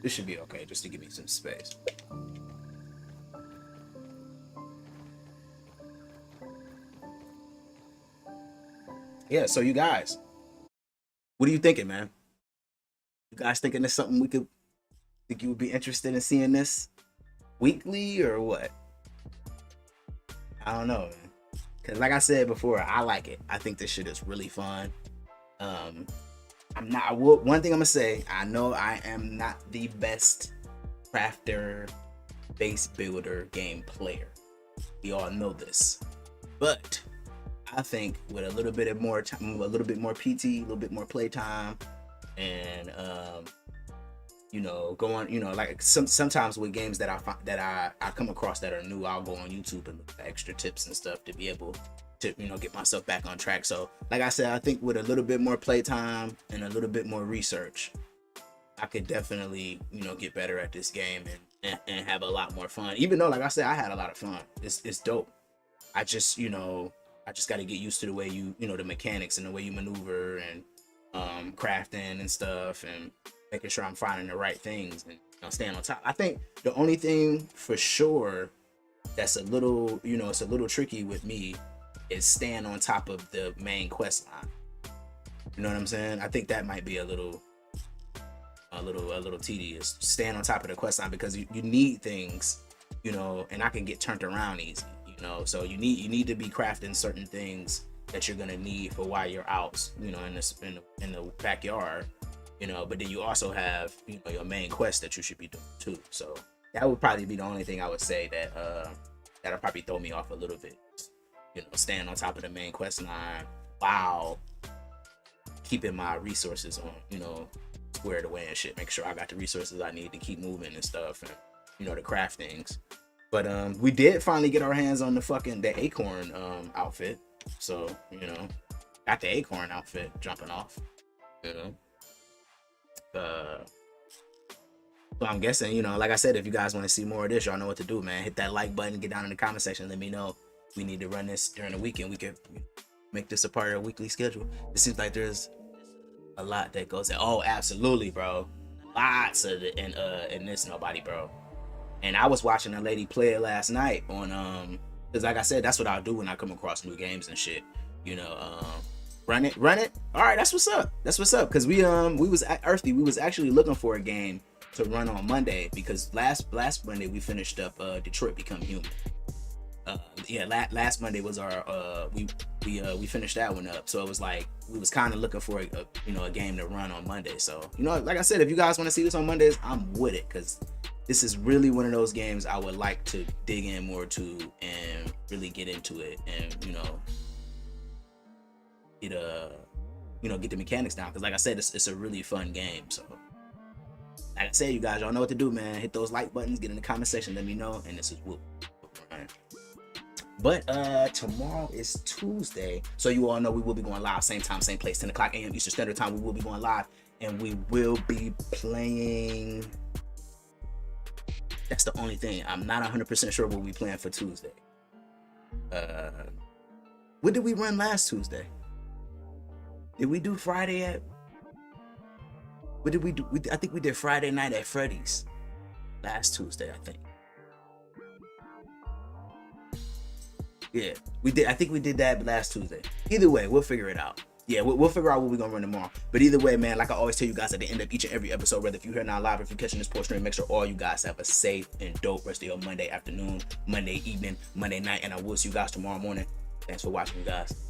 Speaker 1: This should be okay, just to give me some space. Yeah, so you guys, what are you thinking, man? You guys thinking there's something think you would be interested in seeing this weekly or what? I don't know, man. Cause like I said before, I like it. I think this shit is really fun. One thing I'm gonna say, I know I am not the best crafter, base builder, game player. We all know this, but I think with a little bit more time, a little bit more PT, a little bit more playtime, and going, like sometimes with games that I come across that are new, I'll go on YouTube and look for extra tips and stuff to be able to get myself back on track. So like I said, I think with a little bit more playtime and a little bit more research, I could definitely get better at this game and have a lot more fun. Even though, like I said, I had a lot of fun. It's dope. I just got to get used to the way the mechanics and the way you maneuver and crafting and stuff, and making sure I'm finding the right things and staying on top. I think the only thing for sure that's a little it's a little tricky with me is staying on top of the main quest line. You know what I'm saying? I think that might be a little tedious, staying on top of the quest line, because you need things, and I can get turned around easy, so you need to be crafting certain things that you're gonna need for while you're out, in the backyard, but then you also have your main quest that you should be doing too. So that would probably be the only thing I would say that'll probably throw me off a little bit. Staying on top of the main quest line while keeping my resources on, squared away and shit. Make sure I got the resources I need to keep moving and stuff, and to craft things. But we did finally get our hands on the acorn outfit. So got the acorn outfit jumping off. So I'm guessing, like I said, if you guys want to see more of this, y'all know what to do, man. Hit that like button, get down in the comment section, let me know. We need to run this during the weekend. We could make this a part of our weekly schedule. It seems like there's a lot that goes in. Oh, absolutely, bro. Lots of it in this nobody, bro. And I was watching a lady play it last night on because like I said, that's what I'll do when I come across new games and shit. Run it. All right, that's what's up. Because we was at Earthy. We was actually looking for a game to run on Monday, because last Monday we finished up Detroit Become Human. Last Monday was our we finished that one up, so it was like we was kind of looking for a game to run on Monday. So like I said, if you guys want to see this on Mondays, I'm with it, because this is really one of those games I would like to dig in more to and really get into it, and get the mechanics down, because like I said, it's a really fun game. So like I said, you guys, y'all know what to do, man. Hit those like buttons, get in the comment section, let me know. And this is Whoop. But tomorrow is Tuesday, so you all know we will be going live, same time, same place, 10 o'clock a.m. Eastern Standard Time. We will be going live, and we will be playing. That's the only thing. I'm not 100% sure what we playing for Tuesday. What did we run last Tuesday? Did we do Friday at? What did we do? I think we did Friday night at Freddy's last Tuesday, I think. Yeah, we did. I think we did that last Tuesday. Either way, we'll figure it out. Yeah, we'll figure out what we're gonna run tomorrow. But either way, man, like I always tell you guys at the end of each and every episode, whether if you're here now live or if you're catching this post stream, make sure all you guys have a safe and dope rest of your Monday afternoon, Monday evening, Monday night, and I will see you guys tomorrow morning. Thanks for watching, you guys.